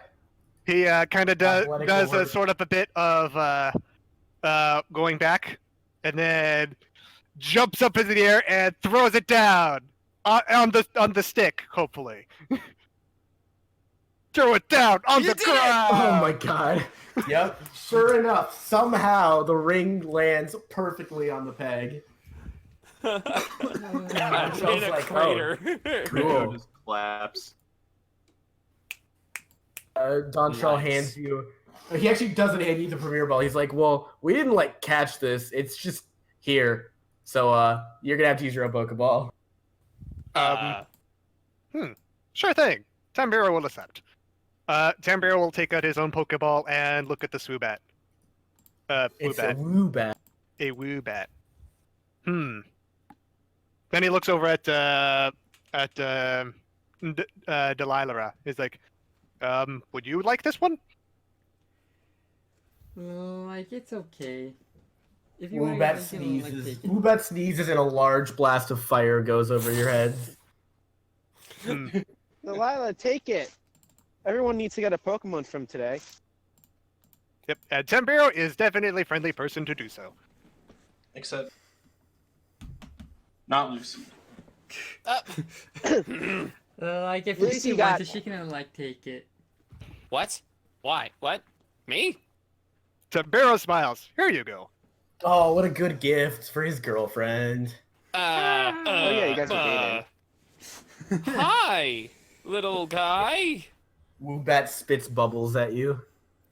Speaker 7: He kind of
Speaker 2: Athletic
Speaker 7: does
Speaker 2: will
Speaker 7: a
Speaker 2: work.
Speaker 7: sort of a bit of going back, and then jumps up into the air and throws it down on the stick. Hopefully, throw it down on
Speaker 4: You
Speaker 7: the
Speaker 4: did it!
Speaker 7: ground.
Speaker 2: Oh my god. Yep. Sure enough, somehow the ring lands perfectly on the peg.
Speaker 4: I'm
Speaker 2: Sounds
Speaker 4: in a
Speaker 2: like,
Speaker 4: crater.
Speaker 2: Cool.
Speaker 5: Just claps.
Speaker 2: Dontrell
Speaker 4: Nice.
Speaker 2: hands you. He actually doesn't hand you the premiere ball. He's like, "Well, we didn't like catch this. It's just here. So you're gonna have to use your own Pokeball."
Speaker 7: Sure thing. Tam'Biro will accept. Tam'Biro will take out his own Pokeball and look at the Swoobat.
Speaker 2: It's a
Speaker 7: Woobat.
Speaker 2: Woobat.
Speaker 7: A Woobat. Then he looks over at Delilah. He's like, would you like this one?
Speaker 1: Like, it's okay. If you
Speaker 2: Woobat
Speaker 1: like, take
Speaker 2: sneezes.
Speaker 1: it.
Speaker 2: Woobat sneezes and a large blast of fire goes over your head.
Speaker 3: Delilah, take it. Everyone needs to get a Pokemon from today.
Speaker 7: Yep, and Tam'Biro is definitely a friendly person to do so.
Speaker 9: Except not Lucy.
Speaker 1: Like, if
Speaker 3: Lucy
Speaker 1: Lucy
Speaker 3: got-
Speaker 1: wants it, she can, like, take it.
Speaker 4: What? Why? What? Me?
Speaker 7: Tam'Biro smiles. Here you go.
Speaker 2: Oh, what a good gift for his girlfriend.
Speaker 3: Oh yeah, you guys are dating.
Speaker 4: Hi, little guy.
Speaker 2: Woobat spits bubbles at you.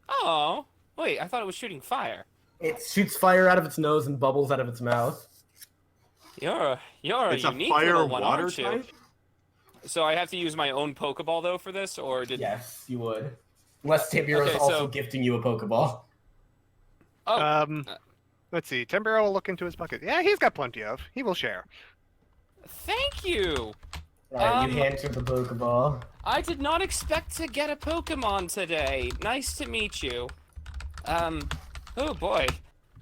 Speaker 4: Oh, wait, I thought it was shooting fire.
Speaker 2: It shoots fire out of its nose and bubbles out of its mouth.
Speaker 4: You're
Speaker 5: It's
Speaker 4: a
Speaker 5: a
Speaker 4: unique
Speaker 5: fire
Speaker 4: little one,
Speaker 5: water
Speaker 4: aren't you?
Speaker 5: type?
Speaker 4: So I have to use my own Pokeball though for this, or did?
Speaker 2: Yes, you would. Unless Tam'Biro's
Speaker 4: Okay,
Speaker 2: also
Speaker 4: so-
Speaker 2: gifting you a Pokeball.
Speaker 4: Oh,
Speaker 7: Let's see. Tam'Biro will look into his pocket. Yeah, he's got plenty of. He will share.
Speaker 4: thank you.
Speaker 2: Alright, you hand him the Pokeball.
Speaker 4: I did not expect to get a Pokemon today. Nice to meet you. Oh boy.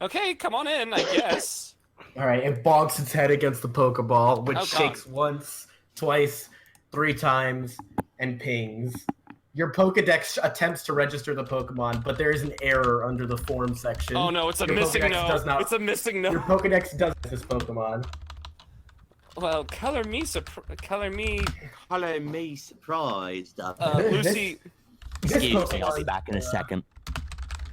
Speaker 4: Okay, come on in, I guess.
Speaker 2: Alright, it bonks its head against the Pokeball, which
Speaker 4: Oh, God.
Speaker 2: shakes once, twice, 3 times, and pings. Your Pokedex attempts to register the Pokemon, but there is an error under the form section.
Speaker 4: Oh no, it's a
Speaker 2: Your
Speaker 4: missing
Speaker 2: Pokedex
Speaker 4: no.
Speaker 2: does not-
Speaker 4: It's a missing no.
Speaker 2: Your Pokedex does this Pokemon.
Speaker 4: Well, color me
Speaker 5: Color me surprised.
Speaker 4: Lucy.
Speaker 2: This
Speaker 8: I'll be
Speaker 2: Pokemon-
Speaker 8: back in a second.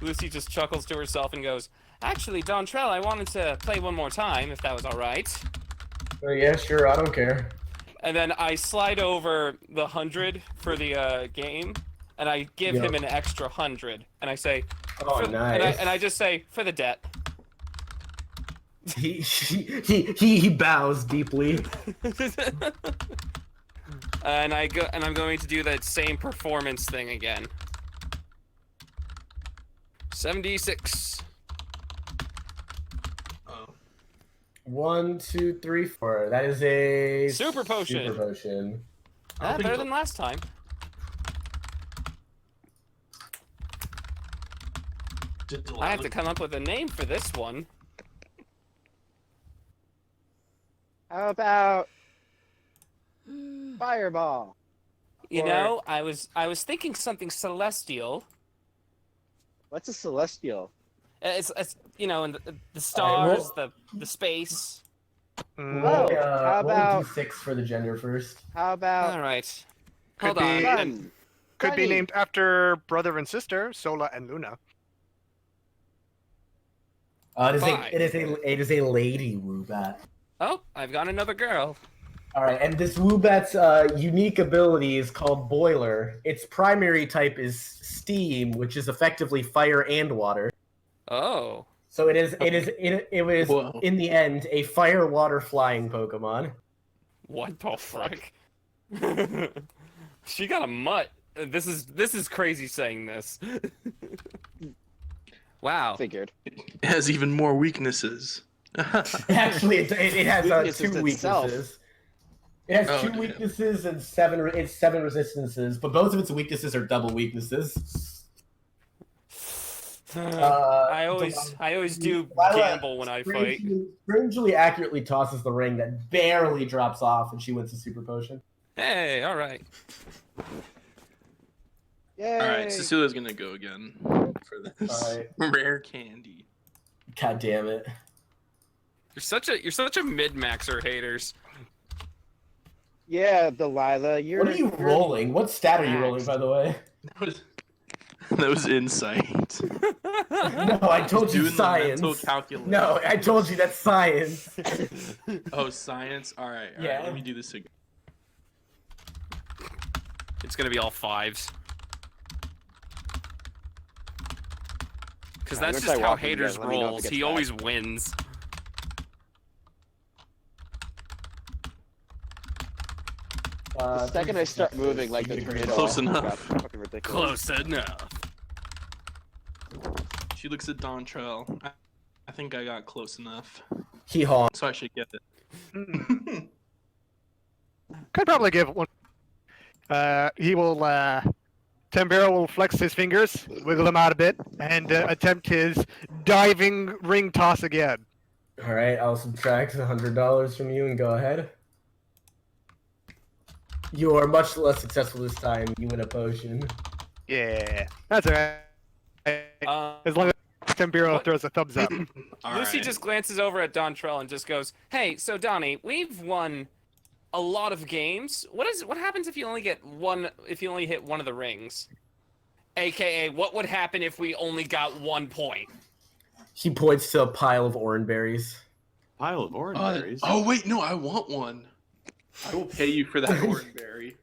Speaker 4: Lucy just chuckles to herself and goes, "Actually, Dontrell, I wanted to play one more time, if that was all right."
Speaker 2: Oh, yeah, sure, I don't care.
Speaker 4: And then I slide over the 100 for the game, and I give
Speaker 2: Yep.
Speaker 4: him an extra 100, and I say,
Speaker 2: Oh,
Speaker 4: for,
Speaker 2: nice.
Speaker 4: and I just say, for the debt.
Speaker 2: He bows deeply.
Speaker 4: And I'm going to do that same performance thing again. 76.
Speaker 2: 1, 2, 3, 4. That is a
Speaker 4: Super potion.
Speaker 2: Super potion.
Speaker 4: Better than last time. I have to come up with a name for this one.
Speaker 3: How about Fireball?
Speaker 4: You
Speaker 3: Or-
Speaker 4: know, I was thinking something celestial.
Speaker 3: What's a Celestial?
Speaker 4: It's you know, and the
Speaker 2: Alright,
Speaker 4: stars, the space.
Speaker 7: Mm,
Speaker 3: Oh,
Speaker 2: Roll,
Speaker 3: how
Speaker 2: roll
Speaker 3: about-
Speaker 2: D6 for the gender first.
Speaker 3: How
Speaker 4: All
Speaker 3: about
Speaker 4: right.
Speaker 7: Could
Speaker 4: Hold on.
Speaker 7: be-
Speaker 3: Fun?
Speaker 7: Could be
Speaker 3: Funny.
Speaker 7: named after brother and sister, Sola and Luna.
Speaker 4: Fine.
Speaker 2: It is a lady Woobat.
Speaker 4: Oh, I've got another girl.
Speaker 2: All right, and this Woobat's unique ability is called Boiler. Its primary type is Steam, which is effectively fire and water.
Speaker 4: Oh.
Speaker 2: So it was
Speaker 9: Whoa.
Speaker 2: in the end a fire, water, flying Pokemon.
Speaker 4: What the frick? She got a mutt. This is crazy saying this. Wow.
Speaker 3: Figured.
Speaker 9: It has even more weaknesses.
Speaker 2: Actually, it has
Speaker 3: Weaknesses
Speaker 2: 2
Speaker 3: itself.
Speaker 2: weaknesses. It has
Speaker 9: Oh,
Speaker 2: 2
Speaker 9: damn.
Speaker 2: weaknesses and 7 resistances, but both of its weaknesses are double weaknesses.
Speaker 4: I always do
Speaker 2: Delilah
Speaker 4: gamble when I fight.
Speaker 2: Strangely accurately tosses the ring that barely drops off, and she wins the super potion.
Speaker 4: Hey, all right.
Speaker 3: Yay!
Speaker 9: All right, Cecilia's gonna go again for this
Speaker 2: Alright.
Speaker 9: rare candy.
Speaker 2: God damn it!
Speaker 4: You're such a mid-maxer, haters.
Speaker 3: Yeah, Delilah, you're.
Speaker 2: What are you rolling? What stat are you rolling, by the way?
Speaker 9: That was insight.
Speaker 2: No, I told you
Speaker 9: Doing the
Speaker 2: science.
Speaker 9: mental calculation.
Speaker 2: No, I told you that's science.
Speaker 9: Oh, science. All right.
Speaker 2: Yeah.
Speaker 9: Let me do this again.
Speaker 4: It's gonna be all 5s. Because that's
Speaker 3: I'm gonna
Speaker 4: just
Speaker 3: try
Speaker 4: how
Speaker 3: walking again.
Speaker 4: haters
Speaker 3: Let me know if it
Speaker 4: rolls.
Speaker 3: gets
Speaker 4: He
Speaker 3: bad.
Speaker 4: always wins.
Speaker 3: The second I start moving like the tornado.
Speaker 9: Close enough.
Speaker 3: God, fucking ridiculous.
Speaker 4: Close enough.
Speaker 9: She looks at Dontrell. I think I got close enough,
Speaker 2: He honks.
Speaker 9: so I should get it.
Speaker 7: Could probably give one. He will. Tam'Biro will flex his fingers, wiggle them out a bit, and attempt his diving ring toss again.
Speaker 2: All right, I'll subtract $100 from you and go ahead. You are much less successful this time. You win a potion.
Speaker 7: Yeah, that's alright. As long as Tam'Biro
Speaker 4: what?
Speaker 7: throws a thumbs up.
Speaker 9: All
Speaker 4: Lucy
Speaker 9: right.
Speaker 4: just glances over at Dontrell and just goes, "Hey, so Donnie, we've won a lot of games. What happens if you only get one? If you only hit one of the rings? AKA, what would happen if we only got 1 point?"
Speaker 2: He points to a pile of orange berries.
Speaker 5: Pile of orange berries.
Speaker 9: Oh wait, no, I want one. I will pay you for that orange berry.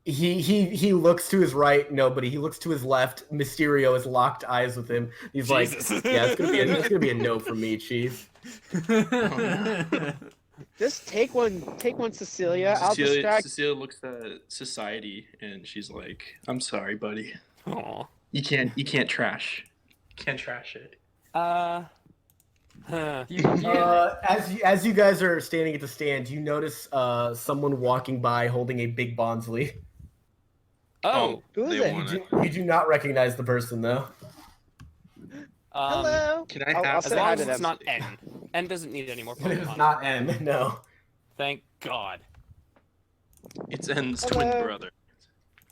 Speaker 2: He looks to his right, nobody. He looks to his left. Mysterio has locked eyes with him. He's
Speaker 4: Jesus.
Speaker 2: like, "Yeah, it's gonna be a no from me, Chief."
Speaker 3: Just take one, Cecilia. I'll distract.
Speaker 9: Cecilia looks at society and she's like, "I'm sorry, buddy.
Speaker 4: Aw.
Speaker 9: You can't trash. Can't trash it."
Speaker 4: Huh.
Speaker 2: As you guys are standing at the stand, you notice someone walking by holding a big Bonsley.
Speaker 4: Oh.
Speaker 3: Who is
Speaker 9: they
Speaker 3: it?
Speaker 9: want it.
Speaker 2: You do not recognize the person though.
Speaker 3: Hello.
Speaker 9: Can I
Speaker 3: I'll
Speaker 9: have
Speaker 4: As
Speaker 3: say
Speaker 4: long
Speaker 3: hi
Speaker 4: as
Speaker 3: to
Speaker 4: it's
Speaker 3: them.
Speaker 4: not N. N doesn't need any more
Speaker 2: It is
Speaker 4: Pokemon.
Speaker 2: not M. No.
Speaker 4: Thank God.
Speaker 9: It's N's
Speaker 3: Hello.
Speaker 9: twin brother.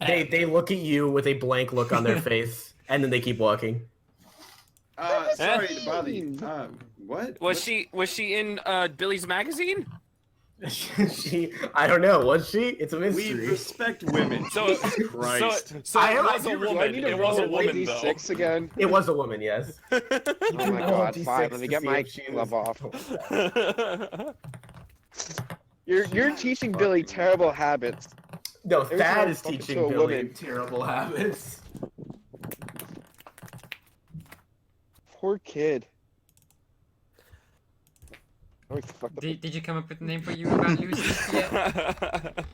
Speaker 2: They look at you with a blank look on their face, and then they keep walking.
Speaker 5: Sorry to bother you. What?
Speaker 4: Was she in Billy's magazine?
Speaker 2: I don't know. Was she? It's a
Speaker 5: We
Speaker 2: mystery.
Speaker 5: respect women.
Speaker 4: So,
Speaker 5: Christ.
Speaker 4: so
Speaker 2: I
Speaker 4: it was a
Speaker 2: do- do I
Speaker 4: woman.
Speaker 3: need to
Speaker 4: It was a
Speaker 3: roll
Speaker 4: woman though.
Speaker 3: 1d6 again?
Speaker 2: It was a woman, yes.
Speaker 3: Oh my
Speaker 2: roll
Speaker 3: god,
Speaker 2: D6
Speaker 3: fine. Let me
Speaker 2: to
Speaker 3: get
Speaker 2: see
Speaker 3: my
Speaker 2: if she was-
Speaker 3: glove off. You're teaching Billy terrible habits.
Speaker 2: No,
Speaker 3: Every
Speaker 2: Thad
Speaker 3: time
Speaker 2: is
Speaker 3: I talk
Speaker 2: teaching
Speaker 3: to a
Speaker 2: Billy
Speaker 3: woman.
Speaker 2: terrible habits.
Speaker 3: Poor kid. Oh, he fucked up.
Speaker 1: Did you come up with a name for you about Lucy yet?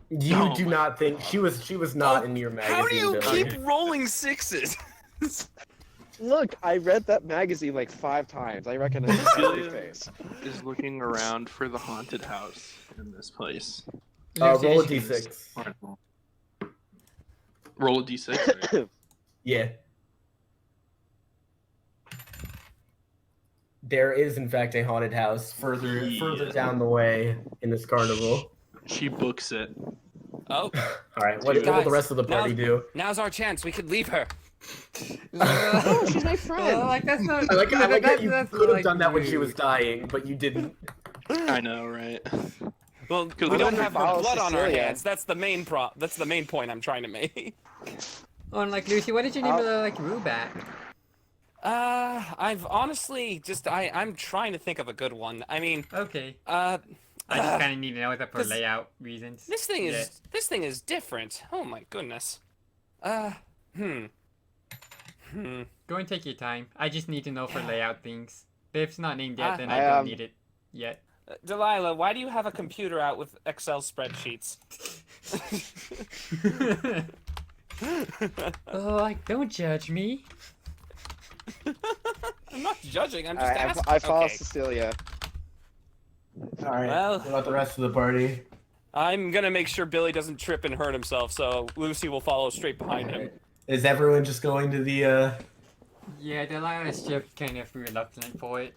Speaker 2: You
Speaker 9: Oh
Speaker 2: do
Speaker 9: my
Speaker 2: not think she was not in your magazine.
Speaker 4: How do you
Speaker 2: Billy.
Speaker 4: keep rolling 6s?
Speaker 3: Look, I read that magazine like 5 times. I recognize his
Speaker 9: Cecilia
Speaker 3: face.
Speaker 9: is looking around for the haunted house in this place.
Speaker 1: Lucy,
Speaker 2: Roll a
Speaker 1: did you-
Speaker 2: d6.
Speaker 9: Alright, roll a d6. Right?
Speaker 2: Yeah. There is, in fact, a haunted house further
Speaker 9: Yeah.
Speaker 2: down the way in this carnival.
Speaker 9: She books it.
Speaker 4: Oh,
Speaker 2: All right, what will
Speaker 4: Guys,
Speaker 2: the rest of the party do?
Speaker 4: now's our chance. We could leave her.
Speaker 3: Oh, she's my friend.
Speaker 1: Like that's not.
Speaker 2: I like that you
Speaker 1: that's
Speaker 2: could have
Speaker 1: like
Speaker 2: done that when she was
Speaker 1: rude.
Speaker 2: dying, but you didn't.
Speaker 9: I know, right?
Speaker 4: Well, we
Speaker 9: we
Speaker 4: don't
Speaker 9: don't
Speaker 4: have her
Speaker 3: follow
Speaker 4: blood on our
Speaker 3: Cecilia.
Speaker 4: hands. That's the main That's the main point I'm trying to make.
Speaker 1: Oh, and like Lucy, what did you name like Woobat?
Speaker 4: I've honestly just I'm trying to think of a good one. I mean,
Speaker 1: Okay.
Speaker 4: uh,
Speaker 1: I just kind of need to know that for
Speaker 4: 'cause
Speaker 1: layout reasons.
Speaker 4: this thing is different. Oh my goodness.
Speaker 1: Go and take your time. I just need to know for layout things. If it's not named yet, then I don't need it yet.
Speaker 4: Delilah, why do you have a computer out with Excel spreadsheets?
Speaker 1: Oh, like don't judge me.
Speaker 4: I'm not judging. I'm just
Speaker 3: Alright,
Speaker 4: asking.
Speaker 3: I follow
Speaker 4: Okay.
Speaker 3: Cecilia.
Speaker 2: All right.
Speaker 4: Well-
Speaker 2: What about the rest of the party?
Speaker 4: I'm gonna make sure Billy doesn't trip and hurt himself, so Lucy will follow straight behind him.
Speaker 2: Is everyone just going to the?
Speaker 1: Yeah, Delilah's just kind of reluctant for it.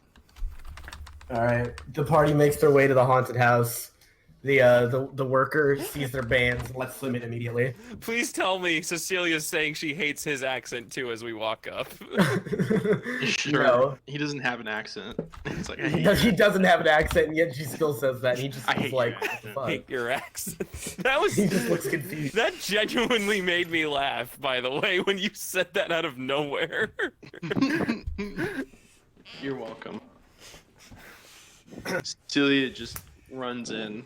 Speaker 2: All right. The party makes their way to the haunted house. The worker sees their bands and lets them in immediately.
Speaker 4: Please tell me Cecilia's saying she hates his accent too as we walk up.
Speaker 9: Sure.
Speaker 2: No.
Speaker 9: He doesn't have an accent. It's like,
Speaker 2: He doesn't have an accent, and yet she still says that. He just
Speaker 9: I
Speaker 2: is
Speaker 9: hate
Speaker 2: like,
Speaker 9: your
Speaker 2: what the
Speaker 9: accent.
Speaker 2: fuck?
Speaker 4: Hate your accent. That was
Speaker 2: He just looks confused.
Speaker 4: that genuinely made me laugh, by the way, when you said that out of nowhere.
Speaker 9: You're welcome. Cecilia just runs in.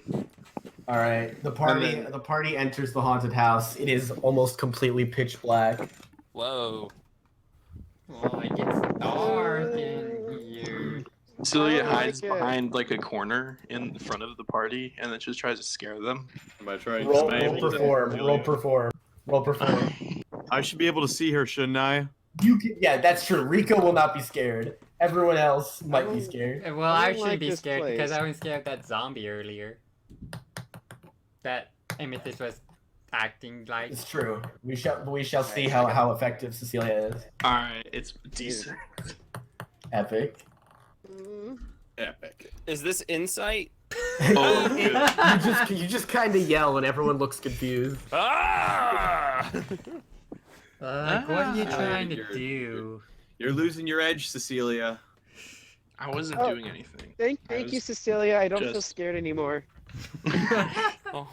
Speaker 2: All right, the party enters the haunted house. It is almost completely pitch black.
Speaker 4: Whoa.
Speaker 1: Well, it gets dark in here.
Speaker 9: Cecilia
Speaker 3: Oh,
Speaker 9: hides
Speaker 3: okay.
Speaker 9: behind like a corner in front of the party and then just tries to scare them.
Speaker 5: Am I trying
Speaker 2: Roll
Speaker 5: to
Speaker 2: perform.
Speaker 5: I should be able to see her, shouldn't I?
Speaker 2: Yeah, that's true. Rico will not be scared. Everyone else might be scared.
Speaker 1: Well,
Speaker 3: I
Speaker 1: I
Speaker 3: don't
Speaker 1: should
Speaker 3: like
Speaker 1: be
Speaker 3: this
Speaker 1: scared because
Speaker 3: place.
Speaker 1: I was scared of that zombie earlier. That Amethyst was acting like.
Speaker 2: It's true. We shall see how effective Cecilia is.
Speaker 9: Alright, it's decent.
Speaker 2: Epic.
Speaker 5: Epic.
Speaker 4: Is this insight?
Speaker 9: Oh, good.
Speaker 2: You just kind of yell and everyone looks confused.
Speaker 4: Ah!
Speaker 1: What are you trying to
Speaker 5: you're-
Speaker 1: do?
Speaker 5: You're losing your edge, Cecilia.
Speaker 9: I wasn't
Speaker 3: Oh.
Speaker 9: doing anything.
Speaker 3: Thank
Speaker 9: I
Speaker 3: you,
Speaker 9: was
Speaker 3: Cecilia. I don't feel
Speaker 9: just-
Speaker 3: scared anymore.
Speaker 4: Oh.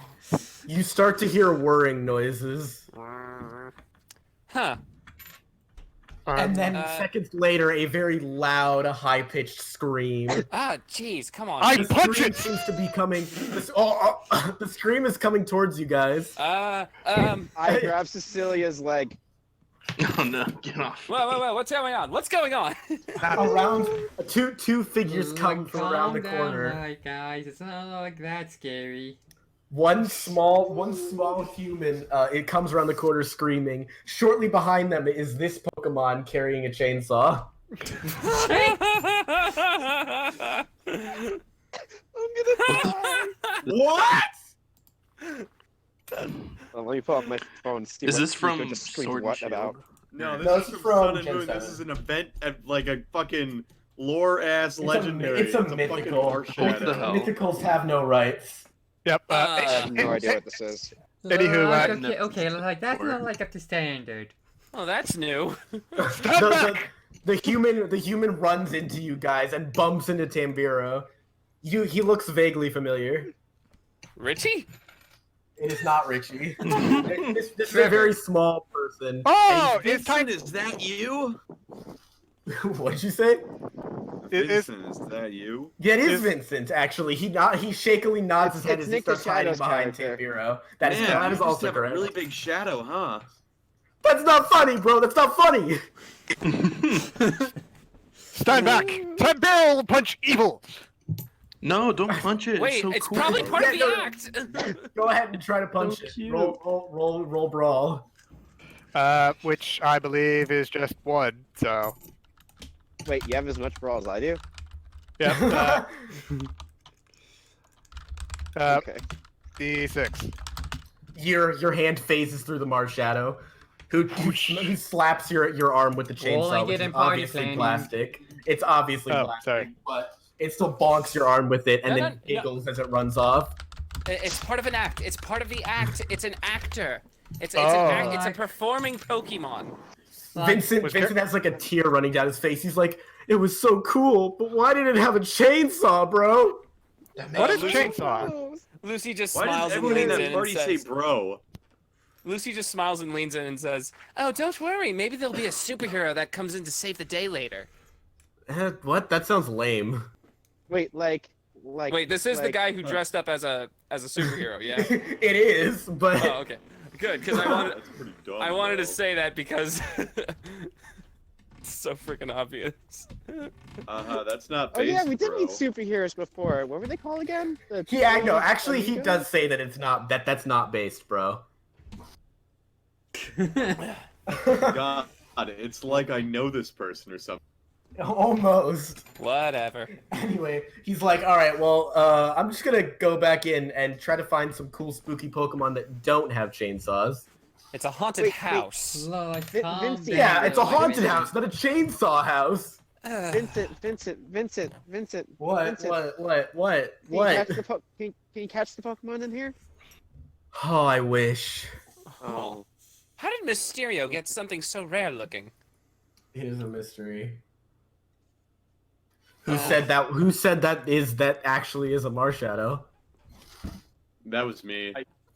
Speaker 2: You start to hear whirring noises,
Speaker 4: Huh.
Speaker 2: and then seconds later, a very loud, high-pitched scream.
Speaker 4: Ah, jeez, come on.
Speaker 7: I
Speaker 2: The
Speaker 7: punch
Speaker 2: scream
Speaker 7: it!
Speaker 2: seems to be coming. The scream is coming towards you guys.
Speaker 3: I grab Cecilia's leg.
Speaker 9: Oh no, get off.
Speaker 4: Whoa, what's going on? What's going on?
Speaker 2: Around two figures come from around the
Speaker 1: Calm down,
Speaker 2: corner.
Speaker 1: alright, guys. It's not like that scary.
Speaker 2: One small human. It comes around the corner screaming. Shortly behind them is this Pokemon carrying a chainsaw.
Speaker 3: I'm gonna die.
Speaker 2: What?
Speaker 3: Let me pull up my phone. And see
Speaker 9: Is
Speaker 3: what
Speaker 9: this
Speaker 3: Rico
Speaker 9: from
Speaker 3: just screamed
Speaker 9: Sword and
Speaker 3: what
Speaker 9: Shield?
Speaker 3: about?
Speaker 5: No, this
Speaker 2: No,
Speaker 5: is
Speaker 2: it's
Speaker 5: from
Speaker 2: from
Speaker 5: Sun and
Speaker 2: Gen
Speaker 5: Moon. This
Speaker 2: 7.
Speaker 5: is an event at like a fucking lore-ass
Speaker 2: a-
Speaker 5: legendary.
Speaker 2: it's a
Speaker 5: fucking
Speaker 2: mythical.
Speaker 5: Marshadow.
Speaker 9: What the hell?
Speaker 2: Mythicals have no rights.
Speaker 7: Yep.
Speaker 3: I have no idea what this is.
Speaker 7: Anywho,
Speaker 1: Like,
Speaker 9: uh,
Speaker 1: okay, like that's
Speaker 9: Or-
Speaker 1: not like up to standard.
Speaker 4: Oh, that's new.
Speaker 2: The human runs into you guys and bumps into Tam'Biro. He looks vaguely familiar.
Speaker 4: Richie?
Speaker 2: It is not Richie. This is a very small person.
Speaker 7: Oh,
Speaker 5: Hey,
Speaker 7: it's time.
Speaker 5: Vincent, is that you?
Speaker 2: What'd you say?
Speaker 7: It's
Speaker 5: Vincent, is that you?
Speaker 2: Yeah, it is Vincent. Actually, he shakily nods his head
Speaker 3: It's
Speaker 2: as he
Speaker 3: Nick the
Speaker 2: starts hiding
Speaker 3: Shadow's
Speaker 2: behind
Speaker 3: character.
Speaker 2: Tam'Biro. That is
Speaker 5: Man,
Speaker 2: that
Speaker 5: you
Speaker 2: is
Speaker 5: just
Speaker 2: also
Speaker 5: have a
Speaker 2: correct.
Speaker 5: really big shadow, huh?
Speaker 2: That's not funny, bro. That's not funny.
Speaker 7: stand back. Tam'Biro will punch evil.
Speaker 9: No, don't punch it.
Speaker 4: Wait,
Speaker 9: it's so
Speaker 4: it's
Speaker 9: cool.
Speaker 4: probably part of
Speaker 2: Yeah,
Speaker 4: the
Speaker 2: no.
Speaker 4: act.
Speaker 2: Go ahead and try to punch
Speaker 9: So
Speaker 2: it.
Speaker 9: cute.
Speaker 2: Roll brawl.
Speaker 7: Which I believe is just one. So,
Speaker 3: Wait, you have as much brawl as I do?
Speaker 7: yeah.
Speaker 3: Okay.
Speaker 7: D6.
Speaker 2: Your hand phases through the Marshadow, who slaps your arm with the
Speaker 1: Roll
Speaker 2: chainsaw,
Speaker 1: and
Speaker 2: which
Speaker 1: get
Speaker 2: is
Speaker 1: in party
Speaker 2: obviously
Speaker 1: planning.
Speaker 2: plastic. It's obviously
Speaker 7: Oh,
Speaker 2: plastic,
Speaker 7: sorry.
Speaker 2: but it still bonks your arm with it and
Speaker 4: No,
Speaker 2: then
Speaker 4: no, no.
Speaker 2: giggles as it runs off.
Speaker 4: It's part of an act. It's part of the act. It's an actor. It's
Speaker 7: Oh.
Speaker 4: an act. It's a performing Pokemon.
Speaker 2: Vincent
Speaker 7: was
Speaker 2: has like a tear running down his face. He's like, "It was so cool, but why did it have a chainsaw, bro?"
Speaker 7: What is
Speaker 4: Lucy-
Speaker 7: chainsaw?
Speaker 4: Lucy just
Speaker 5: Why
Speaker 4: smiles
Speaker 5: does
Speaker 4: and
Speaker 5: everyone in
Speaker 4: leans
Speaker 5: that
Speaker 4: in and
Speaker 5: party say
Speaker 4: says,
Speaker 5: bro?
Speaker 4: Lucy just smiles and leans in and says, "Oh, don't worry. Maybe there'll be a superhero that comes in to save the day later."
Speaker 2: What? That sounds lame.
Speaker 3: Wait, like.
Speaker 4: Wait, this is the
Speaker 3: like-
Speaker 4: guy who dressed up as a superhero, yeah?
Speaker 2: It is, but
Speaker 4: Oh, okay. Good, because
Speaker 5: That's pretty dumb.
Speaker 4: I wanted to
Speaker 5: though.
Speaker 4: say that because it's so freaking obvious.
Speaker 5: That's not.
Speaker 3: Oh yeah,
Speaker 5: based,
Speaker 3: we did
Speaker 5: bro.
Speaker 3: meet superheroes before. What were they called again? The
Speaker 2: no. Actually, he
Speaker 3: Amigo?
Speaker 2: does say that it's not that's not based, bro.
Speaker 5: God, it's like I know this person or something.
Speaker 2: Almost.
Speaker 4: Whatever.
Speaker 2: Anyway, he's like, all right, well, I'm just gonna go back in and try to find some cool, spooky Pokemon that don't have chainsaws.
Speaker 4: It's a haunted
Speaker 3: Wait.
Speaker 4: house.
Speaker 1: Like,
Speaker 3: Vin-
Speaker 1: calm
Speaker 3: Vincent-
Speaker 1: down.
Speaker 2: Yeah, it's a
Speaker 3: Wait,
Speaker 2: haunted
Speaker 3: wait.
Speaker 2: house, not a chainsaw house.
Speaker 3: Vincent.
Speaker 2: What?
Speaker 3: Vincent,
Speaker 2: What?
Speaker 3: Can you catch the Pokemon in here?
Speaker 2: Oh, I wish.
Speaker 3: Oh.
Speaker 4: How did Mysterio get something so rare looking?
Speaker 2: It is a mystery. Who said that? Who said that actually is a Marshadow?
Speaker 9: That was me.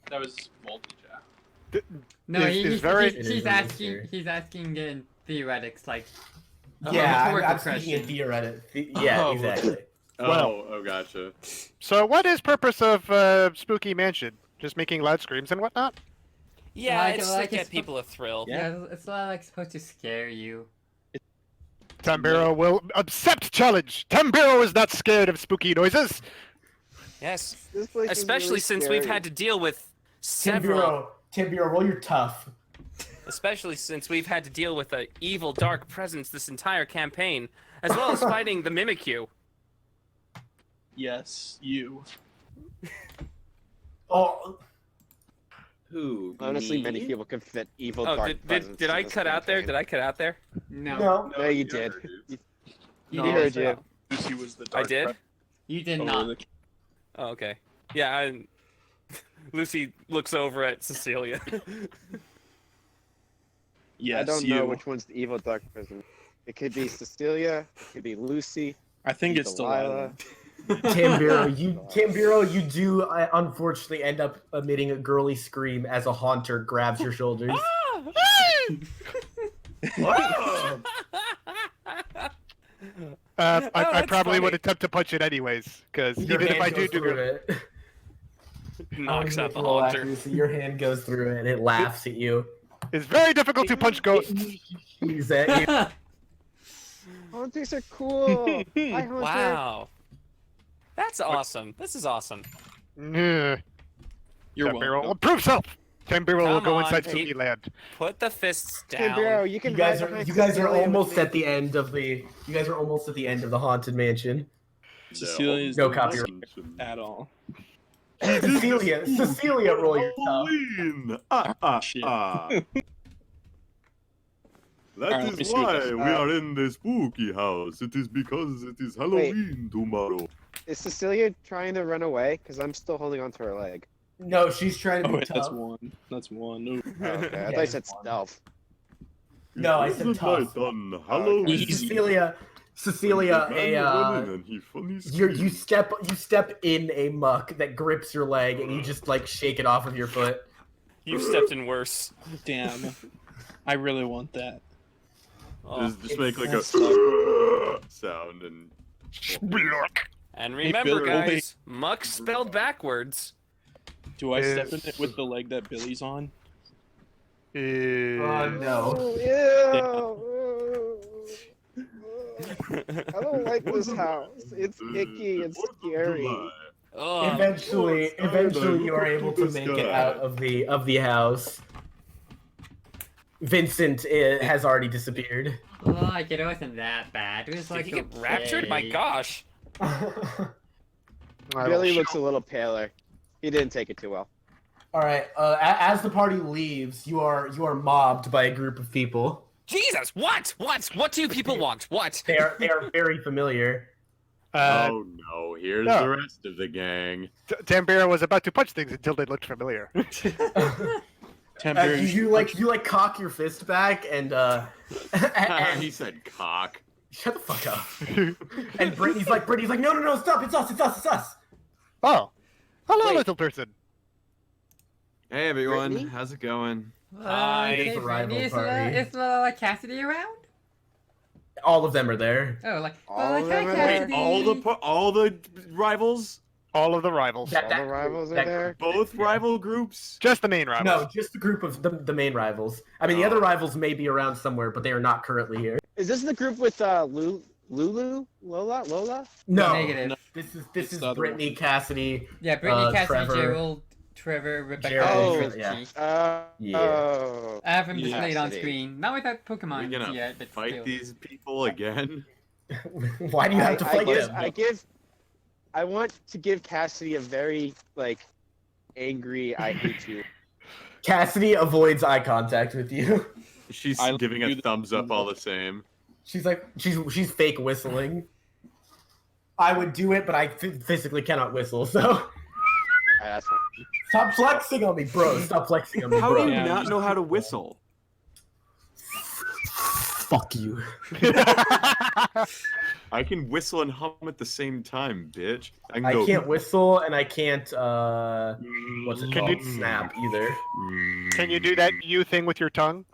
Speaker 9: That was multi-jack.
Speaker 1: No,
Speaker 7: It's very-
Speaker 1: he's asking in theoretics, like.
Speaker 2: Yeah,
Speaker 1: rhetorical
Speaker 2: I'm speaking in
Speaker 1: question.
Speaker 2: theoretic. Yeah,
Speaker 9: Oh,
Speaker 2: exactly.
Speaker 9: Oh, gotcha.
Speaker 7: So what is purpose of Spooky Mansion? Just making loud screams and whatnot?
Speaker 4: Yeah,
Speaker 1: Like-
Speaker 4: it's
Speaker 1: like
Speaker 4: to get
Speaker 1: it's-
Speaker 4: people a thrill.
Speaker 1: Yeah, it's not like supposed to scare you.
Speaker 7: Tam'Biro will accept challenge. Tam'Biro is not scared of spooky noises.
Speaker 4: Yes,
Speaker 3: This place is
Speaker 4: especially
Speaker 3: really
Speaker 4: since
Speaker 3: scary.
Speaker 4: we've had to deal with several.
Speaker 2: Tam'Biro, roll your tough.
Speaker 4: Especially since we've had to deal with an evil, dark presence this entire campaign, as well as fighting the Mimikyu.
Speaker 9: Yes, you.
Speaker 2: Oh,
Speaker 5: Who?
Speaker 3: Honestly,
Speaker 5: me?
Speaker 3: many people can fit evil
Speaker 4: Oh,
Speaker 3: dark presence
Speaker 4: did
Speaker 3: in
Speaker 4: I
Speaker 3: this
Speaker 4: cut out there?
Speaker 3: campaign.
Speaker 4: Did I cut out there?
Speaker 1: No,
Speaker 3: No, you did.
Speaker 1: you
Speaker 3: You
Speaker 1: did.
Speaker 3: heard you.
Speaker 9: Lucy was the
Speaker 4: I
Speaker 9: dark
Speaker 4: did?
Speaker 1: You did
Speaker 9: over
Speaker 1: not.
Speaker 9: the-
Speaker 4: Oh, okay. Yeah, Lucy looks over at Cecilia.
Speaker 9: Yes,
Speaker 3: I don't
Speaker 9: you.
Speaker 3: know which one's the evil dark presence. It could be Cecilia. It could be Lucy.
Speaker 9: I think it's
Speaker 3: Delilah.
Speaker 9: Delilah.
Speaker 2: Tam'Biro, you do unfortunately end up emitting a girly scream as a haunter grabs your shoulders.
Speaker 7: I
Speaker 4: that's
Speaker 7: probably would
Speaker 4: funny.
Speaker 7: attempt to punch it anyways, because
Speaker 2: Your
Speaker 7: even if
Speaker 2: hand
Speaker 7: I
Speaker 2: goes
Speaker 7: do
Speaker 2: through it.
Speaker 4: Knocks out the
Speaker 2: Roll
Speaker 4: haunter.
Speaker 2: accuracy. Your hand goes through it and it laughs at you.
Speaker 7: it's very difficult to punch ghosts.
Speaker 2: He's at you.
Speaker 3: Haunters are cool. Hi, Haunter.
Speaker 4: Wow. That's awesome. This is awesome.
Speaker 7: Yeah.
Speaker 9: You're
Speaker 7: Tam'Biro will
Speaker 9: welcome.
Speaker 7: prove self. Tam'Biro will
Speaker 4: Come
Speaker 7: go
Speaker 4: on,
Speaker 7: inside
Speaker 4: keep-
Speaker 7: Spooky Land.
Speaker 4: Put the fists
Speaker 3: Hey,
Speaker 4: down.
Speaker 3: bro, you can
Speaker 2: You guys
Speaker 3: hide
Speaker 2: are
Speaker 3: behind
Speaker 2: you guys are
Speaker 3: Cecilia with
Speaker 2: almost
Speaker 3: me.
Speaker 2: at the end of the you guys are almost at the end of the haunted mansion.
Speaker 9: Cecilia is
Speaker 2: No
Speaker 9: the
Speaker 2: copyright.
Speaker 9: at all.
Speaker 2: Cecilia, roll your tough.
Speaker 5: Halloween!
Speaker 9: Shit.
Speaker 5: That
Speaker 9: Alright, let me
Speaker 5: is
Speaker 9: see what
Speaker 5: why
Speaker 9: this-
Speaker 5: we are in the spooky house. It is because it is Halloween tomorrow.
Speaker 3: Is Cecilia trying to run away? Because I'm still holding onto her leg.
Speaker 2: No, she's trying to
Speaker 9: Oh
Speaker 2: be
Speaker 9: wait,
Speaker 2: tough.
Speaker 9: that's one. That's one. Ooh.
Speaker 3: Oh, okay, I
Speaker 2: Yeah,
Speaker 3: thought you said
Speaker 2: it's one.
Speaker 3: stealth.
Speaker 2: No, I
Speaker 5: It
Speaker 2: said
Speaker 5: was
Speaker 2: tough.
Speaker 5: night on Halloween.
Speaker 9: Easy.
Speaker 2: Cecilia,
Speaker 5: And he funny
Speaker 2: you step in a muck that grips your leg and you just like shake it off of your foot.
Speaker 4: You've stepped in worse.
Speaker 9: Damn. I really want that.
Speaker 4: Oh.
Speaker 5: Just make like a sound and
Speaker 4: And remember,
Speaker 9: Billy.
Speaker 4: guys, muck spelled backwards.
Speaker 9: Do I step in
Speaker 7: Is-
Speaker 9: it with the leg that Billy's on?
Speaker 2: Oh no.
Speaker 3: Ew. I don't like this house. It's icky and scary.
Speaker 4: Ugh.
Speaker 2: Eventually you are able to make it out of the house. Vincent has already disappeared.
Speaker 1: Like, it wasn't that bad. It was
Speaker 4: Did
Speaker 1: like
Speaker 4: he get raptured? My
Speaker 1: okay.
Speaker 4: gosh.
Speaker 3: Billy looks a little paler. He didn't take it too well.
Speaker 2: All right. As the party leaves, you are mobbed by a group of people.
Speaker 4: Jesus, what? What do you people want? What?
Speaker 2: They are very familiar.
Speaker 5: oh no, here's
Speaker 7: no.
Speaker 5: the rest of the gang.
Speaker 7: Tam'Biro was about to punch things until they looked familiar.
Speaker 9: Tam'Biro,
Speaker 2: You like cock your fist back and
Speaker 5: He said cock.
Speaker 2: shut the fuck up. And Brittany's like no stop, it's us.
Speaker 7: Oh, hello,
Speaker 3: Wait.
Speaker 7: little person.
Speaker 5: Hey everyone,
Speaker 3: Brittany?
Speaker 5: how's it going?
Speaker 4: Hi.
Speaker 2: It's a rival party.
Speaker 1: Is like Cassidy around?
Speaker 2: All of them are there.
Speaker 1: Oh, like
Speaker 3: All
Speaker 1: like
Speaker 3: of
Speaker 1: hi,
Speaker 3: them are there?
Speaker 1: Cassidy.
Speaker 5: All the rivals,
Speaker 7: All of the rivals.
Speaker 2: That-
Speaker 3: All
Speaker 2: that
Speaker 3: the rivals are
Speaker 2: that-
Speaker 3: there.
Speaker 5: both rival groups.
Speaker 7: Just the main rivals.
Speaker 2: No, just the group of the main rivals. I mean, the other rivals may be around somewhere, but they are not currently here.
Speaker 3: Is this the group with Lulu? Lola?
Speaker 2: No,
Speaker 1: Negative.
Speaker 9: No.
Speaker 2: this
Speaker 9: It's
Speaker 2: is
Speaker 9: the other
Speaker 2: Brittany, Cassidy.
Speaker 1: Yeah, Brittany, Cassidy,
Speaker 2: Trevor.
Speaker 1: Gerald, Trevor, Rebecca,
Speaker 2: Gerald,
Speaker 1: and Richie.
Speaker 2: yeah. Yeah.
Speaker 3: Oh.
Speaker 1: I have them
Speaker 9: Yeah.
Speaker 1: displayed on
Speaker 3: Cassidy.
Speaker 1: screen. Not without
Speaker 5: We're
Speaker 1: Pokemon
Speaker 5: gonna
Speaker 1: yet, but
Speaker 5: fight
Speaker 1: still.
Speaker 5: these people again.
Speaker 2: Why do you have to fight them?
Speaker 3: I want to give Cassidy a very angry I hate you.
Speaker 2: Cassidy avoids eye contact with you.
Speaker 5: She's
Speaker 9: I
Speaker 5: giving
Speaker 9: do
Speaker 5: a
Speaker 9: the-
Speaker 5: thumbs up all the same.
Speaker 2: She's like, she's fake whistling. I would do it, but I physically cannot whistle, so.
Speaker 3: That's
Speaker 2: Stop flexing on me, bro. Stop flexing on me,
Speaker 5: How
Speaker 2: bro.
Speaker 5: do you not know how to whistle?
Speaker 2: Fuck you.
Speaker 5: I can whistle and hum at the same time, bitch.
Speaker 2: I can't whistle, and I can't, what's it
Speaker 7: Can
Speaker 2: called?
Speaker 7: you-
Speaker 2: Snap, either.
Speaker 7: Can you do that you thing with your tongue?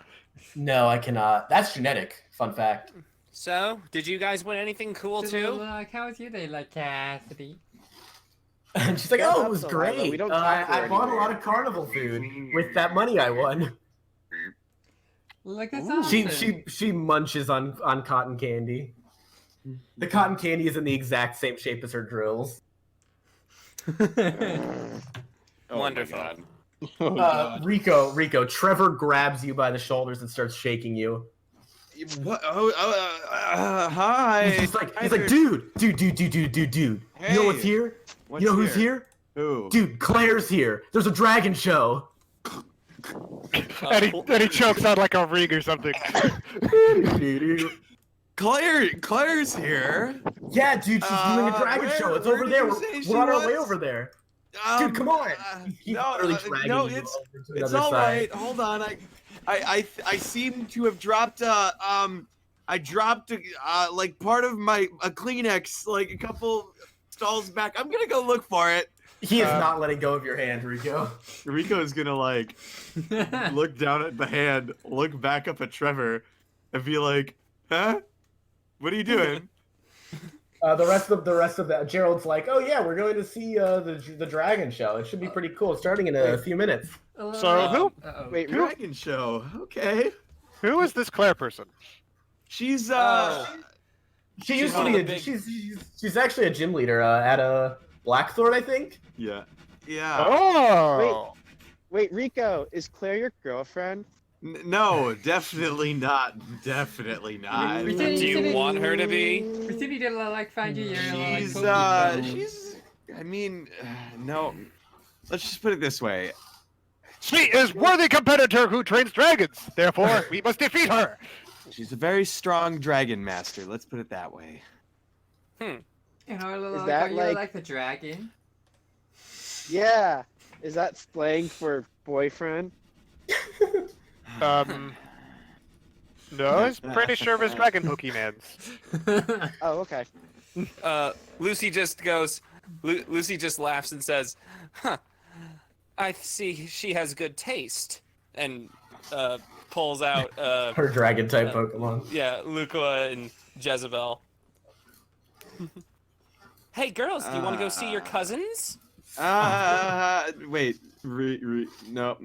Speaker 2: No, I cannot. That's genetic. Fun fact.
Speaker 4: So, did you guys win anything cool too?
Speaker 1: Like, how was your day, like Cassidy?
Speaker 2: And she's like,
Speaker 3: Shut
Speaker 2: oh, it
Speaker 3: up,
Speaker 2: was
Speaker 3: Delilah.
Speaker 2: great.
Speaker 3: We don't talk to her
Speaker 2: I bought a
Speaker 3: anymore."
Speaker 2: lot of carnival food with that money I won.
Speaker 1: Like that's
Speaker 2: She
Speaker 1: awesome.
Speaker 2: she munches on cotton candy. The cotton candy is in the exact same shape as her drills.
Speaker 4: Wonderful.
Speaker 2: Rico, Trevor grabs you by the shoulders and starts shaking you.
Speaker 5: What? Hi.
Speaker 2: He's like, dude. You know what's
Speaker 5: Hey.
Speaker 2: here?
Speaker 5: What's
Speaker 2: You know who's here?
Speaker 5: Who?
Speaker 2: Dude, Claire's here. There's a dragon show.
Speaker 7: And he chokes out like a ring or something.
Speaker 5: Claire's here.
Speaker 2: Yeah, dude, she's doing a dragon show. It's over there.
Speaker 5: did you say she
Speaker 2: We're on our way
Speaker 5: was?
Speaker 2: over there. Dude, come on. He's literally dragging
Speaker 5: no,
Speaker 2: you
Speaker 5: it's
Speaker 2: over to the
Speaker 5: it's
Speaker 2: other
Speaker 5: all
Speaker 2: side.
Speaker 5: right. Hold on. I seem to have dropped I dropped like part of my Kleenex like a couple stalls back. I'm gonna go look for it.
Speaker 2: He is not letting go of your hand, Rico.
Speaker 5: Rico is gonna like look down at the hand, look back up at Trevor, and be like, "Huh? What are you doing?"
Speaker 2: The rest of that, Gerald's like, oh yeah, we're going to see the dragon show. It should be pretty cool. Starting in a few minutes.
Speaker 7: So who?
Speaker 1: Uh-oh.
Speaker 3: Wait,
Speaker 5: Dragon show. Okay.
Speaker 7: Who is this Claire person?
Speaker 5: She's
Speaker 2: She used to
Speaker 4: one
Speaker 2: be
Speaker 4: of the
Speaker 2: a,
Speaker 4: big-
Speaker 2: she's actually a gym leader at a Blackthorn, I think.
Speaker 5: yeah. Yeah.
Speaker 7: Oh.
Speaker 3: Wait, Rico, is Claire your girlfriend?
Speaker 5: No, definitely not. Definitely not.
Speaker 1: We
Speaker 4: Do
Speaker 1: didn't-
Speaker 4: you want her to be?
Speaker 1: Brittany did like find you.
Speaker 5: She's I mean, no. Let's just put it this way.
Speaker 7: She is worthy competitor who trains dragons. Therefore, we must defeat her.
Speaker 5: She's a very strong dragon master. Let's put it that way.
Speaker 1: Is
Speaker 3: that
Speaker 1: that
Speaker 3: like-
Speaker 1: like the dragon?
Speaker 3: Yeah. Is that slang for boyfriend?
Speaker 7: No, I'm pretty sure it was Dragon Pokemans.
Speaker 3: Oh, okay.
Speaker 4: Lucy just goes. Lucy just laughs and says, "Huh, I see she has good taste," and pulls out
Speaker 2: Her dragon type Pokemon.
Speaker 4: yeah, Luca and Jezebel. Hey girls, do you want to go see your cousins?
Speaker 5: Wait. No.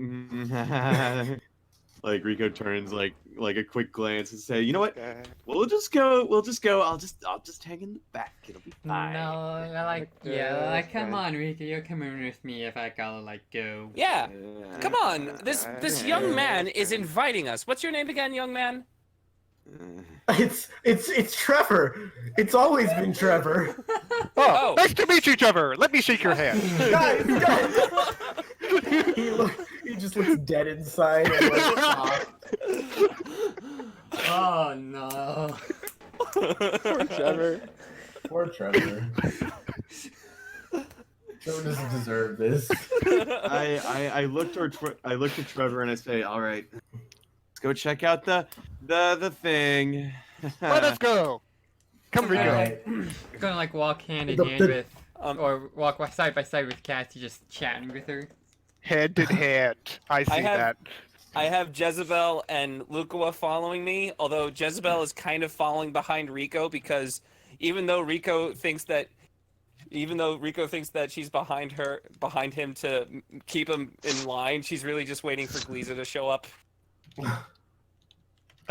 Speaker 5: Like Rico turns like a quick glance and say, "You know what? We'll just go. I'll just hang in the back. It'll be fine."
Speaker 1: No, come on, Rico, you're coming with me if I gotta go.
Speaker 4: Yeah, come on. This young man is inviting us. What's your name again, young man?
Speaker 2: It's Trevor. It's always been Trevor.
Speaker 7: Oh,
Speaker 4: Oh.
Speaker 7: nice to meet you, Trevor. Let me shake your hand.
Speaker 2: guys. He just looks dead inside. And
Speaker 1: Oh no.
Speaker 3: Poor Trevor.
Speaker 2: Poor Trevor. Trevor doesn't deserve this.
Speaker 5: I look at Trevor and I say, "All right, let's go check out the thing."
Speaker 7: Let us go. Come, Rico.
Speaker 2: Alright.
Speaker 1: We're gonna walk hand in
Speaker 2: The-
Speaker 1: hand
Speaker 2: the-
Speaker 1: with, or walk side by side with Cassie, just chatting with her.
Speaker 7: Hand in hand. I see that.
Speaker 4: I have Jezebel and Luca following me, although Jezebel is kind of falling behind Rico because even though Rico thinks that she's behind him to keep him in line, she's really just waiting for Gleeza to show up.
Speaker 5: Lisa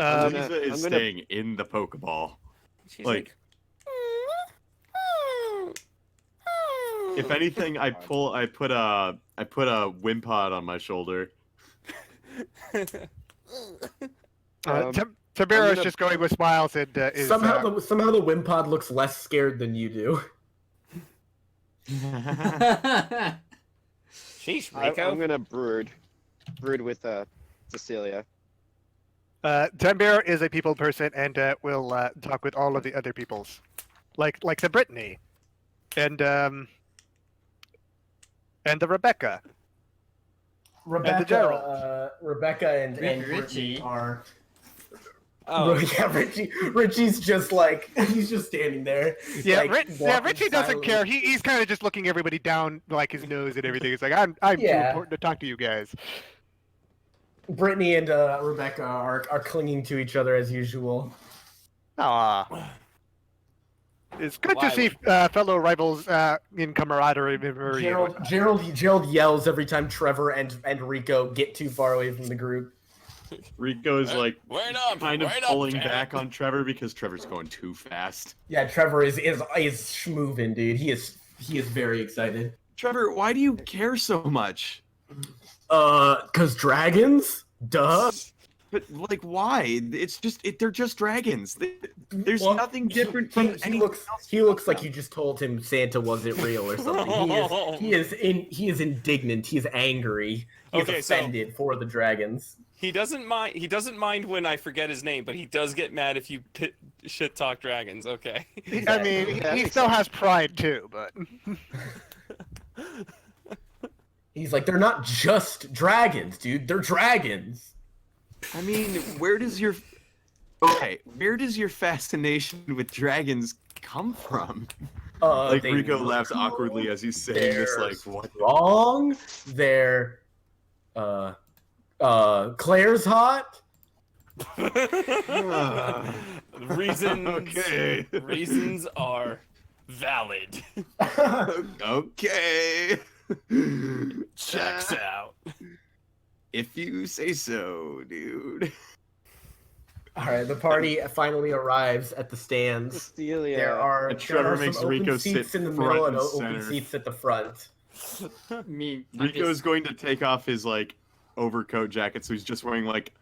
Speaker 5: is
Speaker 3: I'm gonna-
Speaker 5: staying in the Pokeball.
Speaker 4: She's
Speaker 5: Like, if anything, I put a Wimpod on my shoulder.
Speaker 7: Tam'Biro
Speaker 3: I'm
Speaker 7: is
Speaker 3: gonna-
Speaker 7: just going with smiles and is
Speaker 2: Somehow the Wimpod looks less scared than you do.
Speaker 4: sheesh,
Speaker 3: I'm
Speaker 4: Rico.
Speaker 3: gonna brood with Cecilia.
Speaker 7: Tam'Biro is a people person and will talk with all of the other peoples, like the Brittany, and the Rebecca.
Speaker 2: Rebecca and
Speaker 1: Richie.
Speaker 2: Brittany are.
Speaker 4: Oh,
Speaker 2: Yeah, Richie's just like he's just standing there.
Speaker 7: Yeah,
Speaker 2: like,
Speaker 7: Richie doesn't care. He's kind of just looking everybody down like his nose and everything. It's like I'm too important to talk to you guys.
Speaker 2: Brittany and Rebecca are clinging to each other as usual.
Speaker 7: Aw. It's good to see fellow rivals in camaraderie.
Speaker 2: Gerald yells every time Trevor and Rico get too far away from the group.
Speaker 10: Rico's like
Speaker 4: wait up,
Speaker 10: kind of
Speaker 4: wait
Speaker 10: pulling
Speaker 4: up,
Speaker 10: back on Trevor because Trevor's going too fast.
Speaker 2: Yeah, Trevor is schmoving, dude. He is very excited.
Speaker 5: Trevor, why do you care so much?
Speaker 2: 'Cause dragons? Duh.
Speaker 5: But like, why? It's just they're just dragons. There's nothing different from anything else.
Speaker 2: He looks like you just told him Santa wasn't real or something. He is indignant. He is angry. He is offended for the dragons.
Speaker 4: He doesn't mind. He doesn't mind when I forget his name, but he does get mad if you shit talk dragons. Okay.
Speaker 7: I mean, he still has pride too, but.
Speaker 2: He's like, they're not just dragons, dude. They're dragons.
Speaker 5: I mean, where does your fascination with dragons come from?
Speaker 10: Like Rico laughs awkwardly as he's saying this. Like, what?
Speaker 2: Wrong? They're Claire's hot.
Speaker 4: Reasons are valid.
Speaker 5: Okay.
Speaker 4: Checks out.
Speaker 5: If you say so, dude.
Speaker 2: All right, the party finally arrives at the stands.
Speaker 3: Cecilia.
Speaker 2: There are
Speaker 10: Trevor makes
Speaker 2: some open
Speaker 10: Rico
Speaker 2: seats
Speaker 10: sit
Speaker 2: in the middle
Speaker 10: front
Speaker 2: and
Speaker 10: and
Speaker 2: open
Speaker 10: center.
Speaker 2: seats at the front.
Speaker 10: Rico's going to take off his like overcoat jacket, so he's just wearing like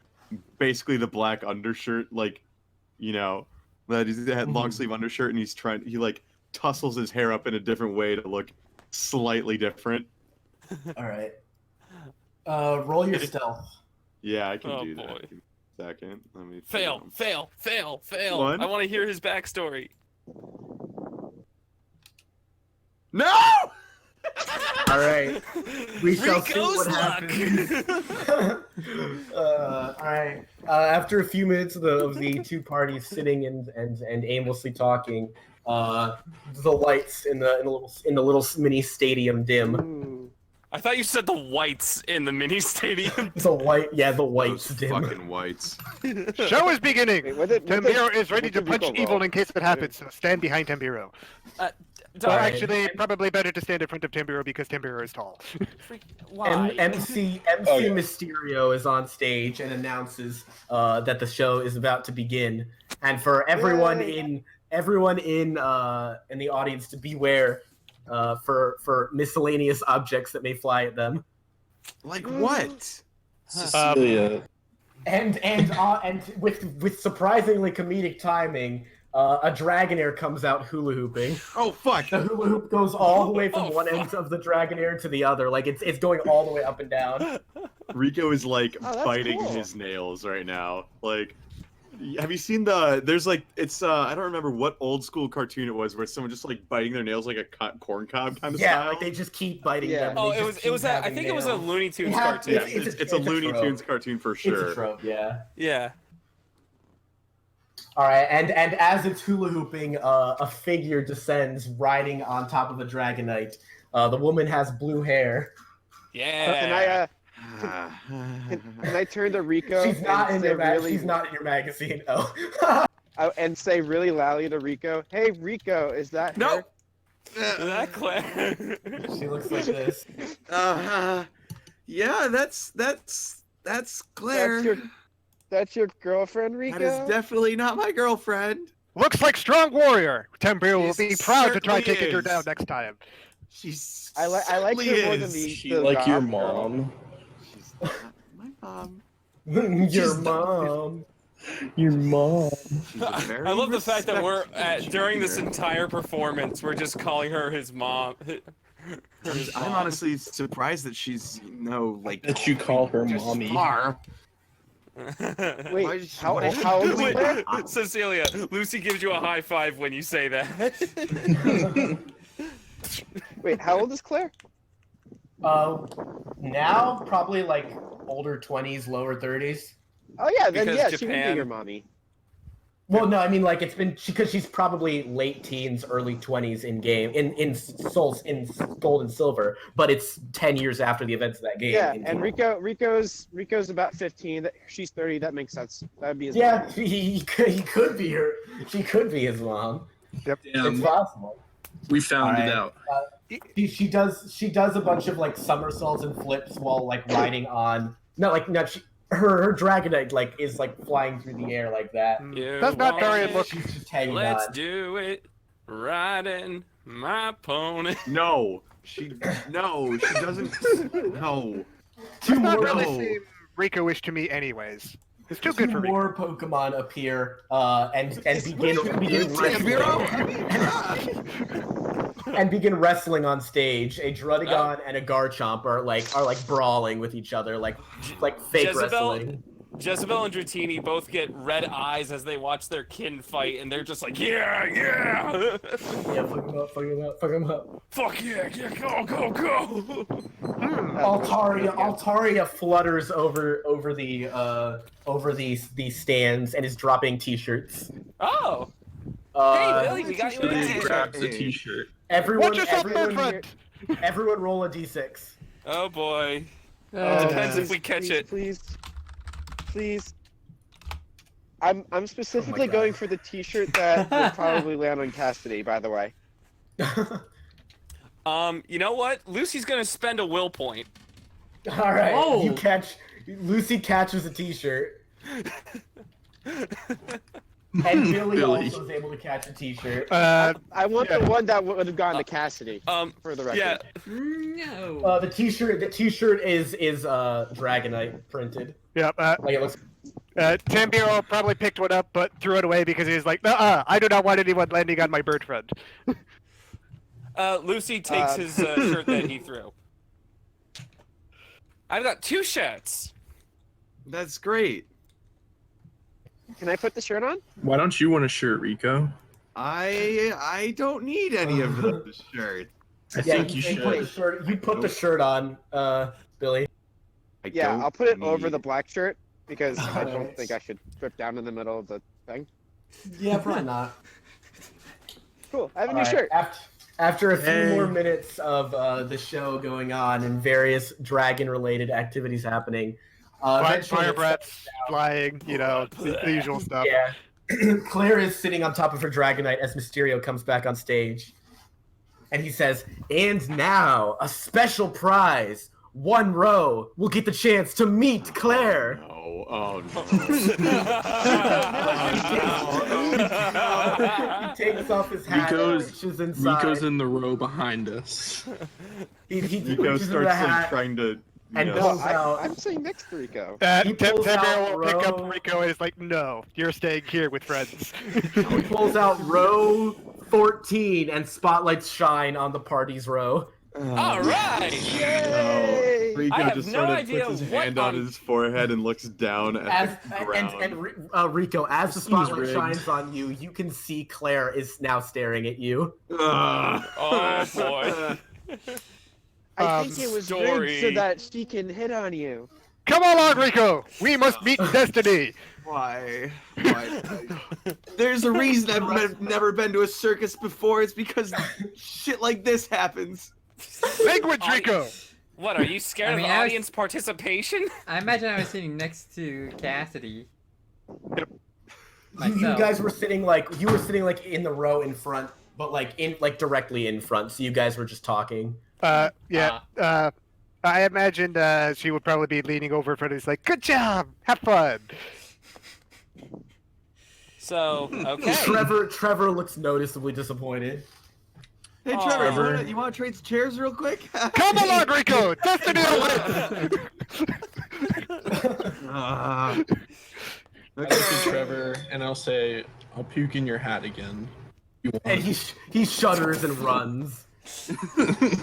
Speaker 10: basically the black undershirt, like that he's had long sleeve undershirt, and he like tussles his hair up in a different way to look slightly different.
Speaker 2: All right. Roll your stealth.
Speaker 10: Yeah, I can do
Speaker 4: boy.
Speaker 10: that. Second, let me
Speaker 4: Fail.
Speaker 10: One.
Speaker 4: I want to hear his backstory.
Speaker 5: No!
Speaker 2: All right. We shall see
Speaker 4: Rico's
Speaker 2: what
Speaker 4: luck.
Speaker 2: happens. All right. After a few minutes of the two parties sitting and aimlessly talking, the lights in the little mini stadium dim.
Speaker 4: I thought you said the whites in the mini stadium.
Speaker 2: The whites
Speaker 10: Those
Speaker 2: dim.
Speaker 10: fucking whites.
Speaker 7: Show is beginning. Tam'Biro is ready to punch
Speaker 3: Rico
Speaker 7: evil
Speaker 3: roll?
Speaker 7: in case it happens, so stand behind Tam'Biro. Or
Speaker 2: Alright.
Speaker 7: actually, probably better to stand in front of Tam'Biro because Tam'Biro is tall.
Speaker 4: Why?
Speaker 2: MC Mysterio is on stage and announces that the show is about to begin, and for everyone in the audience to beware for miscellaneous objects that may fly at them.
Speaker 5: Like what?
Speaker 9: Cecilia.
Speaker 2: And with surprisingly comedic timing, a Dragonair comes out hula hooping.
Speaker 5: Oh fuck!
Speaker 2: The hula hoop goes all the way from one end of the Dragonair to the other, like it's going all the way up and down.
Speaker 10: Rico is like
Speaker 3: Oh, that's
Speaker 10: biting
Speaker 3: cool.
Speaker 10: his nails right now. Like, have you seen there's like, it's I don't remember what old school cartoon it was where someone just like biting their nails like a corn cob kind of
Speaker 2: Yeah,
Speaker 10: style.
Speaker 2: like they just keep biting
Speaker 3: Yeah.
Speaker 2: them.
Speaker 4: Oh,
Speaker 2: They
Speaker 4: it
Speaker 2: just
Speaker 4: was.
Speaker 2: keep
Speaker 4: I
Speaker 2: having
Speaker 4: think it was a
Speaker 2: nails.
Speaker 4: Looney Tunes
Speaker 2: Yeah,
Speaker 4: cartoon.
Speaker 10: Yeah, it's a Looney
Speaker 2: trope.
Speaker 10: Tunes cartoon for
Speaker 2: It's
Speaker 10: sure.
Speaker 2: a trope, yeah.
Speaker 4: Yeah.
Speaker 2: All right, and as it's hula hooping, a figure descends riding on top of a Dragonite. The woman has blue hair.
Speaker 4: Yeah.
Speaker 3: Can I turn to Rico?
Speaker 2: She's not in
Speaker 3: and say
Speaker 2: your
Speaker 3: really,
Speaker 2: She's not in your magazine. Oh.
Speaker 3: and say really loudly to Rico, "Hey, Rico, is that
Speaker 5: No.
Speaker 3: her?"
Speaker 4: Is that Claire?
Speaker 2: She looks like this.
Speaker 5: Yeah, that's Claire.
Speaker 3: That's your girlfriend, Rico.
Speaker 5: That is definitely not my girlfriend.
Speaker 7: Looks like strong warrior. Tam'Biro will
Speaker 5: She
Speaker 7: be proud to try
Speaker 5: certainly
Speaker 7: taking her
Speaker 5: is.
Speaker 7: down next time.
Speaker 5: She's.
Speaker 3: I like her more than the.
Speaker 9: She
Speaker 3: the
Speaker 9: like your
Speaker 3: goth girl.
Speaker 9: mom.
Speaker 5: She's not my mom.
Speaker 2: Your
Speaker 5: She's
Speaker 2: mom.
Speaker 9: Your mom.
Speaker 5: She's a very
Speaker 4: I love the fact that we're
Speaker 5: respected
Speaker 4: during this
Speaker 5: junior.
Speaker 4: entire performance, we're just calling her his mom.
Speaker 5: I'm honestly surprised that she's like.
Speaker 9: That you call her
Speaker 5: just
Speaker 9: mommy.
Speaker 5: far.
Speaker 3: Wait, how old is Claire?
Speaker 4: Cecilia, Lucy gives you a high five when you say that.
Speaker 3: Wait, how old is Claire?
Speaker 2: Now probably like older 20s, lower 30s.
Speaker 3: Oh yeah, then
Speaker 4: Because
Speaker 3: yeah, she would
Speaker 4: Japan-
Speaker 3: be your mommy.
Speaker 2: Well, no, I mean like it's been because she's probably late teens, early 20s in game in Gold and Silver, but it's 10 years after the events of that game.
Speaker 3: Yeah,
Speaker 2: in
Speaker 3: and
Speaker 2: Gold.
Speaker 3: Rico's about 15. She's 30. That makes sense. That'd be his
Speaker 2: Yeah,
Speaker 3: mom.
Speaker 2: he could be her. She could be his mom.
Speaker 7: Yep.
Speaker 2: It's possible.
Speaker 9: We found it
Speaker 2: Alright.
Speaker 9: out.
Speaker 2: She does a bunch of like somersaults and flips while like riding on her Dragonite like is like flying through the air like that.
Speaker 7: That's not very look.
Speaker 2: She's just hanging
Speaker 4: Let's
Speaker 2: on.
Speaker 4: do it. Riding my pony.
Speaker 10: No, she doesn't. No.
Speaker 2: Two
Speaker 7: Does not
Speaker 2: more,
Speaker 7: really
Speaker 10: No.
Speaker 7: seem Rico-ish to me, anyways. It's too
Speaker 2: two
Speaker 7: good for Rico.
Speaker 2: more Pokemon appear and begin wrestling on stage. A Drudigon and a Garchomp are like brawling with each other like fake wrestling.
Speaker 4: Jezebel and Dratini both get red eyes as they watch their kin fight, and they're just like, yeah, yeah!
Speaker 2: Yeah, fuck him up.
Speaker 4: Fuck yeah, yeah, go, go, go!
Speaker 2: Altaria flutters over the stands and is dropping T-shirts.
Speaker 4: Oh! Hey, Billy, we got you a
Speaker 9: He
Speaker 4: t-shirt.
Speaker 9: grabs the t-shirt.
Speaker 7: Watch yourself, third friend!
Speaker 2: Everyone roll a d6.
Speaker 4: Oh boy.
Speaker 1: Oh,
Speaker 4: Depends if we catch it.
Speaker 3: Please. I'm specifically going for the T-shirt that will probably land on Cassidy. By the way.
Speaker 4: You know what? Lucy's gonna spend a will point.
Speaker 2: All right,
Speaker 1: Oh.
Speaker 2: Lucy catches a T-shirt. And Billy also is able to catch a T-shirt.
Speaker 3: I want the one that would have gone to Cassidy. For the record.
Speaker 4: Yeah.
Speaker 1: No.
Speaker 2: The T-shirt is Dragonite printed.
Speaker 7: Yep.
Speaker 2: Like it looks.
Speaker 7: Tam'Biro probably picked one up, but threw it away because he's like, I do not want anyone landing on my bird friend.
Speaker 4: Lucy takes his shirt that he threw. I've got 2 shirts.
Speaker 5: That's great.
Speaker 3: Can I put the shirt on?
Speaker 9: Why don't you want a shirt, Rico?
Speaker 5: I don't need any of those shirts.
Speaker 9: I think you should.
Speaker 2: You put the shirt on, Billy.
Speaker 3: Yeah, I'll put it over the black shirt because I don't think I should strip down in the middle of the thing.
Speaker 2: Yeah, probably not.
Speaker 3: Cool. I have a new
Speaker 2: All right,
Speaker 3: shirt.
Speaker 2: After a few more minutes of the show going on and various dragon-related activities happening,
Speaker 7: Fire breaths, flying, the usual stuff.
Speaker 2: Yeah. Claire is sitting on top of her Dragonite as Mysterio comes back on stage. And he says, "And now, a special prize. 1 row will get the chance to meet Claire."
Speaker 10: Oh no.
Speaker 2: He takes off his hat and reaches inside.
Speaker 9: Rico's in the row behind us.
Speaker 2: He
Speaker 10: Rico
Speaker 2: reaches in
Speaker 10: starts
Speaker 2: the hat
Speaker 10: trying to.
Speaker 2: and pulls out.
Speaker 3: I'm saying next to Rico.
Speaker 2: He pulls out
Speaker 7: Tam'Biro will pick up
Speaker 2: row.
Speaker 7: Rico and is like, no, you're staying here with friends.
Speaker 2: He pulls out row 14 and spotlights shine on the party's row.
Speaker 4: All right.
Speaker 3: Yay!
Speaker 10: Rico
Speaker 4: I have
Speaker 10: just
Speaker 4: no
Speaker 10: sort of
Speaker 4: idea
Speaker 10: puts his
Speaker 4: what
Speaker 10: hand on his forehead and looks down at the ground.
Speaker 2: Rico, as the spotlight
Speaker 10: rigged.
Speaker 2: shines on you, you can see Claire is now staring at you.
Speaker 4: Oh boy.
Speaker 3: I think it was
Speaker 4: story.
Speaker 3: rigged so that she can hit on you.
Speaker 7: Come along, Rico! We must meet destiny!
Speaker 5: Why? There's a reason I've never been to a circus before. It's because shit like this happens.
Speaker 7: Language, Rico!
Speaker 4: What, are you scared
Speaker 1: I mean,
Speaker 4: of
Speaker 1: I was-
Speaker 4: audience participation?
Speaker 1: I imagine I was sitting next to Cassidy.
Speaker 7: Yep.
Speaker 2: You guys were sitting like in the row in front, but like directly in front. So you guys were just talking.
Speaker 7: I imagined she would probably be leaning over in front of us like, good job! Have fun!
Speaker 4: So, okay.
Speaker 2: Trevor looks noticeably disappointed.
Speaker 5: Hey Trevor, you want to trade chairs real quick?
Speaker 7: Come along, Rico! Destiny awaits!
Speaker 9: I'll look at Trevor and I'll say, "I'll puke in your hat again."
Speaker 2: And he shudders and runs.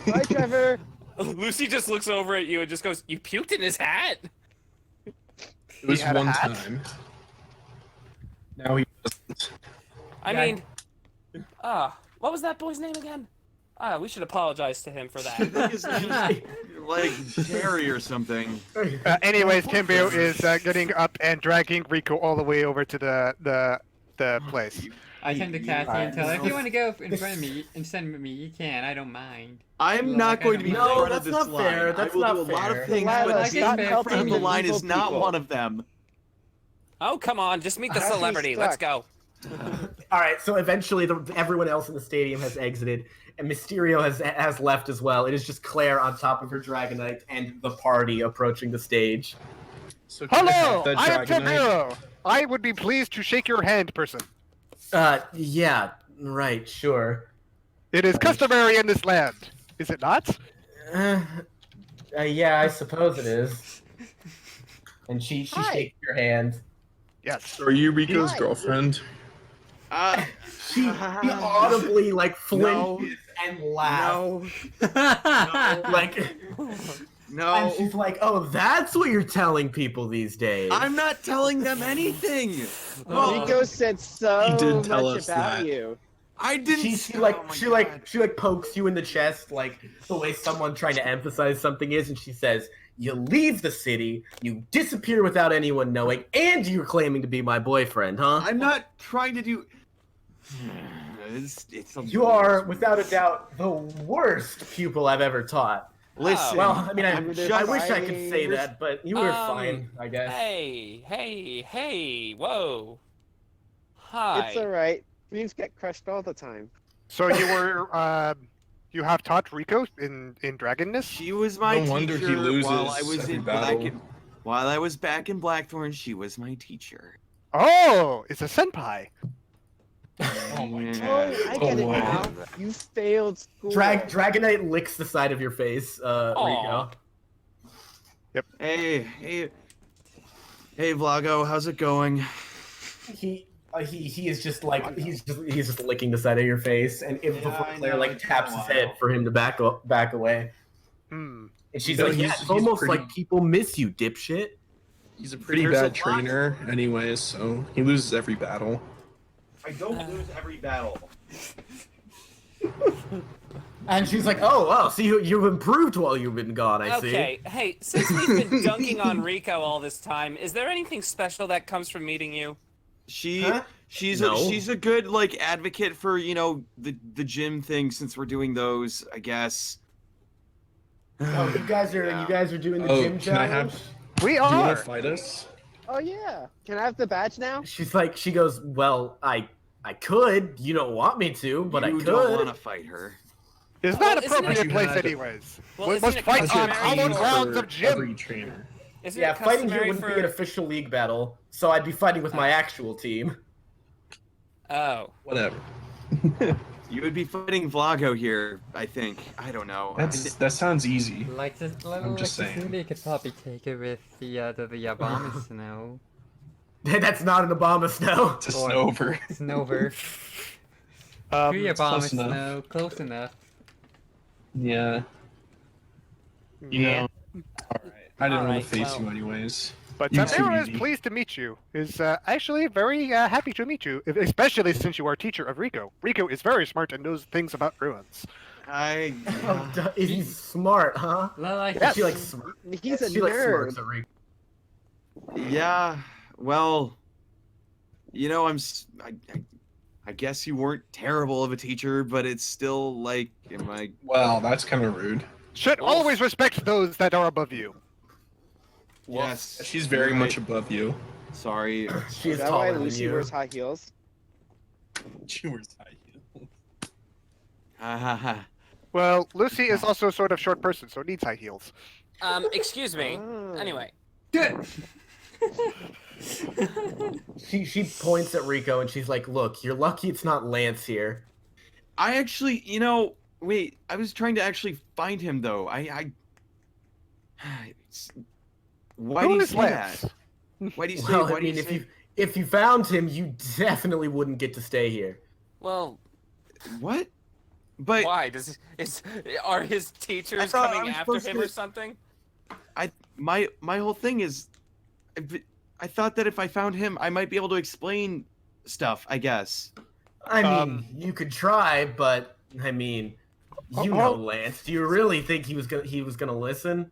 Speaker 3: Bye, Trevor.
Speaker 4: Lucy just looks over at you and just goes, "You puked in his hat?"
Speaker 9: It was
Speaker 7: had a
Speaker 9: one
Speaker 7: hat?
Speaker 9: time. Now he doesn't.
Speaker 4: I mean, what was that boy's name again? We should apologize to him for
Speaker 5: I
Speaker 4: that.
Speaker 5: think his name's like Terry or something.
Speaker 7: Anyways, Tam'Biro is getting up and dragging Rico all the way over to the place.
Speaker 1: I tend to Cassie and tell her, if
Speaker 2: no.
Speaker 1: you want to go in front of me and send me, you can. I don't mind.
Speaker 5: I'm
Speaker 1: Well,
Speaker 5: not
Speaker 1: I
Speaker 5: going to be in
Speaker 2: No,
Speaker 5: front
Speaker 2: that's
Speaker 5: of this
Speaker 2: not
Speaker 5: line.
Speaker 2: fair. That's
Speaker 5: I will
Speaker 2: not
Speaker 5: do a lot
Speaker 2: fair.
Speaker 5: of things,
Speaker 3: Delilah,
Speaker 5: but
Speaker 1: stop
Speaker 5: getting in front
Speaker 3: helping
Speaker 5: of the line
Speaker 3: evil
Speaker 5: is not
Speaker 3: people.
Speaker 5: one of them.
Speaker 4: Oh, come on, just meet the
Speaker 3: How are you
Speaker 4: celebrity. Let's
Speaker 3: stuck?
Speaker 4: go.
Speaker 2: All right, so eventually everyone else in the stadium has exited, and Mysterio has left as well. It is just Claire on top of her Dragonite and the party approaching the stage.
Speaker 9: So can
Speaker 7: Hello,
Speaker 9: have that
Speaker 7: I am
Speaker 9: Dragonite?
Speaker 7: Tam'Biro. I would be pleased to shake your hand, person.
Speaker 2: Yeah, right, sure.
Speaker 7: It is customary in this land, is it not?
Speaker 2: Yeah, I suppose it is. And she
Speaker 3: Hi.
Speaker 2: shakes your hand.
Speaker 7: Yes.
Speaker 9: Are you Rico's
Speaker 3: Hi.
Speaker 9: girlfriend?
Speaker 2: She audibly like flinches and laughs.
Speaker 5: No,
Speaker 2: Like,
Speaker 5: no.
Speaker 2: and she's like, "Oh, that's what you're telling people these days."
Speaker 5: I'm not telling them anything.
Speaker 3: Rico said so
Speaker 9: He did tell
Speaker 3: much
Speaker 9: us
Speaker 3: about
Speaker 9: that.
Speaker 3: you.
Speaker 5: I didn't.
Speaker 2: She
Speaker 5: oh
Speaker 2: like
Speaker 5: my
Speaker 2: she
Speaker 5: God.
Speaker 2: like she like pokes you in the chest like the way someone trying to emphasize something is, and she says, "You leave the city, you disappear without anyone knowing, and you're claiming to be my boyfriend, huh?"
Speaker 5: I'm not trying to do. It's
Speaker 2: You are, without a doubt, the worst pupil I've ever taught.
Speaker 5: Listen.
Speaker 2: Well, I mean,
Speaker 3: I'm
Speaker 2: I wish I could
Speaker 3: fighting.
Speaker 2: say that, but you were
Speaker 4: Um,
Speaker 2: fine, I guess.
Speaker 4: Hey, whoa. Hi.
Speaker 3: It's alright. Dreams get crushed all the time.
Speaker 7: So you were, you have taught Rico in dragonness?
Speaker 5: She was my
Speaker 9: No wonder he
Speaker 5: teacher
Speaker 9: loses
Speaker 5: while I was
Speaker 9: every
Speaker 5: in
Speaker 9: battle.
Speaker 5: while I was back in Blackthorn. She was my teacher.
Speaker 7: Oh, it's a senpai.
Speaker 9: Oh my
Speaker 5: Yeah.
Speaker 3: Oh, I get it
Speaker 9: wow.
Speaker 3: now. You failed school.
Speaker 2: Dragonite licks the side of your face, Rico.
Speaker 5: Hey, Vlago, how's it going?
Speaker 2: He is just like he's just licking the side of your face, and before
Speaker 5: I
Speaker 2: Claire
Speaker 5: know,
Speaker 2: like
Speaker 5: it's
Speaker 2: taps
Speaker 5: been a
Speaker 2: his head
Speaker 5: while.
Speaker 2: for him to back away,
Speaker 7: Hmm.
Speaker 2: and she's
Speaker 9: No,
Speaker 2: like, "Yeah,
Speaker 9: he's
Speaker 2: it's almost
Speaker 9: pretty-
Speaker 2: like people miss you, dipshit."
Speaker 9: He's a pretty
Speaker 5: There's a
Speaker 9: bad
Speaker 5: lot.
Speaker 9: trainer, anyways, so he loses every battle.
Speaker 5: I don't lose every battle.
Speaker 2: And she's like, "Oh, wow, see, you've improved while you've been gone. I see."
Speaker 4: Okay, hey, since we've been dunking on Rico all this time, is there anything special that comes from meeting you?
Speaker 5: She's
Speaker 2: No.
Speaker 5: she's a good like advocate for the gym thing since we're doing those. I guess.
Speaker 2: Oh, you guys are doing the
Speaker 9: Oh,
Speaker 2: gym
Speaker 9: can I
Speaker 2: challenge?
Speaker 9: have?
Speaker 7: We
Speaker 9: Do you want
Speaker 7: are.
Speaker 9: to fight us?
Speaker 3: Oh yeah. Can I have the badge now?
Speaker 2: She's like, she goes, "Well, I could. You don't want me to, but
Speaker 5: you
Speaker 2: I
Speaker 5: don't
Speaker 2: could."
Speaker 5: want to fight her.
Speaker 7: It's
Speaker 4: Well,
Speaker 7: not
Speaker 4: isn't it-
Speaker 7: appropriate
Speaker 9: You
Speaker 7: place
Speaker 9: had-
Speaker 7: anyways.
Speaker 4: Well,
Speaker 7: we
Speaker 4: isn't
Speaker 7: must
Speaker 4: it
Speaker 7: fight on
Speaker 4: customary
Speaker 7: hallowed
Speaker 4: for
Speaker 7: grounds of
Speaker 9: Every
Speaker 7: gym.
Speaker 9: trainer.
Speaker 4: Isn't
Speaker 2: Yeah,
Speaker 4: it
Speaker 2: fighting here
Speaker 4: customary
Speaker 2: wouldn't
Speaker 4: for...
Speaker 2: be an official league battle, so I'd be fighting with my actual team.
Speaker 4: Oh.
Speaker 9: Whatever.
Speaker 5: You would be fighting Vlago here, I think. I don't know.
Speaker 9: That sounds easy.
Speaker 1: Like this little
Speaker 9: I'm just saying.
Speaker 1: Cecilia could probably take it with the bomb snow.
Speaker 2: That's not an Obama snow.
Speaker 9: It's a
Speaker 1: Or-
Speaker 9: snowver.
Speaker 1: Snover. Three
Speaker 9: it's
Speaker 1: Obama
Speaker 9: close enough.
Speaker 1: snow, close enough.
Speaker 9: Yeah. You know. Alright. I didn't want
Speaker 4: Alright,
Speaker 9: to face
Speaker 4: well-
Speaker 9: you anyways.
Speaker 7: But
Speaker 9: You too
Speaker 7: Tam'Biro is
Speaker 9: easy.
Speaker 7: pleased to meet you. Is actually very happy to meet you, especially since you are teacher of Rico. Rico is very smart and knows things about ruins.
Speaker 2: He's smart, huh?
Speaker 1: Well, I
Speaker 7: Yes.
Speaker 2: She like
Speaker 3: He's a
Speaker 2: she like
Speaker 3: nerd.
Speaker 2: smirks at Rico.
Speaker 5: Yeah. Well, I guess you weren't terrible of a teacher, but it's still like, am I?
Speaker 9: Wow, that's kind of rude.
Speaker 7: Should always respect those that are above you.
Speaker 5: Yes.
Speaker 9: She's very
Speaker 5: Right.
Speaker 9: much above you.
Speaker 5: Sorry.
Speaker 2: She is
Speaker 3: Is that why
Speaker 2: taller than
Speaker 3: Lucy
Speaker 2: you.
Speaker 3: wears high heels?
Speaker 9: She wears high heels.
Speaker 5: Ha ha ha.
Speaker 7: Well, Lucy is also sort of short person, so needs high heels.
Speaker 4: Excuse me.
Speaker 3: Ah.
Speaker 4: Anyway.
Speaker 2: She points at Rico and she's like, "Look, you're lucky it's not Lance here."
Speaker 5: I actually, wait. I was trying to actually find him though. Why do
Speaker 7: Who
Speaker 5: you
Speaker 7: is
Speaker 5: say
Speaker 7: Lance?
Speaker 5: that? Why do you say?
Speaker 2: Well,
Speaker 5: Why
Speaker 2: I
Speaker 5: do you
Speaker 2: mean,
Speaker 5: say?
Speaker 2: if you found him, you definitely wouldn't get to stay here.
Speaker 4: Well,
Speaker 5: What? But
Speaker 4: why? Are his teachers
Speaker 5: thought I
Speaker 4: coming
Speaker 5: was
Speaker 4: after
Speaker 5: supposed
Speaker 4: him
Speaker 5: to-
Speaker 4: or something?
Speaker 5: my whole thing is, I thought that if I found him, I might be able to explain stuff. I guess.
Speaker 2: I mean, you could try, but I mean, you know, Lance. Do you really think he was gonna listen?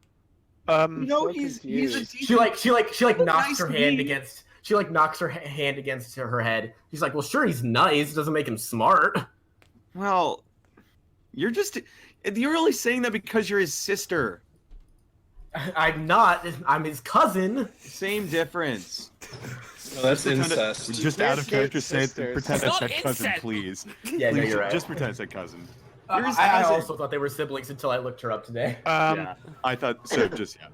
Speaker 5: No, he's a decent.
Speaker 2: She knocks
Speaker 5: nice
Speaker 2: her
Speaker 5: to
Speaker 2: hand
Speaker 5: me.
Speaker 2: against. She like knocks her hand against her head. She's like, "Well, sure, he's nice. Doesn't make him smart."
Speaker 5: Well, you're only saying that because you're his sister.
Speaker 2: I'm not. I'm his cousin.
Speaker 5: Same difference.
Speaker 9: No, that's incest.
Speaker 10: Just out of character, say it. Pretend I
Speaker 4: It's
Speaker 10: said
Speaker 4: not
Speaker 10: cousin,
Speaker 4: incest.
Speaker 10: please.
Speaker 2: Yeah, no,
Speaker 10: Please,
Speaker 2: you're right.
Speaker 10: Just pretend I said cousin.
Speaker 5: You're his
Speaker 2: I
Speaker 5: cousin.
Speaker 2: also thought they were siblings until I looked her up today.
Speaker 10: Yeah, I thought so. Just yeah.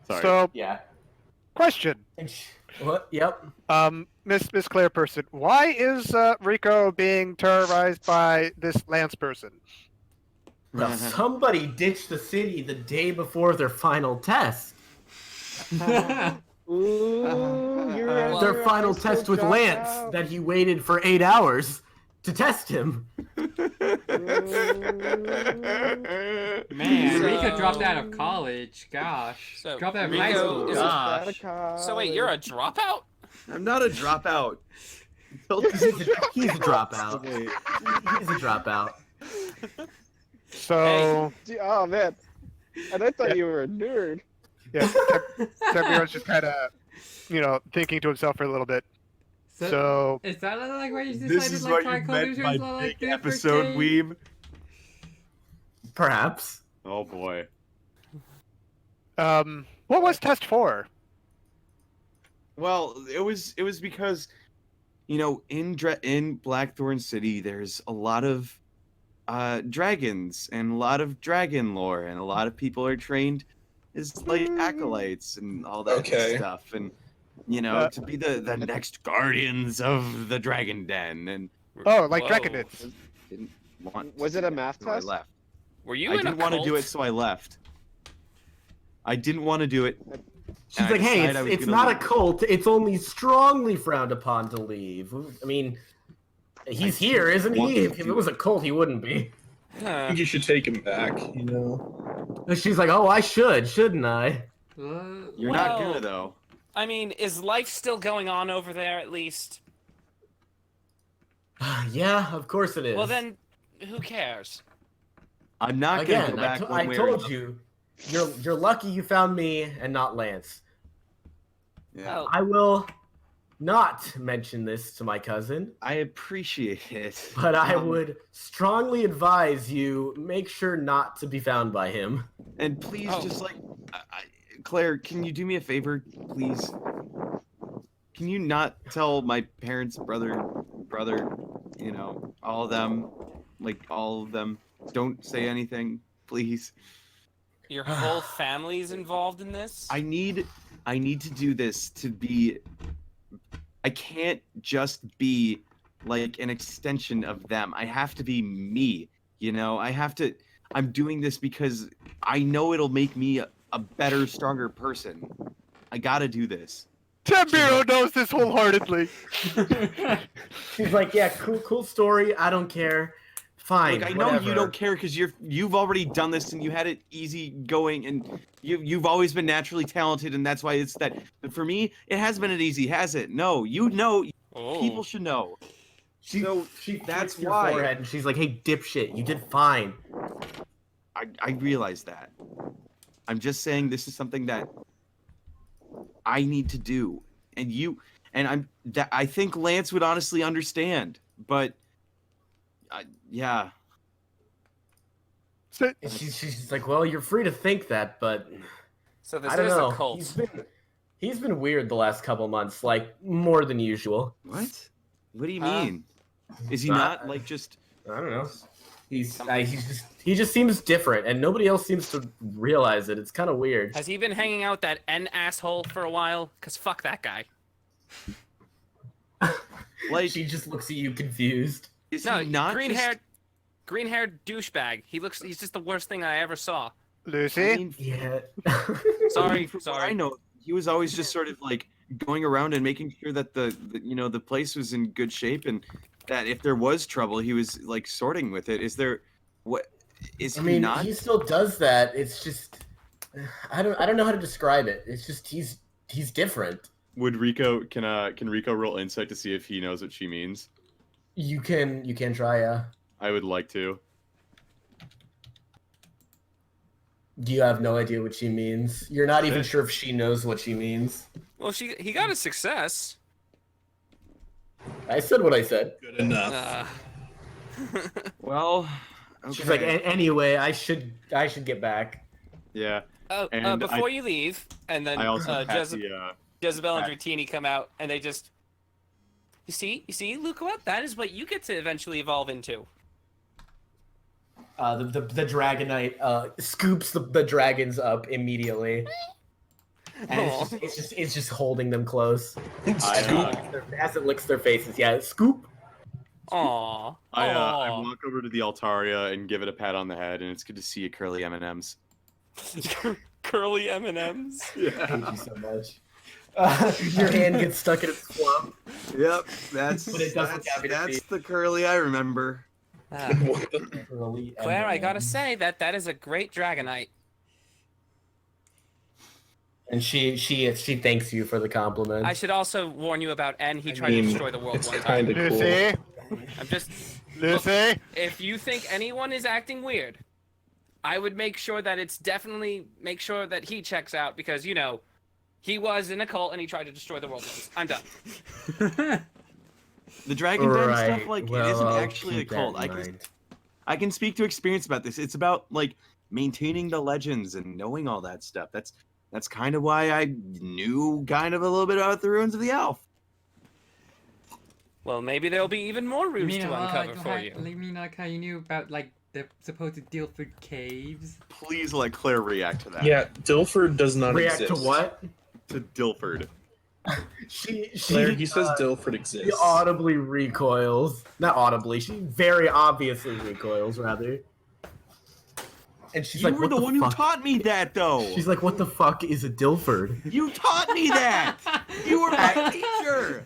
Speaker 10: Sorry.
Speaker 7: So,
Speaker 2: Yeah.
Speaker 7: question.
Speaker 2: What? Yep.
Speaker 7: Miss Claire person, why is Rico being terrorized by this Lance person?
Speaker 2: Well, somebody ditched the city the day before their final test.
Speaker 3: Ooh,
Speaker 2: Their final test with Lance that he waited for 8 hours to test him.
Speaker 1: Man, Rico dropped out of college. Gosh.
Speaker 4: So,
Speaker 1: dropped out of
Speaker 4: Rico
Speaker 1: high school.
Speaker 4: is-
Speaker 2: Gosh.
Speaker 4: So wait, you're a dropout?
Speaker 5: I'm not a dropout.
Speaker 2: He's a dropout. He's a dropout.
Speaker 7: So,
Speaker 3: Oh man, and I thought you were a nerd.
Speaker 7: yeah, Tam'Biro's just kind of, thinking to himself for a little bit. So,
Speaker 1: Is that like why you decided
Speaker 10: This is what
Speaker 1: try
Speaker 10: you
Speaker 1: Call
Speaker 10: meant
Speaker 1: of
Speaker 10: by
Speaker 1: Duty like
Speaker 10: big
Speaker 1: this for
Speaker 10: episode,
Speaker 1: kids?
Speaker 10: weeb.
Speaker 2: Perhaps.
Speaker 10: Oh boy.
Speaker 7: what was test 4?
Speaker 5: Well, it was because, in Blackthorn City, there's a lot of dragons and a lot of dragon lore, and a lot of people are trained as like acolytes and all that stuff, and to be the next guardians of the Dragon Den, and
Speaker 7: Oh, like
Speaker 4: Whoa.
Speaker 7: Draconids.
Speaker 5: didn't want.
Speaker 3: Was
Speaker 5: to
Speaker 3: it a
Speaker 5: do
Speaker 3: math
Speaker 5: so I
Speaker 3: test?
Speaker 5: left.
Speaker 4: Were you
Speaker 5: I
Speaker 4: in a
Speaker 5: didn't want to do
Speaker 4: cult?
Speaker 5: it, so I left. I didn't want to do it.
Speaker 2: She's
Speaker 5: and I
Speaker 2: like, hey,
Speaker 5: decided I was
Speaker 2: it's
Speaker 5: gonna
Speaker 2: not a
Speaker 5: leave.
Speaker 2: cult. It's only strongly frowned upon to leave. I mean, he's here, isn't he? If it was a cult, he wouldn't be.
Speaker 9: I think you should take him back. You know.
Speaker 2: And she's like, oh, I should, shouldn't I?
Speaker 5: You're not
Speaker 4: Well-
Speaker 5: gonna though.
Speaker 4: I mean, is life still going on over there at least?
Speaker 2: Yeah, of course it is.
Speaker 4: Well then, who cares?
Speaker 5: I'm not gonna
Speaker 2: Again,
Speaker 5: go back
Speaker 2: I
Speaker 5: one way or
Speaker 2: told
Speaker 5: another.
Speaker 2: you, you're lucky you found me and not Lance.
Speaker 5: Yeah.
Speaker 4: Well,
Speaker 2: I will not mention this to my cousin,
Speaker 5: I appreciate it.
Speaker 2: but I would strongly advise you make sure not to be found by him.
Speaker 5: And please,
Speaker 4: Oh.
Speaker 5: just Claire, can you do me a favor, please? Can you not tell my parents, brother, all of them, all of them, don't say anything, please.
Speaker 4: your whole family's involved in this?
Speaker 5: I need to do this to be. I can't just be like an extension of them. I have to be me. I have to. I'm doing this because I know it'll make me a better, stronger person. I gotta do this.
Speaker 7: Tam'Biro knows this wholeheartedly.
Speaker 2: She's like, yeah, cool story. I don't care. Fine.
Speaker 5: Look, I know
Speaker 2: whatever.
Speaker 5: you don't care because you've already done this and you had it easy going, and you've always been naturally talented, and that's why it's that. But for me, it has been easy, has it? No,
Speaker 4: Oh.
Speaker 5: people should know.
Speaker 2: She
Speaker 5: that's
Speaker 2: flicks your
Speaker 5: why.
Speaker 2: forehead and she's like, hey, dipshit, you did fine.
Speaker 5: I realize that. I'm just saying this is something that I need to do, and I think Lance would honestly understand, but yeah.
Speaker 7: So,
Speaker 2: And she's like, well, you're free to think that, but
Speaker 4: So this
Speaker 2: I don't
Speaker 4: is
Speaker 2: know.
Speaker 4: a cult.
Speaker 2: He's been weird the last couple months, like more than usual.
Speaker 5: What? What do you
Speaker 4: Huh?
Speaker 5: mean? Is he
Speaker 2: Uh,
Speaker 5: not like just?
Speaker 2: I don't know. He just seems different, and nobody else seems to realize it. It's kind of weird.
Speaker 4: Has he been hanging out with that N asshole for a while? Cause fuck that guy.
Speaker 5: Like,
Speaker 2: She just looks at you confused.
Speaker 5: is
Speaker 4: No,
Speaker 5: he not
Speaker 4: green haired douchebag. He's just the worst thing I ever saw.
Speaker 7: Lucy?
Speaker 5: I mean,
Speaker 2: Yeah.
Speaker 4: Sorry,
Speaker 5: from what
Speaker 4: sorry.
Speaker 5: I know, he was always just sort of like going around and making sure that the place was in good shape, and that if there was trouble, he was like sorting with it. Is there what? Is
Speaker 2: I
Speaker 5: he
Speaker 2: mean,
Speaker 5: not?
Speaker 2: he still does that. It's just I don't know how to describe it. It's just he's different.
Speaker 10: Would Rico can Rico roll insight to see if he knows what she means?
Speaker 2: You can try, yeah.
Speaker 10: I would like to.
Speaker 2: You have no idea what she means. You're not even sure if she knows what she means.
Speaker 4: Well, he got a success.
Speaker 2: I said what I said.
Speaker 9: Good enough.
Speaker 5: Well, okay.
Speaker 2: She's like, anyway, I should get back.
Speaker 10: Yeah.
Speaker 4: Oh, before you leave, and then
Speaker 10: I also had
Speaker 4: Jezebel and Dratini come out, and they just... You see, Luca, that is what you get to eventually evolve into.
Speaker 2: The Dragonite scoops the dragons up immediately, and it's just holding them close as it licks their faces. Yeah, scoop.
Speaker 4: Aww.
Speaker 10: I walk over to the Altaria and give it a pat on the head, and it's good to see you, curly M&Ms.
Speaker 4: Curly M&Ms.
Speaker 10: Yeah.
Speaker 2: Thank you so much. Your hand gets stuck in its club.
Speaker 5: Yep, that's the curly I remember.
Speaker 4: Claire, I gotta say that is a great Dragonite.
Speaker 2: And she thanks you for the compliment.
Speaker 4: I should also warn you about N. He tried to destroy the world one time.
Speaker 9: Kinda cool.
Speaker 7: Lucy,
Speaker 4: I'm just...
Speaker 7: Lucy.
Speaker 4: If you think anyone is acting weird, I would make sure that make sure that he checks out because, you know, he was in a cult and he tried to destroy the world once. I'm done.
Speaker 5: The Dragon Den
Speaker 2: Right,
Speaker 5: stuff, like,
Speaker 2: well,
Speaker 5: it isn't
Speaker 2: I'll
Speaker 5: actually a
Speaker 2: keep that
Speaker 5: cult.
Speaker 2: in
Speaker 5: I
Speaker 2: mind.
Speaker 5: can speak to experience about this. It's about, like, maintaining the legends and knowing all that stuff. That's kind of why I knew kind of a little bit about the ruins of the Elf.
Speaker 4: Well, maybe there'll be even more runes to uncover for you.
Speaker 1: You mean like how you knew about like the supposed Dilford caves?
Speaker 10: Please let Claire react to that.
Speaker 9: Yeah, Dilford does not
Speaker 2: React
Speaker 9: exist.
Speaker 2: to what?
Speaker 10: To Dilford.
Speaker 9: Claire, he says Dilford
Speaker 2: She
Speaker 9: exists.
Speaker 2: audibly recoils. Not audibly. She very obviously recoils, rather. And she's
Speaker 5: You
Speaker 2: like,
Speaker 5: were
Speaker 2: "What
Speaker 5: the one who
Speaker 2: fuck?"
Speaker 5: taught me that, though.
Speaker 2: She's like, "What the fuck is a Dilford?"
Speaker 5: You taught me that. You were my teacher.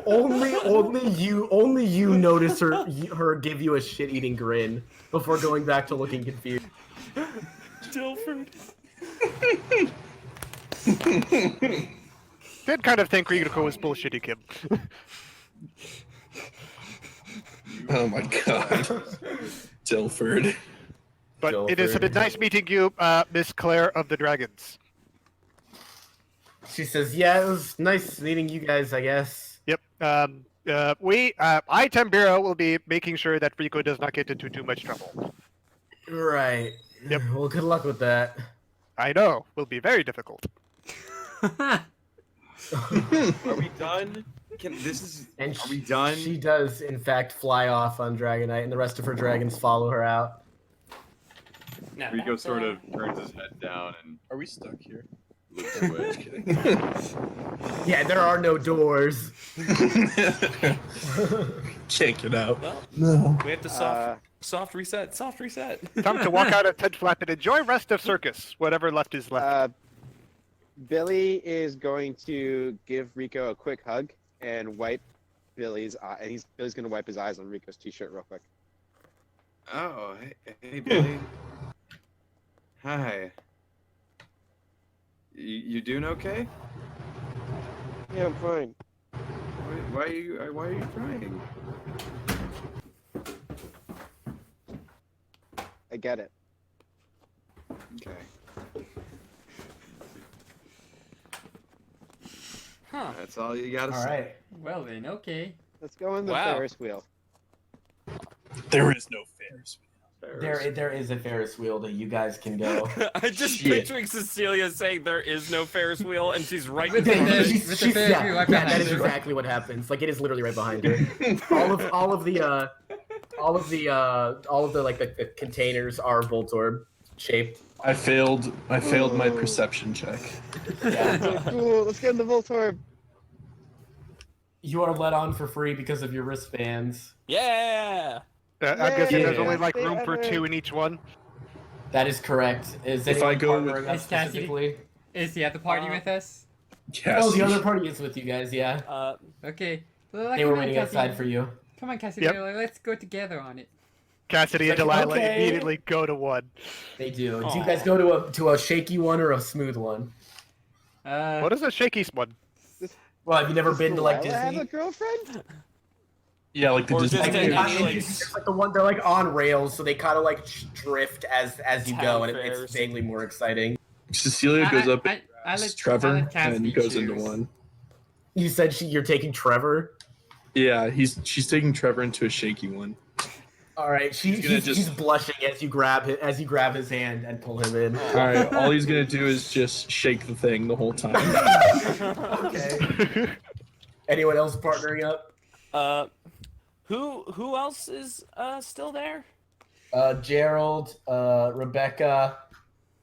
Speaker 2: Only you notice her give you a shit-eating grin before going back to looking confused.
Speaker 4: Dilford.
Speaker 7: Did kind of think Rico was bullshitty, Kim.
Speaker 9: Oh my god. Dilford.
Speaker 7: But it has been nice meeting you, Miss Claire of the Dragons.
Speaker 2: She says, "Yeah, it was nice meeting you guys, I guess."
Speaker 7: Yep. I, Tam'Biro, will be making sure that Rico does not get into too much trouble.
Speaker 2: Right.
Speaker 7: Yep.
Speaker 2: Well, good luck with that.
Speaker 7: I know. Will be very difficult.
Speaker 5: Are we done? Are we done?
Speaker 2: She does, in fact, fly off on Dragonite, and the rest of her dragons follow her out.
Speaker 10: Rico sort of turns his head down and
Speaker 9: Are we stuck here?
Speaker 10: looks away.
Speaker 9: Just kidding.
Speaker 2: Yeah, there are no doors.
Speaker 9: Can't get out.
Speaker 4: Well,
Speaker 9: No.
Speaker 4: we have to soft reset. Soft reset.
Speaker 7: Time to walk out of Ted Flap and enjoy rest of Circus, whatever left is left.
Speaker 3: Billy is going to give Rico a quick hug and wipe Billy's eye. And Billy's going to wipe his eyes on Rico's t-shirt real quick.
Speaker 5: Oh, hey, Billy. Hi. You doing okay?
Speaker 3: Yeah, I'm fine.
Speaker 5: Why are you crying?
Speaker 3: I get it.
Speaker 5: Okay.
Speaker 4: Huh.
Speaker 5: That's all you gotta
Speaker 2: All
Speaker 5: say.
Speaker 2: right.
Speaker 1: Well then, okay.
Speaker 3: Let's go in the
Speaker 4: Wow.
Speaker 3: Ferris wheel.
Speaker 9: There is no Ferris wheel.
Speaker 2: There is a Ferris wheel that you guys can go.
Speaker 4: I'm just
Speaker 9: Shit.
Speaker 4: picturing Cecilia saying there is no Ferris wheel, and she's right
Speaker 1: With
Speaker 4: behind
Speaker 1: the-
Speaker 4: it.
Speaker 1: with the Ferris wheel right
Speaker 2: that
Speaker 1: behind
Speaker 2: is
Speaker 1: her.
Speaker 2: exactly what happens. Like, it is literally right behind her. all of the like the containers are Voltorb shaped.
Speaker 9: I failed my perception check.
Speaker 3: Cool, let's get in the Voltorb.
Speaker 2: You are let on for free because of your wristbands.
Speaker 4: Yeah.
Speaker 7: I'm guessing there's
Speaker 2: Yeah.
Speaker 7: only like room for 2 in each one.
Speaker 2: That is correct. Is
Speaker 9: If
Speaker 2: anyone
Speaker 9: I go with-
Speaker 2: partnering up
Speaker 1: Is Cassidy-
Speaker 2: specifically?
Speaker 1: Is he at the party with us?
Speaker 9: Yes.
Speaker 2: Oh, the other party is with you guys. Yeah,
Speaker 1: Okay. Well,
Speaker 2: they were
Speaker 1: come on,
Speaker 2: waiting outside
Speaker 1: Cassidy.
Speaker 2: for you.
Speaker 1: Come on, Cassidy.
Speaker 7: Yep.
Speaker 1: Let's go together on it.
Speaker 7: Cassidy and
Speaker 2: Like,
Speaker 7: Delilah
Speaker 2: okay.
Speaker 7: immediately go to one.
Speaker 2: They do. Do you
Speaker 4: Aw.
Speaker 2: guys go to a shaky one or a smooth one?
Speaker 7: What is a shaky one?
Speaker 2: Well, have you never
Speaker 3: Does
Speaker 2: been to like
Speaker 3: Delilah have a
Speaker 2: Disney?
Speaker 3: girlfriend?
Speaker 9: Yeah, like the
Speaker 4: Or
Speaker 9: Disney.
Speaker 4: just
Speaker 2: Like,
Speaker 4: any,
Speaker 2: it's like the one they're like on rails, so they kind of like drift as you go, and
Speaker 4: Town
Speaker 2: it's
Speaker 4: fairs.
Speaker 2: vaguely more exciting.
Speaker 9: Cecilia goes up and
Speaker 1: I
Speaker 9: grabs
Speaker 1: let
Speaker 9: Trevor
Speaker 1: Cassidy
Speaker 9: and goes into
Speaker 1: choose.
Speaker 9: one.
Speaker 2: You said you're taking Trevor.
Speaker 9: Yeah, she's taking Trevor into a shaky one.
Speaker 2: All right,
Speaker 9: He's
Speaker 2: he's blushing as you grab his hand and pull him in.
Speaker 9: All right, all he's gonna do is just shake the thing the whole time.
Speaker 2: Okay. Anyone else partnering up?
Speaker 4: Who else is still there?
Speaker 2: Gerald, Rebecca,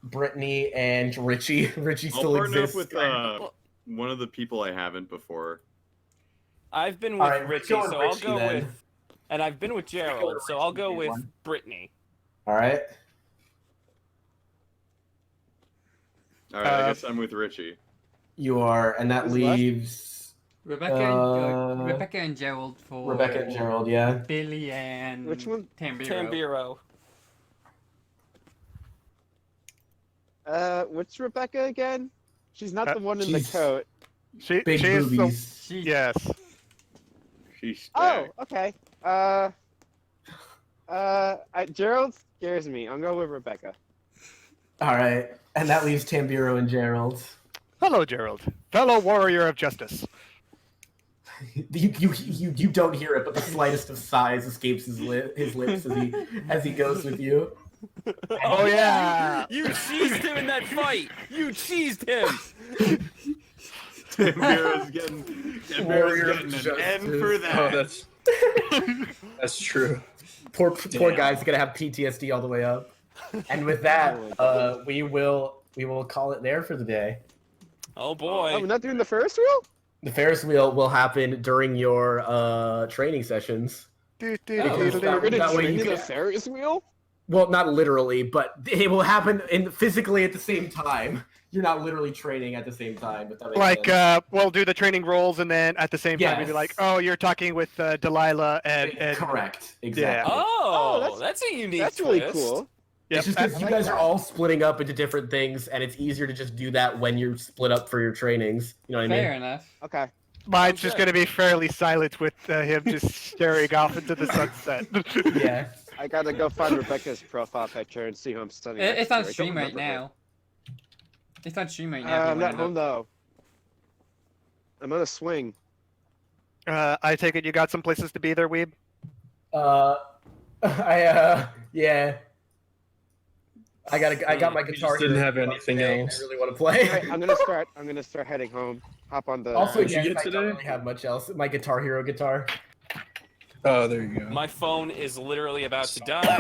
Speaker 2: Brittany, and Richie. Richie
Speaker 10: I'll
Speaker 2: still
Speaker 10: partner
Speaker 2: exists.
Speaker 10: up with one of the people I haven't before.
Speaker 4: I've been with
Speaker 2: All right,
Speaker 4: Richie,
Speaker 2: Rico and
Speaker 4: so I'll
Speaker 2: Richie,
Speaker 4: go
Speaker 2: then.
Speaker 4: with. And I've been with Gerald, so I'll go with Brittany.
Speaker 2: All right.
Speaker 10: All right, I guess I'm with Richie.
Speaker 2: You are, and that
Speaker 3: Who's left?
Speaker 2: leaves
Speaker 1: Rebecca and Gerald for
Speaker 2: Rebecca and Gerald. Yeah.
Speaker 1: Billy and
Speaker 3: Which one?
Speaker 1: Tam'Biro.
Speaker 4: Tam'Biro.
Speaker 3: What's Rebecca again? She's not the one in the
Speaker 2: she's-
Speaker 3: coat.
Speaker 7: She
Speaker 2: Big
Speaker 7: is the,
Speaker 2: boobies.
Speaker 7: yes.
Speaker 10: She's
Speaker 3: Oh, okay. Gerald scares me. I'm going with Rebecca.
Speaker 2: All right, and that leaves Tam'Biro and Gerald.
Speaker 7: Hello, Gerald, fellow warrior of justice.
Speaker 2: You don't hear it, but the slightest of sighs escapes his lips as he goes with you.
Speaker 7: Oh yeah.
Speaker 4: You cheesed him in that fight. You cheesed him.
Speaker 10: Tam'Biro's
Speaker 2: Warrior
Speaker 10: getting
Speaker 2: of
Speaker 10: an N
Speaker 2: justice.
Speaker 10: for
Speaker 9: Oh,
Speaker 10: that.
Speaker 9: that's true.
Speaker 2: Poor
Speaker 9: Damn.
Speaker 2: guy's gonna have PTSD all the way up. And with that, we will call it there for the day.
Speaker 4: Oh boy.
Speaker 3: Oh, we're not doing the Ferris wheel?
Speaker 2: The Ferris wheel will happen during your training sessions.
Speaker 3: We're
Speaker 2: That
Speaker 3: gonna
Speaker 2: way
Speaker 3: train
Speaker 2: you
Speaker 3: in the
Speaker 2: can-
Speaker 3: Ferris wheel?
Speaker 2: Well, not literally, but it will happen physically at the same time. You're not literally training at the same time, but that makes
Speaker 7: Like,
Speaker 2: sense.
Speaker 7: we'll do the training rolls, and then at the same time, we'll be
Speaker 2: Yes.
Speaker 7: like, "Oh, you're talking with Delilah and
Speaker 2: Correct, exactly.
Speaker 4: Oh, that's a unique
Speaker 3: That's really
Speaker 4: twist.
Speaker 3: cool.
Speaker 7: Yep.
Speaker 2: It's just
Speaker 3: I
Speaker 2: because you
Speaker 3: like
Speaker 2: guys
Speaker 3: that.
Speaker 2: are all splitting up into different things, and it's easier to just do that when you're split up for your trainings. You know what I
Speaker 1: Fair
Speaker 2: mean?
Speaker 1: enough.
Speaker 3: Okay.
Speaker 7: Mine's
Speaker 4: Sounds
Speaker 7: just
Speaker 4: good.
Speaker 7: going to be fairly silent with him just staring off into the sunset.
Speaker 2: Yeah.
Speaker 3: I gotta go find Rebecca's profile picture and see who I'm studying.
Speaker 1: It's
Speaker 3: next
Speaker 1: on
Speaker 3: to. I
Speaker 1: stream
Speaker 3: don't
Speaker 1: right
Speaker 3: remember her.
Speaker 1: now. It's on stream right now. if
Speaker 3: I'm
Speaker 1: you
Speaker 3: not
Speaker 1: wanna
Speaker 3: home
Speaker 1: know.
Speaker 3: though. I'm on a swing.
Speaker 7: I take it you got some places to be there, Weeb?
Speaker 2: Yeah. I got my
Speaker 9: He
Speaker 2: guitar.
Speaker 9: just didn't
Speaker 2: here
Speaker 9: have anything
Speaker 2: today.
Speaker 9: else.
Speaker 2: I really want to play.
Speaker 3: Alright, I'm gonna start heading home. Hop on the.
Speaker 2: Also,
Speaker 9: What'd you
Speaker 2: yes,
Speaker 9: get
Speaker 2: I
Speaker 9: today?
Speaker 2: don't really have much else. My Guitar Hero guitar.
Speaker 9: Oh, there you go.
Speaker 4: My phone is literally about to die,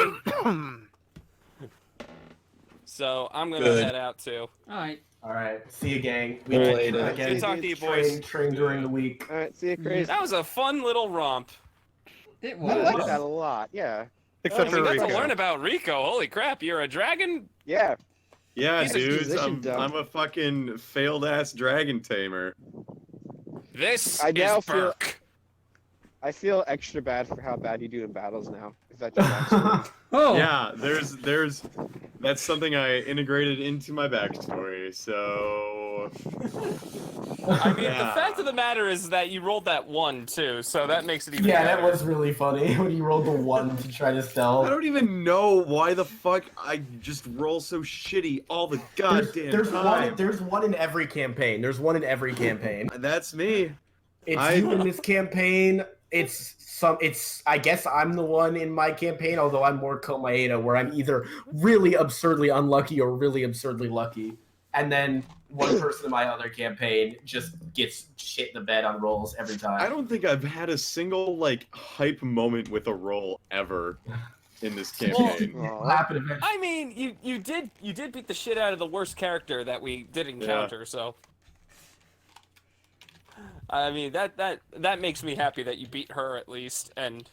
Speaker 4: so I'm gonna
Speaker 9: Good.
Speaker 4: head out too.
Speaker 1: Alright.
Speaker 2: All right. See you, gang.
Speaker 9: Later.
Speaker 2: Again,
Speaker 4: Good talking to you, boys.
Speaker 2: train during the week.
Speaker 3: Alright, see you, Chris.
Speaker 4: That was a fun little romp.
Speaker 1: It
Speaker 3: I
Speaker 1: was.
Speaker 3: like that a lot. Yeah.
Speaker 7: Except
Speaker 4: we
Speaker 7: for
Speaker 4: got
Speaker 7: Rico.
Speaker 4: to learn about Rico. Holy crap, you're a dragon?
Speaker 3: Yeah.
Speaker 10: Yeah,
Speaker 4: He's a
Speaker 10: dudes,
Speaker 3: musician, dumb.
Speaker 10: I'm a fucking failed ass dragon tamer.
Speaker 4: This
Speaker 3: I now
Speaker 4: is
Speaker 3: feel-
Speaker 4: Burke.
Speaker 3: I feel extra bad for how bad you do in battles now. Is that your backstory?
Speaker 1: Oh.
Speaker 10: Yeah, there's that's something I integrated into my backstory. So
Speaker 4: I mean, the
Speaker 10: Yeah.
Speaker 4: fact of the matter is that you rolled that one too, so that makes it even
Speaker 2: Yeah,
Speaker 4: better.
Speaker 2: that was really funny when you rolled the 1 to try to
Speaker 10: I
Speaker 2: stealth.
Speaker 10: don't even know why the fuck I just roll so shitty all the goddamn time.
Speaker 2: There's one in every campaign. There's one in every campaign.
Speaker 10: That's me.
Speaker 2: It's you in this campaign. I guess I'm the one in my campaign, although I'm more Komaeda, where I'm either really absurdly unlucky or really absurdly lucky. And then one person in my other campaign just gets shit in the bed on rolls every time.
Speaker 10: I don't think I've had a single like hype moment with a roll ever in this campaign.
Speaker 2: It'll happen eventually.
Speaker 4: I mean, you did beat the shit out of the worst character that we did encounter, so. I mean, that makes me happy that you beat her at least, and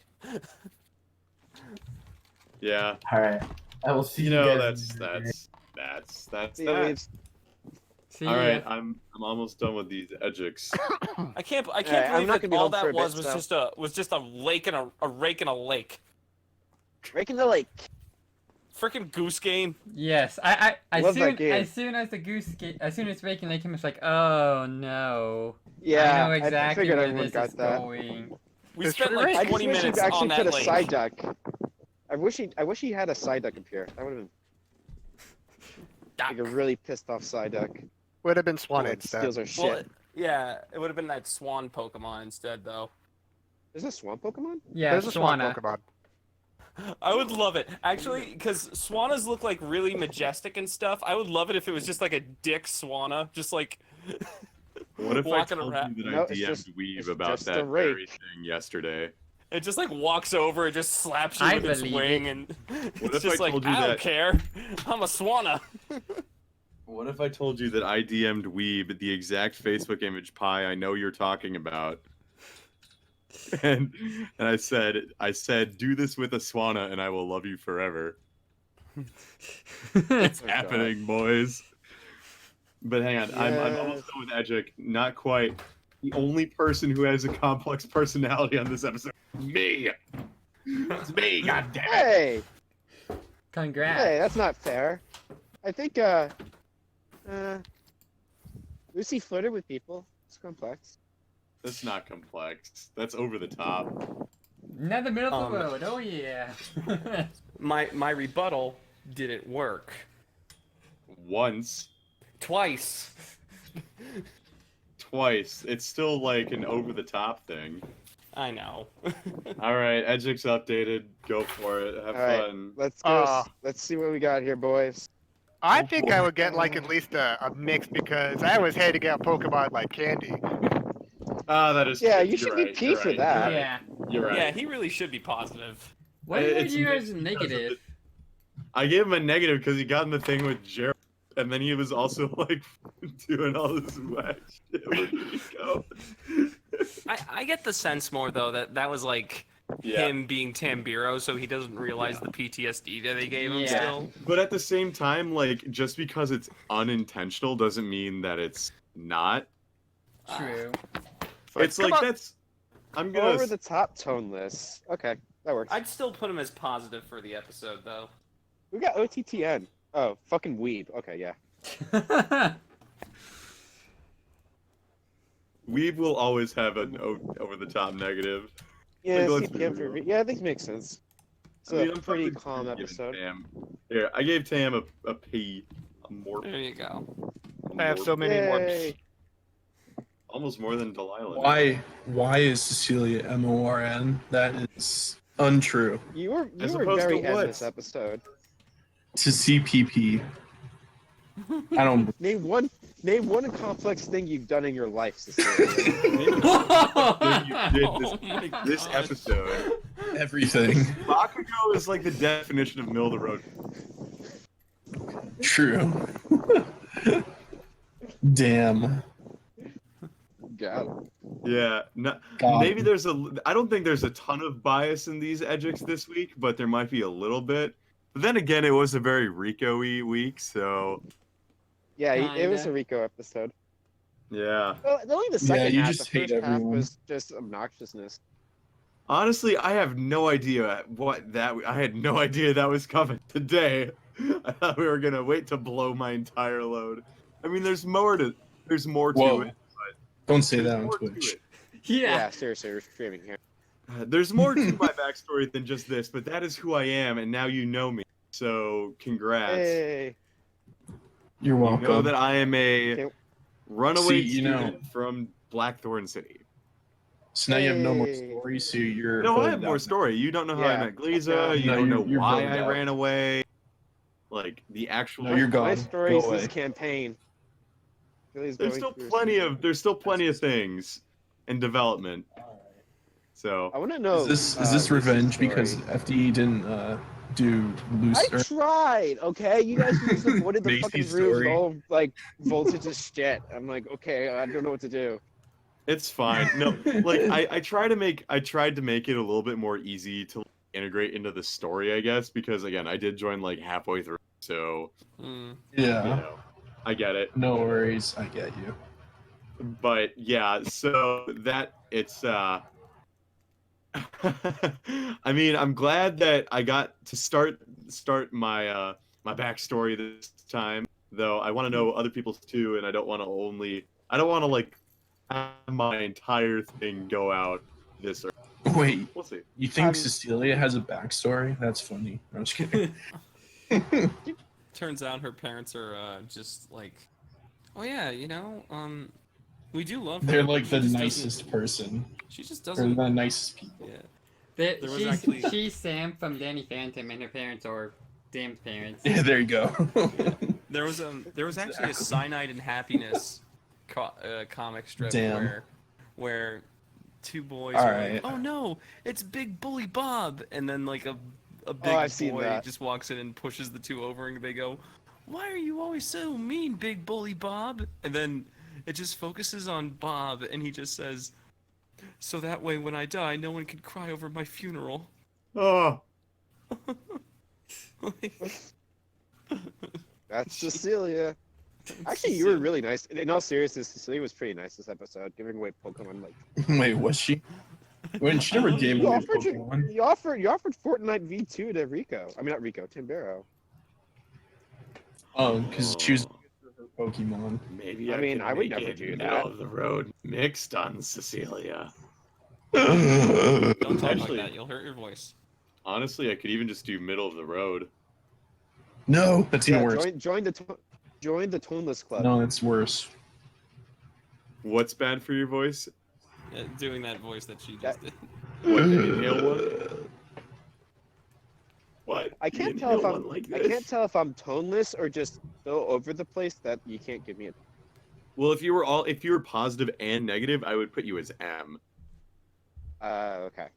Speaker 10: Yeah,
Speaker 2: All right. I will see
Speaker 10: you
Speaker 2: you
Speaker 10: know
Speaker 2: guys.
Speaker 10: that's
Speaker 3: See you,
Speaker 10: that.
Speaker 3: Reeves.
Speaker 1: See
Speaker 10: All
Speaker 1: ya.
Speaker 10: right, I'm almost done with these edgics.
Speaker 4: I can't
Speaker 3: I'm
Speaker 4: believe
Speaker 3: not
Speaker 4: that
Speaker 3: gonna be
Speaker 4: all
Speaker 3: home for
Speaker 4: that
Speaker 3: a bit,
Speaker 4: was just a lake and a rake and a lake.
Speaker 3: Breaking the lake.
Speaker 4: Freaking Goose Game.
Speaker 1: Yes,
Speaker 3: Love that game.
Speaker 1: as soon as Bacon Lake came, it's like, oh no.
Speaker 3: Yeah,
Speaker 1: I know exactly
Speaker 3: figured
Speaker 1: where
Speaker 3: everyone
Speaker 1: this
Speaker 3: got
Speaker 1: is
Speaker 3: that.
Speaker 1: going.
Speaker 4: We
Speaker 7: It's
Speaker 4: spent
Speaker 7: true.
Speaker 4: like
Speaker 3: I just
Speaker 4: 20
Speaker 3: wish he
Speaker 4: minutes
Speaker 3: actually
Speaker 4: on that
Speaker 3: put a
Speaker 4: lake.
Speaker 3: side duck. I wish he had a side duck appear. That would have been like a really pissed off side duck.
Speaker 7: Would have been Swan
Speaker 3: Like
Speaker 7: instead.
Speaker 3: steals our shit.
Speaker 4: Well, yeah, it would have been that swan Pokemon instead, though.
Speaker 3: Is this Swamp Pokemon?
Speaker 1: Yeah,
Speaker 7: There's a Swan
Speaker 1: Swanna.
Speaker 7: Pokemon.
Speaker 4: I would love it. Actually, because Swannas look like really majestic and stuff. I would love it if it was just like a dick Swanna, just like
Speaker 10: What if I
Speaker 4: walking
Speaker 10: told
Speaker 4: around.
Speaker 10: you that
Speaker 3: No,
Speaker 10: I
Speaker 3: it's
Speaker 10: DM'd
Speaker 3: just-
Speaker 10: Weave
Speaker 3: it's
Speaker 10: about
Speaker 3: just
Speaker 10: that
Speaker 3: a rake.
Speaker 10: very thing yesterday?
Speaker 4: It just like walks over and just slaps you
Speaker 1: I
Speaker 4: with its
Speaker 1: believe
Speaker 4: wing,
Speaker 1: it.
Speaker 4: and
Speaker 10: What
Speaker 4: it's
Speaker 10: if
Speaker 4: just
Speaker 10: I
Speaker 4: like,
Speaker 10: told you
Speaker 4: I don't
Speaker 10: that-
Speaker 4: care. I'm a Swanna.
Speaker 10: What if I told you that I DM'd Weeb the exact Facebook image pie I know you're talking about? And I said, do this with a Swanna and I will love you forever. It's happening, boys. But hang on, I'm almost done with Edgic. Not quite. The only person who has a complex personality on this episode is me. It's me, goddammit.
Speaker 3: Hey,
Speaker 1: Congrats.
Speaker 3: hey, that's not fair. I think Lucy flirted with people. It's complex.
Speaker 10: That's not complex. That's over the top.
Speaker 1: Not the middle of the road. Oh yeah.
Speaker 4: My rebuttal didn't work.
Speaker 10: Once.
Speaker 4: Twice.
Speaker 10: Twice. It's still like an over the top thing.
Speaker 4: I know.
Speaker 10: Alright, Edgic's updated. Go for it. Have
Speaker 3: All right.
Speaker 10: fun.
Speaker 3: Let's go. Let's see what we got here, boys.
Speaker 7: I think I would get like at least a mix because I always had to get a Pokemon like Candy.
Speaker 10: Ah, that is
Speaker 3: Yeah,
Speaker 10: true.
Speaker 3: you should
Speaker 10: You're
Speaker 3: be
Speaker 10: right,
Speaker 3: P
Speaker 10: you're
Speaker 3: for
Speaker 10: right,
Speaker 3: that.
Speaker 10: you're right.
Speaker 1: Yeah.
Speaker 10: You're right.
Speaker 4: Yeah, he really should be positive.
Speaker 1: Why would
Speaker 10: It's
Speaker 1: you guys
Speaker 10: mixed because of
Speaker 1: negative?
Speaker 10: I gave him a negative because he got in the thing with Gerald, and then he was also like doing all this whack shit with Rico.
Speaker 4: I get the sense more though that was like him being Tam'Biro, so he doesn't realize the PTSD that they gave him
Speaker 1: Yeah.
Speaker 4: still.
Speaker 10: But at the same time, like, just because it's unintentional doesn't mean that it's not.
Speaker 1: True.
Speaker 10: It's
Speaker 7: Come
Speaker 10: like
Speaker 7: on.
Speaker 10: that's. I'm gonna.
Speaker 3: Over the top toneless. Okay, that works.
Speaker 4: I'd still put him as positive for the episode though.
Speaker 3: We got OTTN. Oh, fucking weeb. Okay, yeah.
Speaker 10: Weeb will always have an over the top negative.
Speaker 3: Yeah,
Speaker 10: Like, let's be
Speaker 3: CPM for
Speaker 10: real.
Speaker 3: yeah, I think it makes sense. It's a
Speaker 10: I'm
Speaker 3: pretty
Speaker 10: probably
Speaker 3: calm
Speaker 10: giving
Speaker 3: episode.
Speaker 10: Tam. Here, I gave Tam a P. A more.
Speaker 4: There you go.
Speaker 7: I have so many
Speaker 3: Yay.
Speaker 7: warps.
Speaker 10: Almost more than Delilah.
Speaker 9: Why is Cecilia MORN? That is untrue.
Speaker 3: You were
Speaker 10: As
Speaker 3: very
Speaker 10: opposed to
Speaker 3: in
Speaker 10: what?
Speaker 3: this episode.
Speaker 9: To CPP. I don't.
Speaker 3: Name one complex thing you've done in your life, Cecilia.
Speaker 10: Then you did
Speaker 4: Oh my
Speaker 10: this
Speaker 4: God.
Speaker 10: episode.
Speaker 9: Everything.
Speaker 10: Bakugo is like the definition of middle of the road.
Speaker 9: True. Damn.
Speaker 3: God.
Speaker 10: Yeah, no,
Speaker 9: God.
Speaker 10: maybe there's I don't think there's a ton of bias in these Edgics this week, but there might be a little bit. But then again, it was a very Rico-y week, so
Speaker 3: Yeah, it was a
Speaker 1: Kinda.
Speaker 3: Rico episode.
Speaker 10: yeah.
Speaker 3: Well, only the second
Speaker 9: you
Speaker 3: half.
Speaker 9: just
Speaker 3: The
Speaker 9: hate
Speaker 3: first half
Speaker 9: everyone.
Speaker 3: was just obnoxiousness.
Speaker 10: Honestly, I have no idea I had no idea that was coming today. I thought we were gonna wait to blow my entire load. I mean, there's more to
Speaker 9: Whoa.
Speaker 10: it.
Speaker 9: Don't say
Speaker 10: There's
Speaker 9: that on
Speaker 10: more to
Speaker 9: Twitch.
Speaker 10: it.
Speaker 3: Yeah, seriously, we're streaming here.
Speaker 10: There's more to my backstory than just this, but that is who I am, and now you know me. So, congrats.
Speaker 3: Hey.
Speaker 9: You're
Speaker 10: You
Speaker 9: welcome.
Speaker 10: know that I am a
Speaker 3: Okay.
Speaker 10: runaway
Speaker 9: See, you know-
Speaker 10: student from Blackthorn City.
Speaker 9: So now you have no more
Speaker 3: Hey.
Speaker 9: stories, so you're.
Speaker 10: No, I
Speaker 9: voted
Speaker 10: have more
Speaker 9: out.
Speaker 10: story. You don't know how I
Speaker 3: Yeah.
Speaker 10: met Gliza.
Speaker 3: No,
Speaker 10: You don't know
Speaker 9: you're
Speaker 10: why
Speaker 9: voted
Speaker 10: I
Speaker 9: out.
Speaker 10: ran away. Like the actual.
Speaker 9: No, you're
Speaker 3: My
Speaker 9: gone.
Speaker 3: story
Speaker 9: Go
Speaker 3: is
Speaker 9: away.
Speaker 3: this campaign. Billy's
Speaker 10: There's
Speaker 3: going
Speaker 10: still
Speaker 3: through
Speaker 10: plenty
Speaker 3: something.
Speaker 10: of. There's still plenty of things in development. So.
Speaker 3: I want to know.
Speaker 9: Is this revenge
Speaker 3: Lucy's
Speaker 9: because
Speaker 3: story.
Speaker 9: FD didn't do loose?
Speaker 3: I tried. Okay, you guys just avoided the fucking
Speaker 9: Macy's
Speaker 3: room.
Speaker 9: story.
Speaker 3: All like voltage is shit. I'm like, okay, I don't know what to do.
Speaker 10: It's fine. No, like I tried to make it a little bit more easy to integrate into the story, I guess, because again, I did join like halfway through, so
Speaker 4: Hmm.
Speaker 9: Yeah.
Speaker 10: you know, I get it.
Speaker 9: No worries, I get you.
Speaker 10: But yeah, so that it's I mean, I'm glad that I got to start my my backstory this time. Though I want to know other people's too, and I don't want to like have my entire thing go out this early.
Speaker 11: Wait,
Speaker 10: We'll see.
Speaker 11: you think Cecilia has a backstory? That's funny. I'm just kidding.
Speaker 4: Turns out her parents are just like, oh yeah, you know, we do love her.
Speaker 11: They're
Speaker 4: but
Speaker 11: like
Speaker 4: she
Speaker 11: the
Speaker 4: just
Speaker 11: nicest person.
Speaker 4: She just
Speaker 11: They're
Speaker 4: doesn't.
Speaker 11: the nicest people.
Speaker 4: Yeah.
Speaker 1: There
Speaker 4: was
Speaker 1: she's,
Speaker 4: actually-
Speaker 1: she's Sam from Danny Phantom, and her parents are Sam's parents.
Speaker 11: Yeah, there you go.
Speaker 4: There was actually a Cyanide and Happiness comic strip
Speaker 11: Damn.
Speaker 4: where two boys
Speaker 11: All
Speaker 4: are
Speaker 11: right.
Speaker 4: like, oh no, it's Big Bully Bob, and then like a big
Speaker 3: I've seen
Speaker 4: boy
Speaker 3: that.
Speaker 4: just walks in and pushes the two over, and they go, why are you always so mean, Big Bully Bob? And then it just focuses on Bob, and he just says, so that way when I die, no one can cry over my funeral.
Speaker 10: Oh,
Speaker 3: That's Cecilia. Actually, you were really nice. In all seriousness, Cecilia was pretty nice this episode, giving away Pokemon. Like,
Speaker 11: Wait, was she? When she never gave
Speaker 3: you
Speaker 11: me a
Speaker 3: offered,
Speaker 11: Pokemon.
Speaker 3: you offered Fortnite V2 to Rico. I mean, not Rico, Tam'Biro.
Speaker 11: Oh, because she was for her Pokemon.
Speaker 10: maybe
Speaker 3: I mean,
Speaker 10: can
Speaker 3: I would
Speaker 10: make
Speaker 3: never
Speaker 10: it
Speaker 3: do
Speaker 10: middle
Speaker 3: that.
Speaker 10: of the road mixed on Cecilia.
Speaker 4: Don't talk
Speaker 10: Actually-
Speaker 4: like that, you'll hurt your voice.
Speaker 10: Honestly, I could even just do middle of the road.
Speaker 11: No, that's even
Speaker 3: Yeah,
Speaker 11: worse.
Speaker 3: join the Toneless Club.
Speaker 11: No, that's worse.
Speaker 10: What's bad for your voice?
Speaker 4: Doing that voice that she just did.
Speaker 10: What, the inhale one? What?
Speaker 3: I
Speaker 10: The
Speaker 3: can't tell if
Speaker 10: inhale
Speaker 3: I'm
Speaker 10: one like
Speaker 3: I
Speaker 10: this?
Speaker 3: can't tell if I'm toneless or just so over the place that you can't give me a.
Speaker 10: Well, if you were positive and negative, I would put you as M.
Speaker 3: Okay.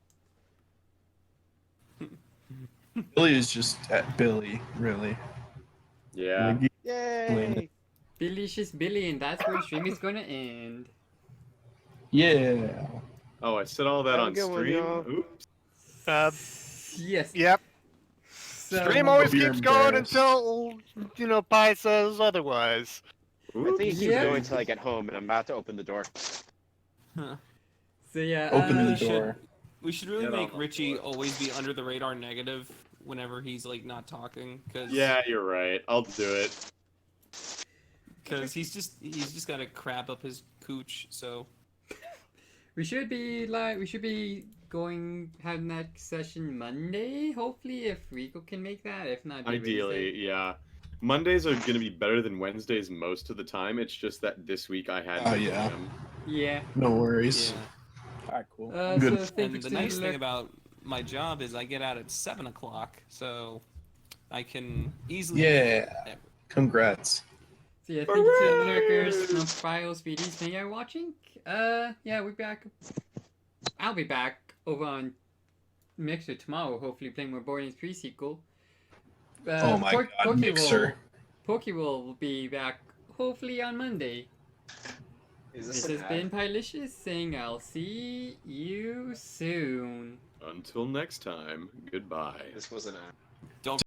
Speaker 11: Billy is just at Billy, really.
Speaker 10: Yeah.
Speaker 11: Like,
Speaker 3: Yay!
Speaker 1: Delicious Billy, and that's where stream is gonna end.
Speaker 11: yeah.
Speaker 10: Oh, I said all that
Speaker 3: Have a
Speaker 10: on
Speaker 3: good one,
Speaker 10: stream.
Speaker 3: y'all.
Speaker 10: Oops.
Speaker 1: Yes.
Speaker 7: Yep.
Speaker 1: So,
Speaker 7: Stream always
Speaker 11: You're
Speaker 7: keeps going
Speaker 11: embarrassed.
Speaker 7: until Pi says otherwise.
Speaker 3: I think you keep
Speaker 1: Yeah.
Speaker 3: going until I get home, and I'm about to open the door.
Speaker 1: So yeah.
Speaker 11: Open the
Speaker 4: should-
Speaker 11: door.
Speaker 4: We should really
Speaker 10: Get
Speaker 4: make
Speaker 10: off the
Speaker 4: Richie
Speaker 10: floor.
Speaker 4: always be under the radar negative whenever he's like not talking, cause
Speaker 10: Yeah, you're right. I'll do it.
Speaker 4: cause he's just gotta crap up his cooch. So
Speaker 1: We should be having that session Monday, hopefully, if Rico can make that. If not, maybe
Speaker 10: Ideally,
Speaker 1: Wednesday.
Speaker 10: yeah. Mondays are gonna be better than Wednesdays most of the time. It's just that this week I had.
Speaker 11: Oh,
Speaker 10: to do
Speaker 11: yeah.
Speaker 10: them.
Speaker 1: Yeah.
Speaker 11: No worries.
Speaker 4: yeah.
Speaker 11: Alright, cool.
Speaker 1: So
Speaker 11: Good.
Speaker 1: thank you
Speaker 4: And the
Speaker 1: to
Speaker 4: nice thing
Speaker 1: Lurk-
Speaker 4: about my job is I get out at 7 o'clock, so I can easily.
Speaker 11: Yeah. Congrats.
Speaker 1: So yeah, thank you to the lurkers, no files, VDs, may are watching. Yeah, we're back. I'll be back over on Mixer tomorrow, hopefully playing more Borderlands 3 sequel.
Speaker 11: Oh my god,
Speaker 1: Pokeroll-
Speaker 11: Mixer.
Speaker 1: Pokeroll will be back hopefully on Monday. This has been Pylicious saying I'll see you soon.
Speaker 10: Until next time, goodbye.
Speaker 3: This was an ad.
Speaker 4: Don't